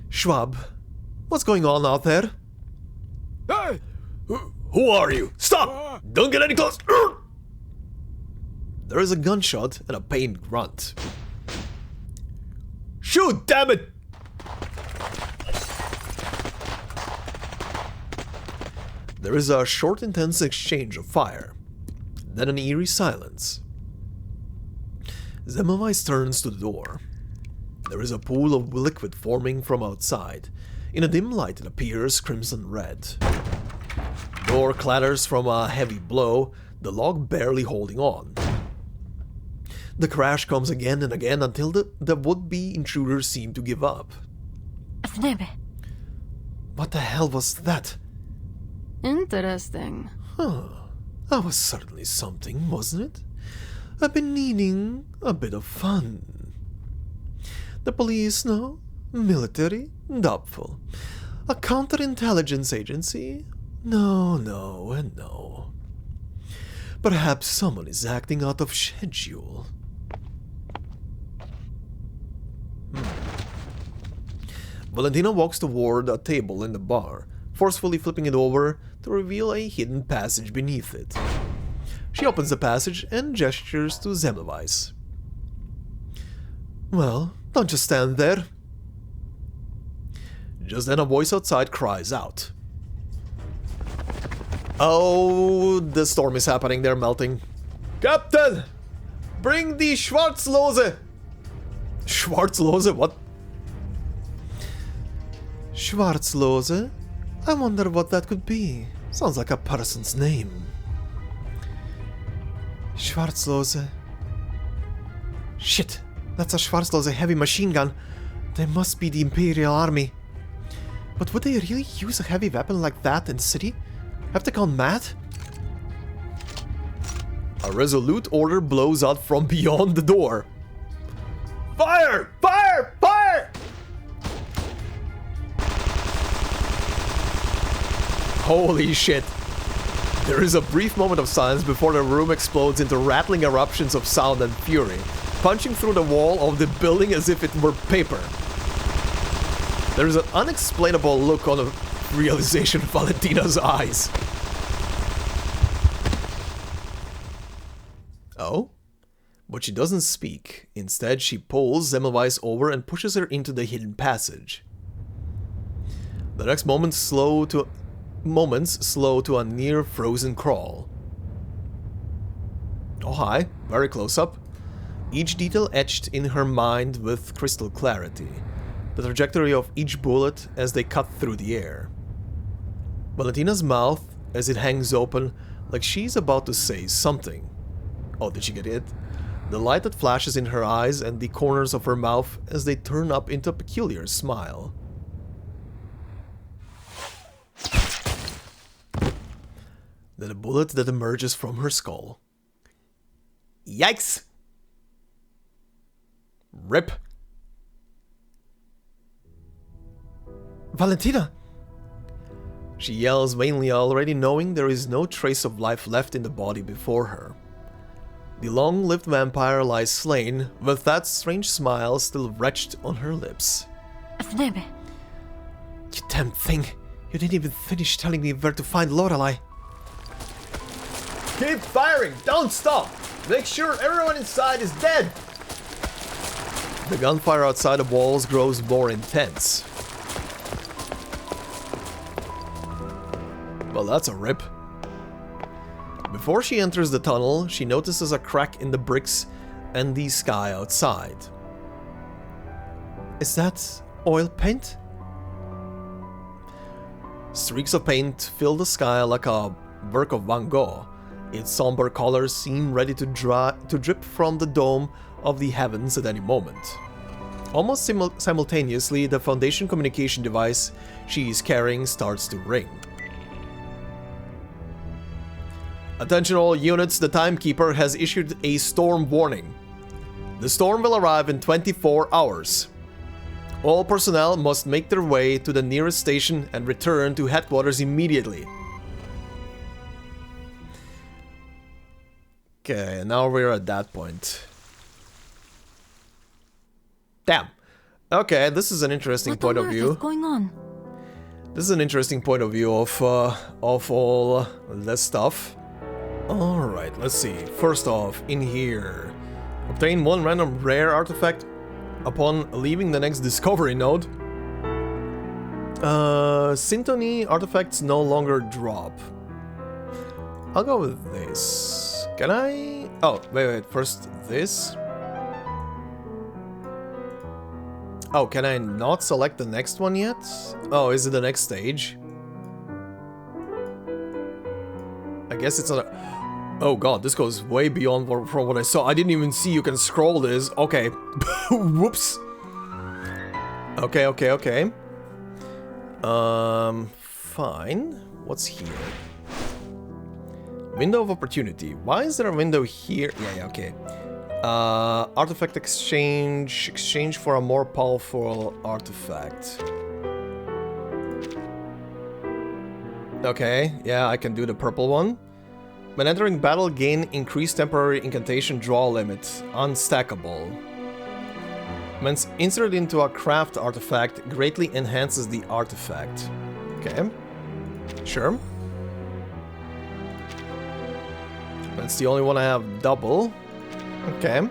S1: Schwab, what's going on out there?
S3: Hey!
S1: Who are you? Stop! Don't get any close! There is a gunshot and a pained grunt. Shoot, damn it! There is a short, intense exchange of fire. Then an eerie silence. Semmelweis turns to the door. There is a pool of liquid forming from outside. In a dim light, it appears crimson red. Door clatters from a heavy blow, the log barely holding on. The crash comes again and again until the would-be intruders seem to give up.
S6: What the hell was that?
S2: Interesting.
S1: That was certainly something, wasn't it? I've been needing a bit of fun. The police, no. Military, doubtful. A counterintelligence agency? No, and no. Perhaps someone is acting out of schedule. Valentina walks toward a table in the bar, forcefully flipping it over to reveal a hidden passage beneath it. She opens the passage and gestures to Semmelweis. Well, don't just stand there. Just then a voice outside cries out. Oh, the storm is happening, they're melting. Captain! Bring the Schwarzlose! Schwarzlose? What?
S6: Schwarzlose? I wonder what that could be. Sounds like a person's name. Schwarzlose. Shit, that's a Schwarzlose heavy machine gun. They must be the Imperial Army. But would they really use a heavy weapon like that in the city? Have they gone mad?
S1: A resolute order blows out from beyond the door. Fire! Fire! Fire! Holy shit. There is a brief moment of silence before the room explodes into rattling eruptions of sound and fury, punching through the wall of the building as if it were paper. There is an unexplainable look on the realization of Valentina's eyes. Oh? But she doesn't speak. Instead, she pulls Semmelweis over and pushes her into the hidden passage. The next moments slow to a near frozen crawl. Oh hi, very close up. Each detail etched in her mind with crystal clarity. The trajectory of each bullet as they cut through the air. Valentina's mouth as it hangs open like she's about to say something. Oh, did she get it? The light that flashes in her eyes and the corners of her mouth as they turn up into a peculiar smile. Then a bullet that emerges from her skull. Yikes! Rip!
S6: Valentina!
S1: She yells vainly, already knowing there is no trace of life left in the body before her. The long-lived vampire lies slain, with that strange smile still wretched on her lips.
S6: You damn thing! You didn't even finish telling me where to find Lorelei.
S1: Keep firing! Don't stop! Make sure everyone inside is dead! The gunfire outside the walls grows more intense. Well, that's a rip. Before she enters the tunnel, she notices a crack in the bricks and the sky outside.
S6: Is that oil paint?
S1: Streaks of paint fill the sky like a work of Van Gogh. Its somber colors seem ready to drip from the dome of the heavens at any moment. Almost simultaneously, the Foundation communication device she is carrying starts to ring. Attention all units, the Timekeeper has issued a storm warning. The storm will arrive in 24 hours. All personnel must make their way to the nearest station and return to headquarters immediately. Okay, now we're at that point. Damn. Okay, this is an interesting point of view.
S2: What's going on?
S1: This is an interesting point of view of all this stuff. Alright, let's see. First off, in here. Obtain one random rare artifact upon leaving the next discovery node. Syntony artifacts no longer drop. I'll go with this. Can I? Oh, wait, first this. Oh, can I not select the next one yet? Oh, is it the next stage? I guess it's a... Oh god, this goes way beyond from what I saw. I didn't even see you can scroll this. Okay. Whoops. Okay. Fine. What's here? Window of opportunity. Why is there a window here? Yeah, okay. Artifact exchange. Exchange for a more powerful artifact. Okay, yeah, I can do the purple one. When entering battle, gain increased temporary incantation draw limit. Unstackable. When inserted into a craft artifact, greatly enhances the artifact. Okay. Sure. That's the only one I have double. Okay.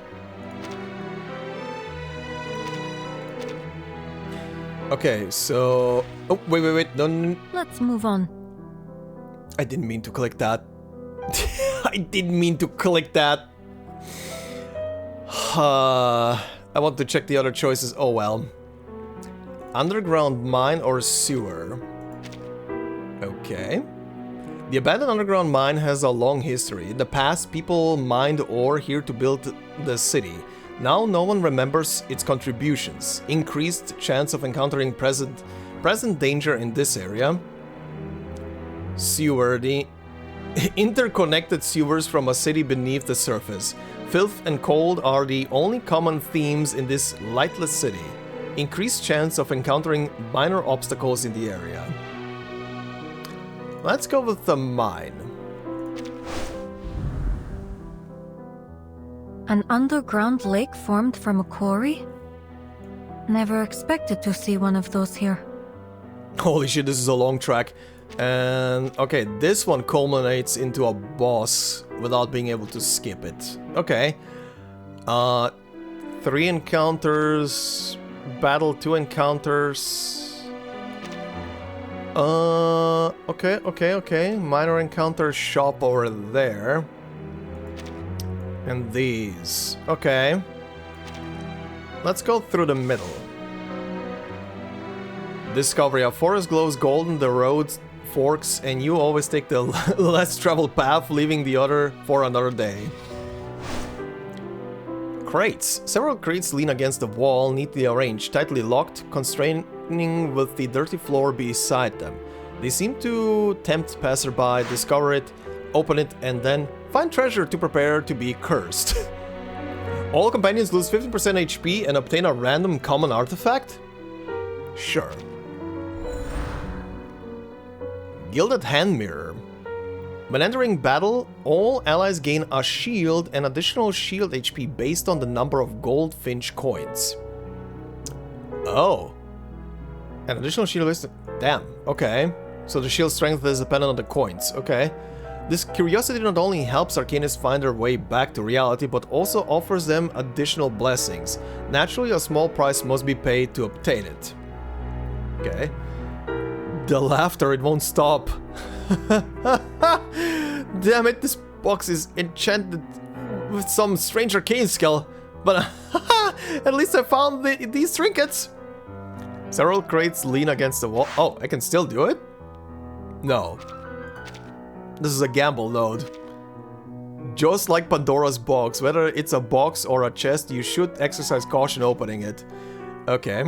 S1: Okay, so... Oh, wait, no.
S9: Let's move on.
S1: I didn't mean to click that. I didn't mean to click that. I want to check the other choices. Oh well. Underground mine or sewer? Okay. The abandoned underground mine has a long history. In the past, people mined ore here to build the city. Now no one remembers its contributions. Increased chance of encountering present danger in this area. Sewer. The interconnected sewers from a city beneath the surface. Filth and cold are the only common themes in this lightless city. Increased chance of encountering minor obstacles in the area. Let's go with the mine.
S9: An underground lake formed from a quarry? Never expected to see one of those here.
S1: Holy shit, this is a long track. And okay, this one culminates into a boss without being able to skip it. Okay. 3 encounters, battle 2 encounters. Okay. Minor encounter shop over there. And these. Okay. Let's go through the middle. Discovery. A forest glows golden, the road forks, and you always take the less traveled path, leaving the other for another day. Crates. Several crates lean against the wall, neatly arranged, tightly locked, constraining with the dirty floor beside them. They seem to tempt passerby, discover it, open it, and then find treasure to prepare to be cursed. All companions lose 15% HP and obtain a random common artifact? Sure. Gilded Hand Mirror. When entering battle, all allies gain a shield and additional shield HP based on the number of goldfinch coins. Oh. An additional shield is... Damn, okay. So the shield strength is dependent on the coins, okay. This curiosity not only helps Arcanists find their way back to reality, but also offers them additional blessings. Naturally, a small price must be paid to obtain it. Okay. The laughter, it won't stop. Damn it, this box is enchanted with some strange arcane skill. But at least I found these trinkets. Several crates lean against the wall. Oh, I can still do it? No. This is a gamble node. Just like Pandora's box, whether it's a box or a chest, you should exercise caution opening it. Okay.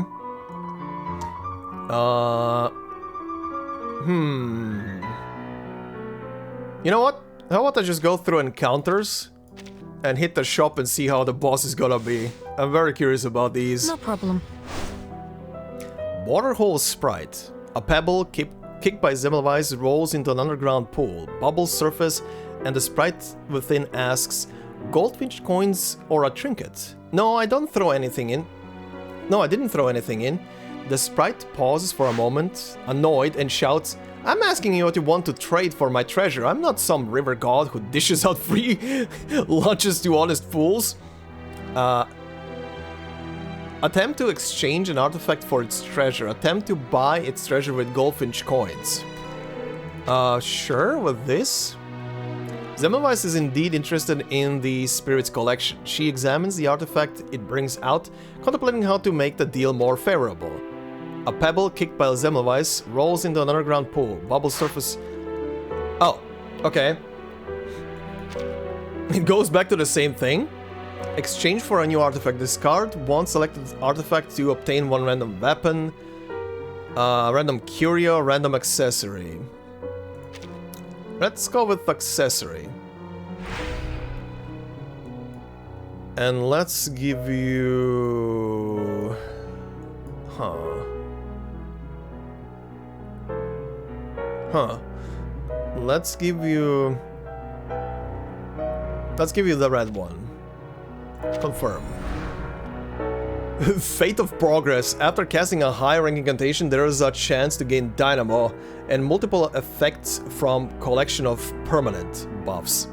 S1: You know what? How about I just go through encounters and hit the shop and see how the boss is gonna be? I'm very curious about these.
S9: No problem.
S1: Waterhole Sprite. A pebble kicked by Zemmelweis rolls into an underground pool. Bubbles surface and the sprite within asks, goldfinch coins or a trinket? No, I don't throw anything in. No, I didn't throw anything in. The sprite pauses for a moment, annoyed, and shouts, I'm asking you what you want to trade for my treasure. I'm not some river god who dishes out free lunches to honest fools. Attempt to exchange an artifact for its treasure. Attempt to buy its treasure with goldfinch coins. Sure, with this? Zemmelweis is indeed interested in the spirit's collection. She examines the artifact it brings out, contemplating how to make the deal more favorable. A pebble kicked by Zemmelweis rolls into an underground pool. Bubble surface... Oh, okay. It goes back to the same thing. Exchange for a new artifact. Discard one selected artifact to obtain one random weapon, random curio, random accessory. Let's go with accessory. And let's give you... Let's give you the red one. Confirm. Fate of Progress. After casting a high-rank incantation, there is a chance to gain Dynamo and multiple effects from collection of permanent buffs.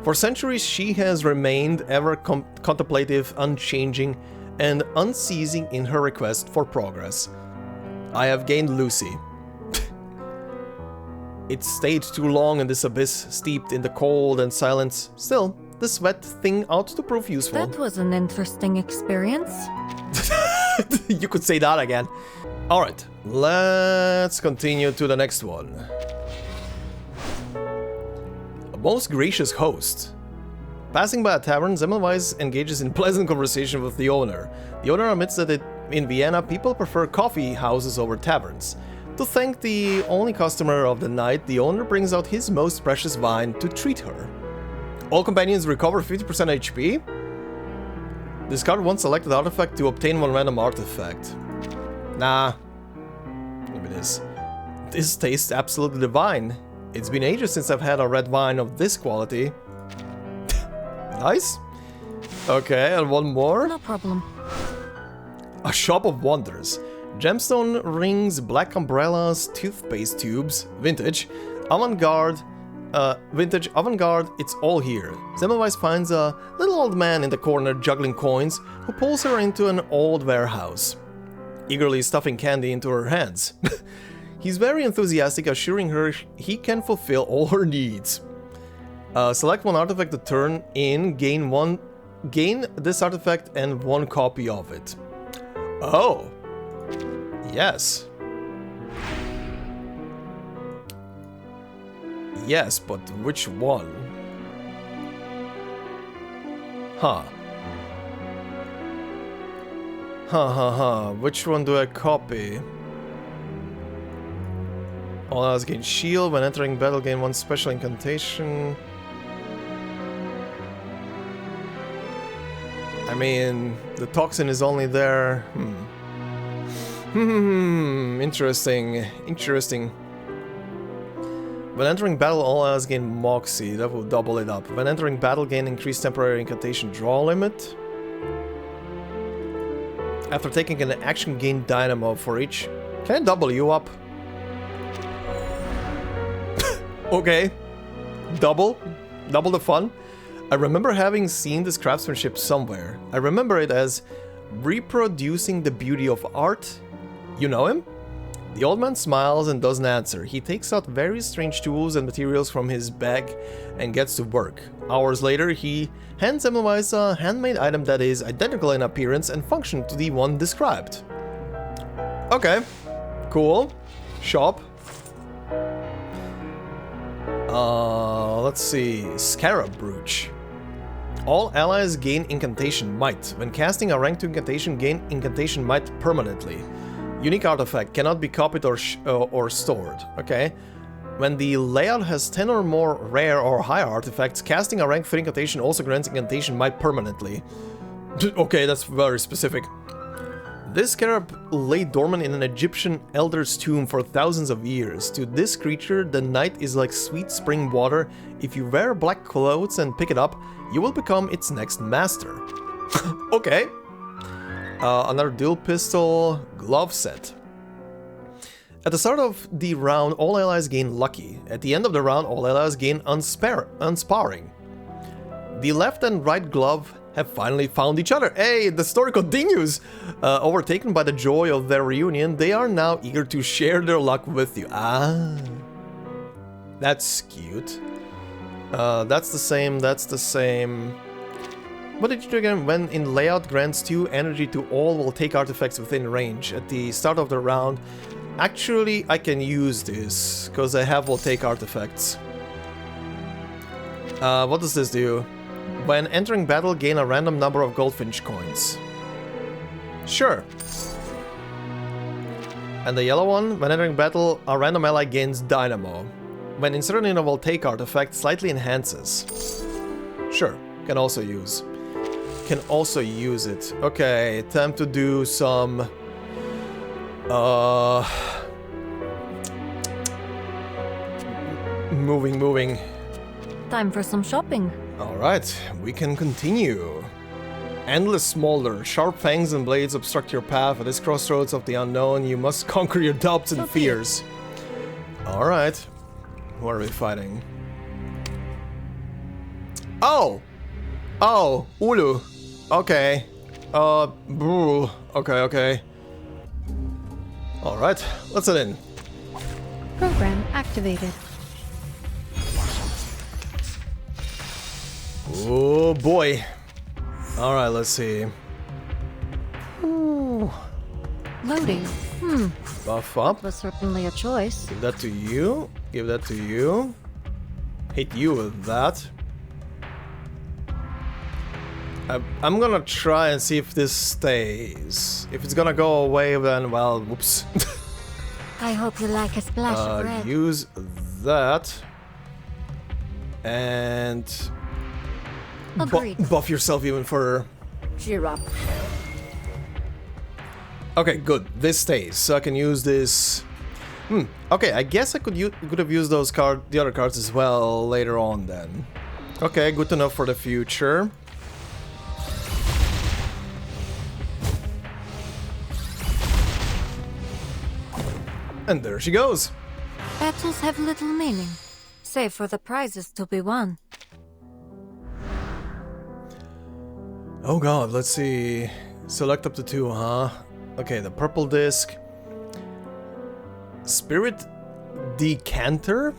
S1: For centuries, she has remained ever contemplative, unchanging, and unceasing in her request for progress. I have gained Lucy. It stayed too long in this abyss, steeped in the cold and silence. Still, the sweat thing ought to prove useful.
S9: That was an interesting experience.
S1: You could say that again. Alright, let's continue to the next one. A most gracious host. Passing by a tavern, Semmelweis engages in pleasant conversation with the owner. The owner admits that in Vienna, people prefer coffee houses over taverns. To thank the only customer of the night, the owner brings out his most precious wine to treat her. All companions recover 50% HP. Discard one selected artifact to obtain one random artifact. Nah. Look at this. This tastes absolutely divine. It's been ages since I've had a red wine of this quality. Nice. Okay, and one more.
S9: No problem.
S1: A shop of wonders. Gemstone rings, black umbrellas, toothpaste tubes, vintage, avant-garde, it's all here. Semmelweis finds a little old man in the corner juggling coins, who pulls her into an old warehouse, eagerly stuffing candy into her hands. He's very enthusiastic, assuring her he can fulfill all her needs. Select one artifact to turn in, gain this artifact and one copy of it. Oh. Yes. Yes, but which one? Huh. Which one do I copy? All else gain shield. When entering battle, gain one special incantation. I mean, the toxin is only there. Interesting. When entering battle, all allies gain Moxie. That will double it up. When entering battle, gain increased temporary incantation draw limit. After taking an action, gain Dynamo for each. Can I double you up? Okay. Double the fun. I remember having seen this craftsmanship somewhere. I remember it as reproducing the beauty of art. You know him? The old man smiles and doesn't answer. He takes out various strange tools and materials from his bag and gets to work. Hours later, he hands Semmelweis a handmade item that is identical in appearance and function to the one described. Okay, cool. Shop. Let's see. Scarab Brooch. All allies gain Incantation Might. When casting a rank 2 incantation, gain Incantation Might permanently. Unique artifact, cannot be copied or stored. Okay. When the layout has 10 or more rare or higher artifacts, casting a rank 3 incantation also grants Incantation Might permanently. Okay, that's very specific. This scarab lay dormant in an Egyptian elder's tomb for thousands of years. To this creature, the night is like sweet spring water. If you wear black clothes and pick it up, you will become its next master. Okay. Another dual pistol glove set. At the start of the round, all allies gain Lucky. At the end of the round, all allies gain Unsparring. The left and right glove have finally found each other. Hey, the story continues! Overtaken by the joy of their reunion, they are now eager to share their luck with you. Ah. That's cute. That's the same. What did you do again? When in layout, grants 2 energy to all will take artifacts within range. At the start of the round, actually I can use this, because I have will take artifacts. What does this do? When entering battle, gain a random number of goldfinch coins. Sure. And the yellow one, when entering battle, a random ally gains Dynamo. When inserting a will take artifact, slightly enhances. Sure, can also use it. Okay, time to do some moving.
S9: Time for some shopping.
S1: Alright, we can continue. Endless smolder, sharp fangs and blades obstruct your path. At this crossroads of the unknown, you must conquer your doubts and fears. Alright. Who are we fighting? Oh! Oh, Ulu. Okay. Okay. Alright, let's head in.
S10: Program activated.
S1: Oh boy. Alright, let's see. Ooh.
S9: Loading.
S1: Buff up.
S9: Was certainly a choice.
S1: Give that to you. Give that to you. Hit you with that. I'm gonna try and see if this stays. If it's gonna go away, then, well, whoops.
S9: I hope you like a splash of red.
S1: Use that. And...
S9: Agreed.
S1: buff yourself even further.
S5: Cheer up.
S1: Okay, good. This stays, so I can use this... Okay, I guess I could have used those the other cards as well later on then. Okay, good to know for the future. And there she goes.
S9: Battles have little meaning, save for the prizes to be won.
S1: Oh god, let's see. Select up to 2, huh? Okay, the purple disc. Spirit Decanter?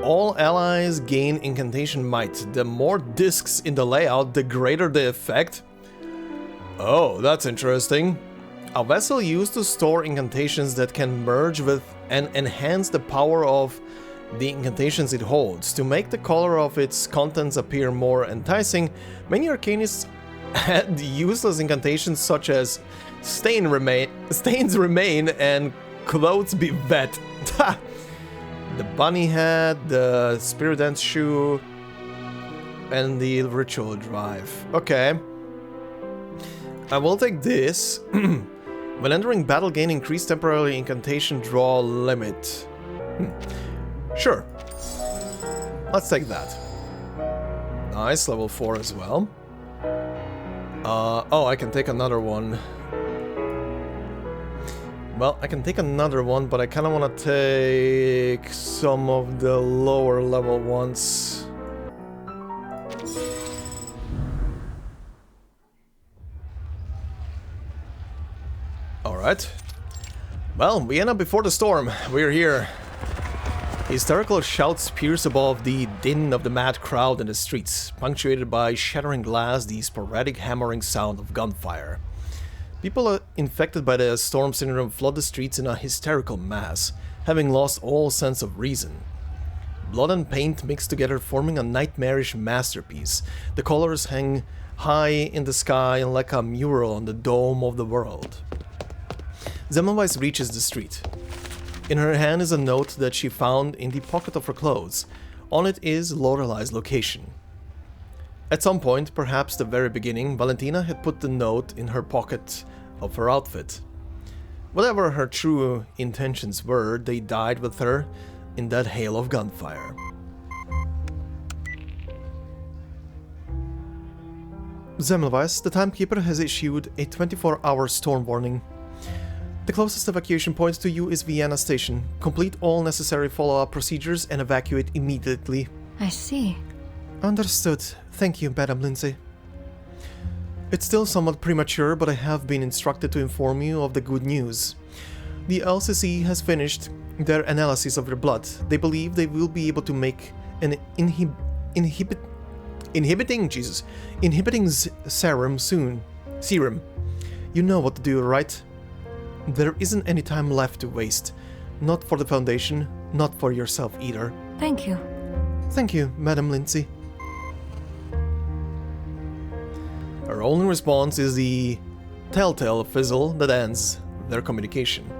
S1: All allies gain incantation might. The more discs in the layout, the greater the effect. Oh, that's interesting. A vessel used to store incantations that can merge with and enhance the power of the incantations it holds. To make the color of its contents appear more enticing, many Arcanists had useless incantations such as stains remain and clothes be wet. The bunny hat, the spirit dance shoe, and the ritual drive. Okay. I will take this. When entering battle, gain increased temporarily incantation draw limit. Sure. Let's take that. Nice, level 4 as well. Oh, I can take another one. Well, I can take another one, but I kind of want to take some of the lower level ones. Alright. Well, Vienna before the storm. We're here. Hysterical shouts pierce above the din of the mad crowd in the streets, punctuated by shattering glass, the sporadic hammering sound of gunfire. People infected by the storm syndrome flood the streets in a hysterical mass, having lost all sense of reason. Blood and paint mix together, forming a nightmarish masterpiece. The colors hang high in the sky like a mural on the dome of the world. Semmelweis reaches the street. In her hand is a note that she found in the pocket of her clothes. On it is Lorelei's location. At some point, perhaps the very beginning, Valentina had put the note in her pocket of her outfit. Whatever her true intentions were, they died with her in that hail of gunfire. Semmelweis, the Timekeeper has issued a 24-hour storm warning. The closest evacuation point to you is Vienna station. Complete all necessary follow-up procedures and evacuate immediately.
S9: I see.
S6: Understood. Thank you, Madam Lindsay. It's still somewhat premature, but I have been instructed to inform you of the good news. The LCC has finished their analysis of your blood. They believe they will be able to make an inhibiting serum soon. You know what to do, right? There isn't any time left to waste. Not for the Foundation, not for yourself either.
S9: Thank you.
S6: Thank you, Madam Lindsay.
S1: Her only response is the telltale fizzle that ends their communication.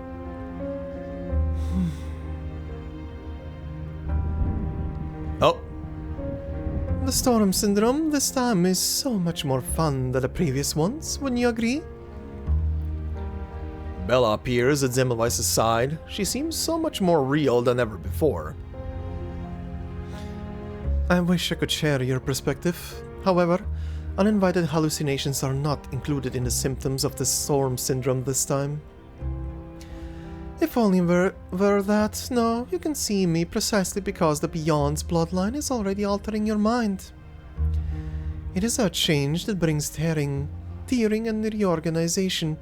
S1: Oh.
S6: The storm syndrome this time is so much more fun than the previous ones, wouldn't you agree?
S1: Bella appears at Semmelweis' side. She seems so much more real than ever before.
S6: I wish I could share your perspective. However, uninvited hallucinations are not included in the symptoms of the storm syndrome this time. If only were that, no, you can see me precisely because the Beyond's bloodline is already altering your mind. It is a change that brings tearing and reorganization.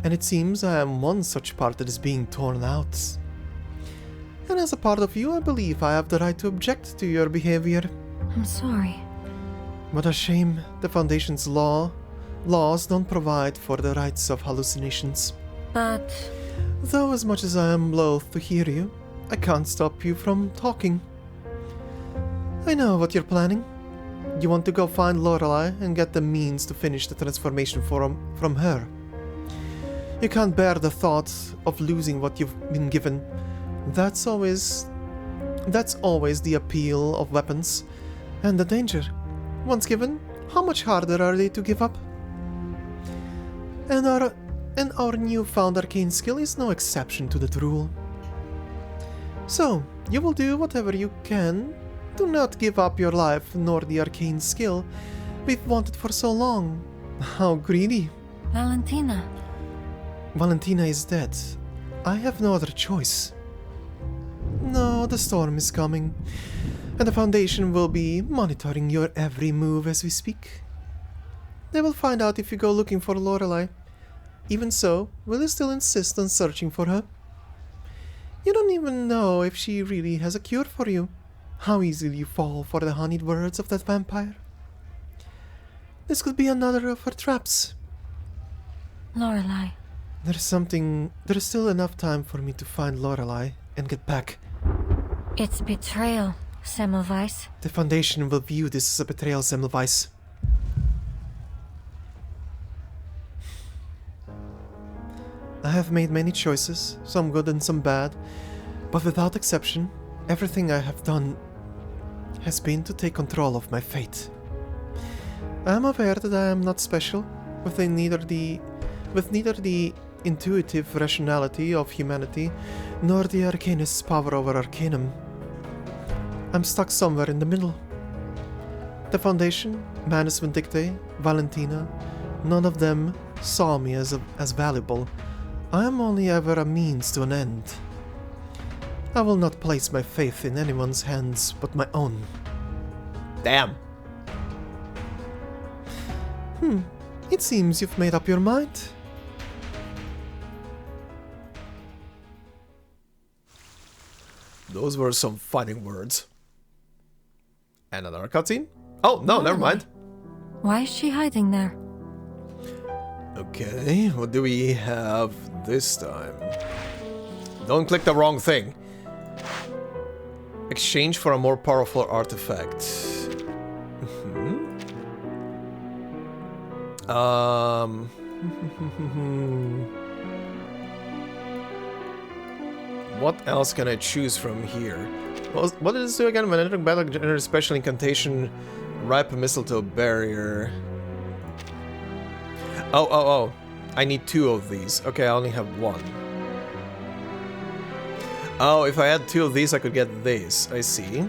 S6: and it seems I am one such part that is being torn out. And as a part of you, I believe I have the right to object to your behavior.
S9: I'm sorry.
S6: What a shame. The Foundation's laws don't provide for the rights of hallucinations.
S9: But...
S6: Though as much as I am loath to hear you, I can't stop you from talking. I know what you're planning. You want to go find Lorelei and get the means to finish the transformation from her. You can't bear the thought of losing what you've been given. That's always the appeal of weapons, and the danger. Once given, how much harder are they to give up? And our newfound arcane skill is no exception to that rule. So, you will do whatever you can. Do not give up your life nor the arcane skill we've wanted for so long. How greedy.
S9: Valentina.
S6: Valentina is dead. I have no other choice. No, the storm is coming, and the Foundation will be monitoring your every move as we speak. They will find out if you go looking for Lorelei. Even so, will you still insist on searching for her? You don't even know if she really has a cure for you. How easily you fall for the honeyed words of that vampire. This could be another of her traps.
S9: Lorelei.
S6: There is still enough time for me to find Lorelei and get back.
S9: It's betrayal, Semmelweis.
S6: The Foundation will view this as a betrayal, Semmelweis. I have made many choices, some good and some bad, but without exception, everything I have done has been to take control of my fate. I am aware that I am not special, with neither the intuitive rationality of humanity, nor the Arcanist's power over Arcanum. I'm stuck somewhere in the middle. The Foundation, Manus Vindictae, Valentina, none of them saw me as valuable. I am only ever a means to an end. I will not place my faith in anyone's hands but my own.
S1: Damn.
S6: It seems you've made up your mind.
S1: Those were some fighting words. And another cutscene? Oh, no, never mind.
S9: Why is she hiding there?
S1: Okay, what do we have this time? Don't click the wrong thing. Exchange for a more powerful artifact. What else can I choose from here? What does it do again? When entering battle, generate special incantation, ripe mistletoe barrier. Oh. I need 2 of these. Okay, I only have 1. Oh, if I had 2 of these, I could get this. I see.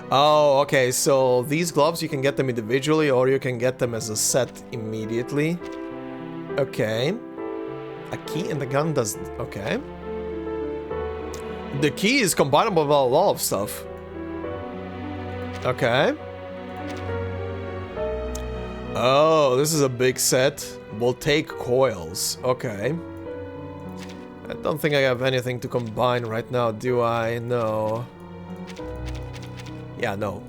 S1: Oh, okay, so these gloves, you can get them individually, or you can get them as a set immediately. Okay. A key and the gun does... Okay. The key is combinable with a lot of stuff. Okay. Oh, this is a big set. We'll take coils. Okay. I don't think I have anything to combine right now, do I? No. Yeah, no.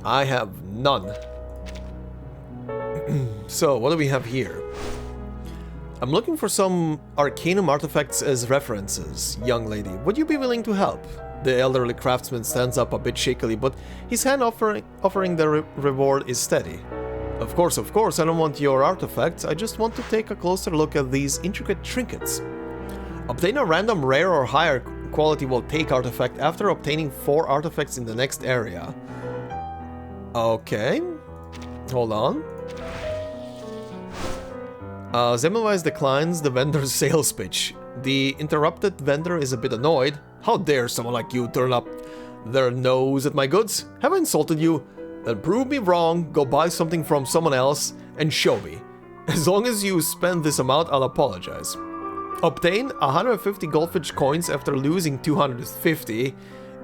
S1: I have none. So, what do we have here? I'm looking for some Arcanum artifacts as references, young lady. Would you be willing to help? The elderly craftsman stands up a bit shakily, but his hand offering the reward is steady. Of course, I don't want your artifacts, I just want to take a closer look at these intricate trinkets. Obtain a random rare or higher quality will take artifact after obtaining 4 artifacts in the next area. Okay. Hold on. Semmelweis declines the vendor's sales pitch. The interrupted vendor is a bit annoyed. How dare someone like you turn up their nose at my goods? Have I insulted you? Then prove me wrong, go buy something from someone else, and show me. As long as you spend this amount, I'll apologize. Obtain 150 goldfish coins after losing 250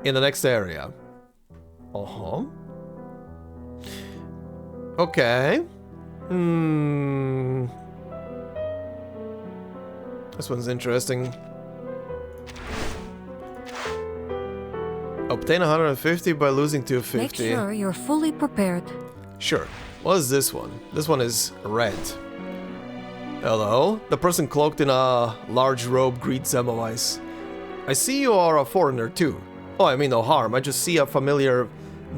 S1: in the next area. Okay. This one's interesting. Obtain 150 by losing 250.
S9: Make sure you're fully prepared.
S1: Sure. What is this one? This one is red. Hello? The person cloaked in a large robe greets Semmelweis. I see you are a foreigner too. Oh, I mean no harm. I just see a familiar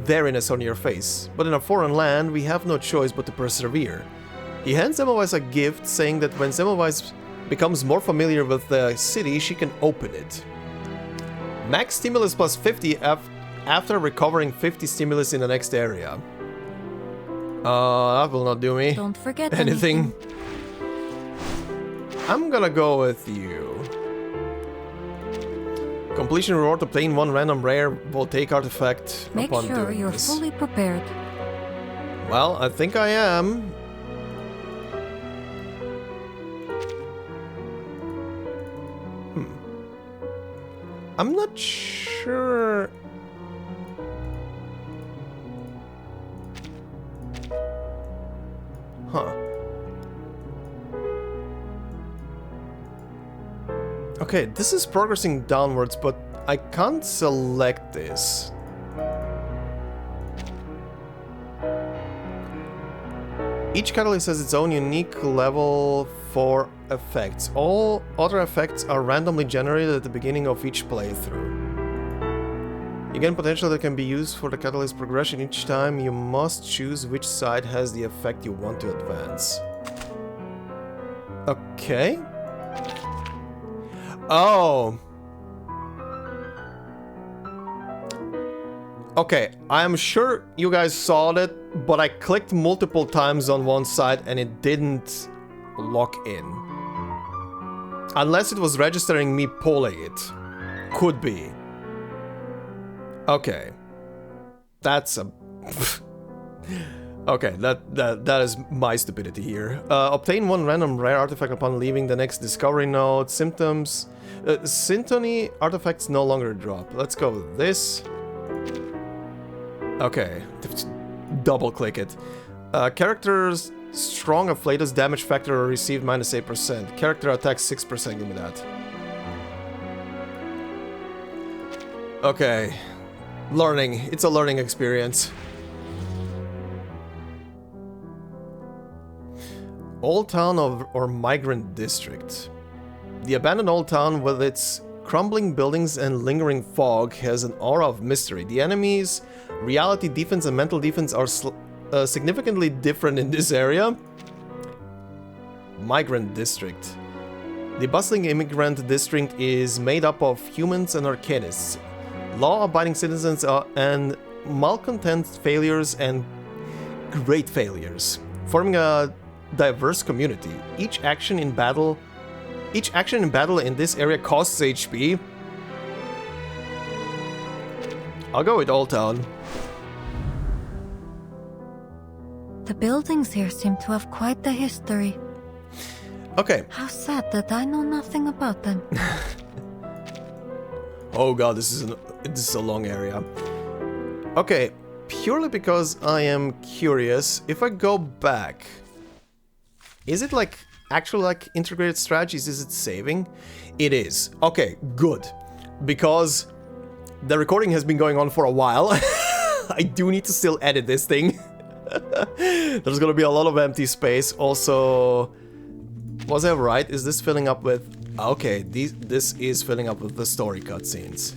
S1: wariness on your face. But in a foreign land, we have no choice but to persevere. He hands Semmelweis a gift, saying that when Semmelweis becomes more familiar with the city, she can open it. Max stimulus plus 50 after recovering 50 stimulus in the next area. That will not do me
S9: Don't forget
S1: anything. I'm gonna go with you. Completion reward, obtain 1 random rare voltaic artifact
S9: Make
S1: upon
S9: sure
S1: doing
S9: you're
S1: this.
S9: fully prepared.
S1: Well, I think I am. I'm not sure. Huh. Okay, this is progressing downwards, but I can't select this. Each catalyst has its own unique level for effects. All other effects are randomly generated at the beginning of each playthrough. You gain potential that can be used for the catalyst progression. Each time you must choose which side has the effect you want to advance. Okay. Oh. Okay, I'm sure you guys saw that, but I clicked multiple times on one side and it didn't lock in. Unless it was registering me pulling it. Could be. Okay. That's a... Okay, that is my stupidity here. Obtain 1 random rare artifact upon leaving the next discovery node. Symptoms... Syntony artifacts no longer drop. Let's go with this. Okay, double click it. Characters strong afflatus damage factor received -8%. Character attack 6%, give me that. Okay, learning. It's a learning experience. Old Town or Migrant District. The abandoned old town with its crumbling buildings and lingering fog has an aura of mystery. The enemies, reality defense and mental defense are significantly different in this area. Migrant District. The bustling immigrant district is made up of humans and Arcanists, law-abiding citizens and malcontent failures and great failures, forming a diverse community. Each action in battle in this area costs HP. I'll go with Old Town.
S9: The buildings here seem to have quite the history.
S1: Okay.
S9: How sad that I know nothing about them.
S1: Oh god, this is a long area. Okay, purely because I am curious, if I go back, is it like actual like integrated strategies? Is it saving? It is. Okay, good. Because the recording has been going on for a while. I do need to still edit this thing. There's gonna be a lot of empty space. Also, was I right? Is this filling up with... Okay, this is filling up with the story cutscenes.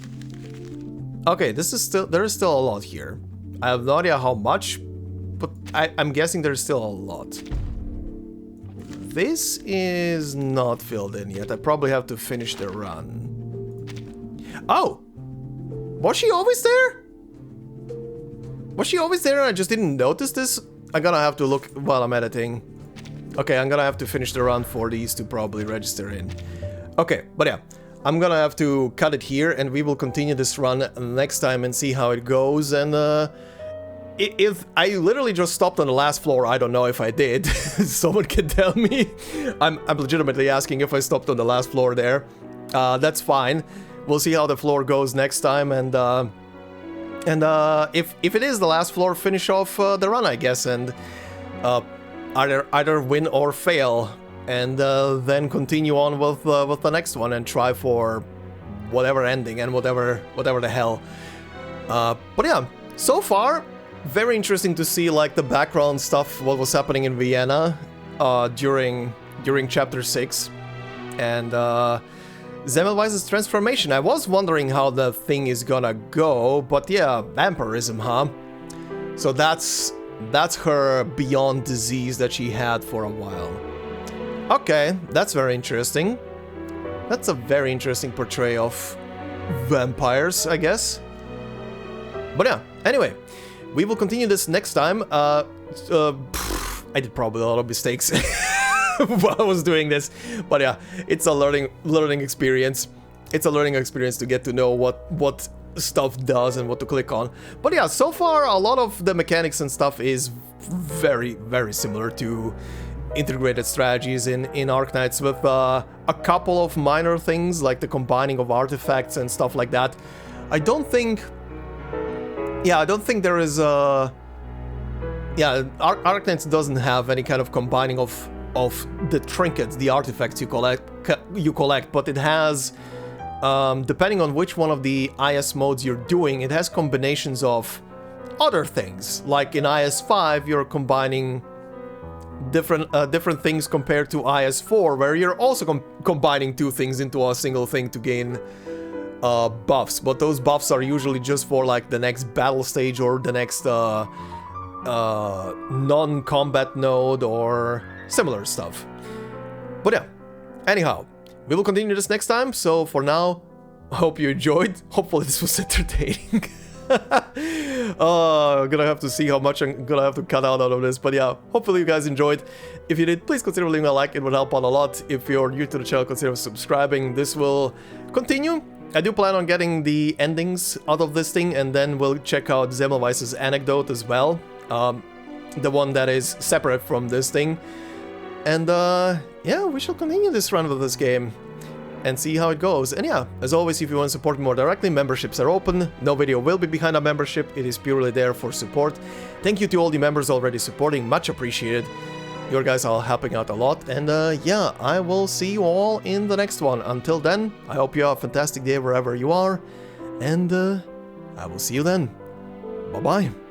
S1: Okay, there is still a lot here. I have no idea how much, but I'm guessing there's still a lot. This is not filled in yet. I probably have to finish the run. Oh! Was she always there? Was she always there and I just didn't notice this? I'm gonna have to look while I'm editing. Okay, I'm gonna have to finish the run for these to probably register in. Okay, but yeah, I'm gonna have to cut it here and we will continue this run next time and see how it goes. And if I literally just stopped on the last floor, I don't know if I did. Someone can tell me. I'm legitimately asking if I stopped on the last floor there. That's fine. We'll see how the floor goes next time, and if it is the last floor, finish off the run, I guess, and either win or fail, and then continue on with the next one and try for whatever ending and whatever the hell. But yeah, so far very interesting to see like the background stuff, what was happening in Vienna during chapter 6, and Semmelweis's transformation. I was wondering how the thing is gonna go, but yeah, vampirism, huh? So that's her beyond disease that she had for a while. Okay, that's very interesting. That's a very interesting portrayal of vampires, I guess. But yeah, anyway, we will continue this next time. I did probably a lot of mistakes while I was doing this, but yeah, it's a learning experience. It's a learning experience to get to know what stuff does and what to click on. But yeah, so far a lot of the mechanics and stuff is very, very similar to integrated strategies in Arcanists, with a couple of minor things like the combining of artifacts and stuff like that. I don't think there is a... Yeah, Arcanists doesn't have any kind of combining of the trinkets, the artifacts you collect, but it has, depending on which one of the IS modes you're doing, it has combinations of other things. Like in IS5, you're combining different things compared to IS4, where you're also combining two things into a single thing to gain buffs, but those buffs are usually just for like the next battle stage or the next non-combat node or similar stuff. But yeah, anyhow, we will continue this next time, so for now, I hope you enjoyed. Hopefully this was entertaining. I'm gonna have to see how much I'm gonna have to cut out of this, but yeah, hopefully you guys enjoyed. If you did, please consider leaving a like, it would help out a lot. If you're new to the channel, consider subscribing. This will continue. I do plan on getting the endings out of this thing, and then we'll check out Semmelweis's Anecdote as well. The one that is separate from this thing. And yeah, we shall continue this run with this game and see how it goes. And yeah, as always, if you want to support me more directly, memberships are open. No video will be behind a membership, it is purely there for support. Thank you to all the members already supporting, much appreciated. You guys are helping out a lot, and yeah, I will see you all in the next one. Until then, I hope you have a fantastic day wherever you are, and I will see you then. Bye-bye.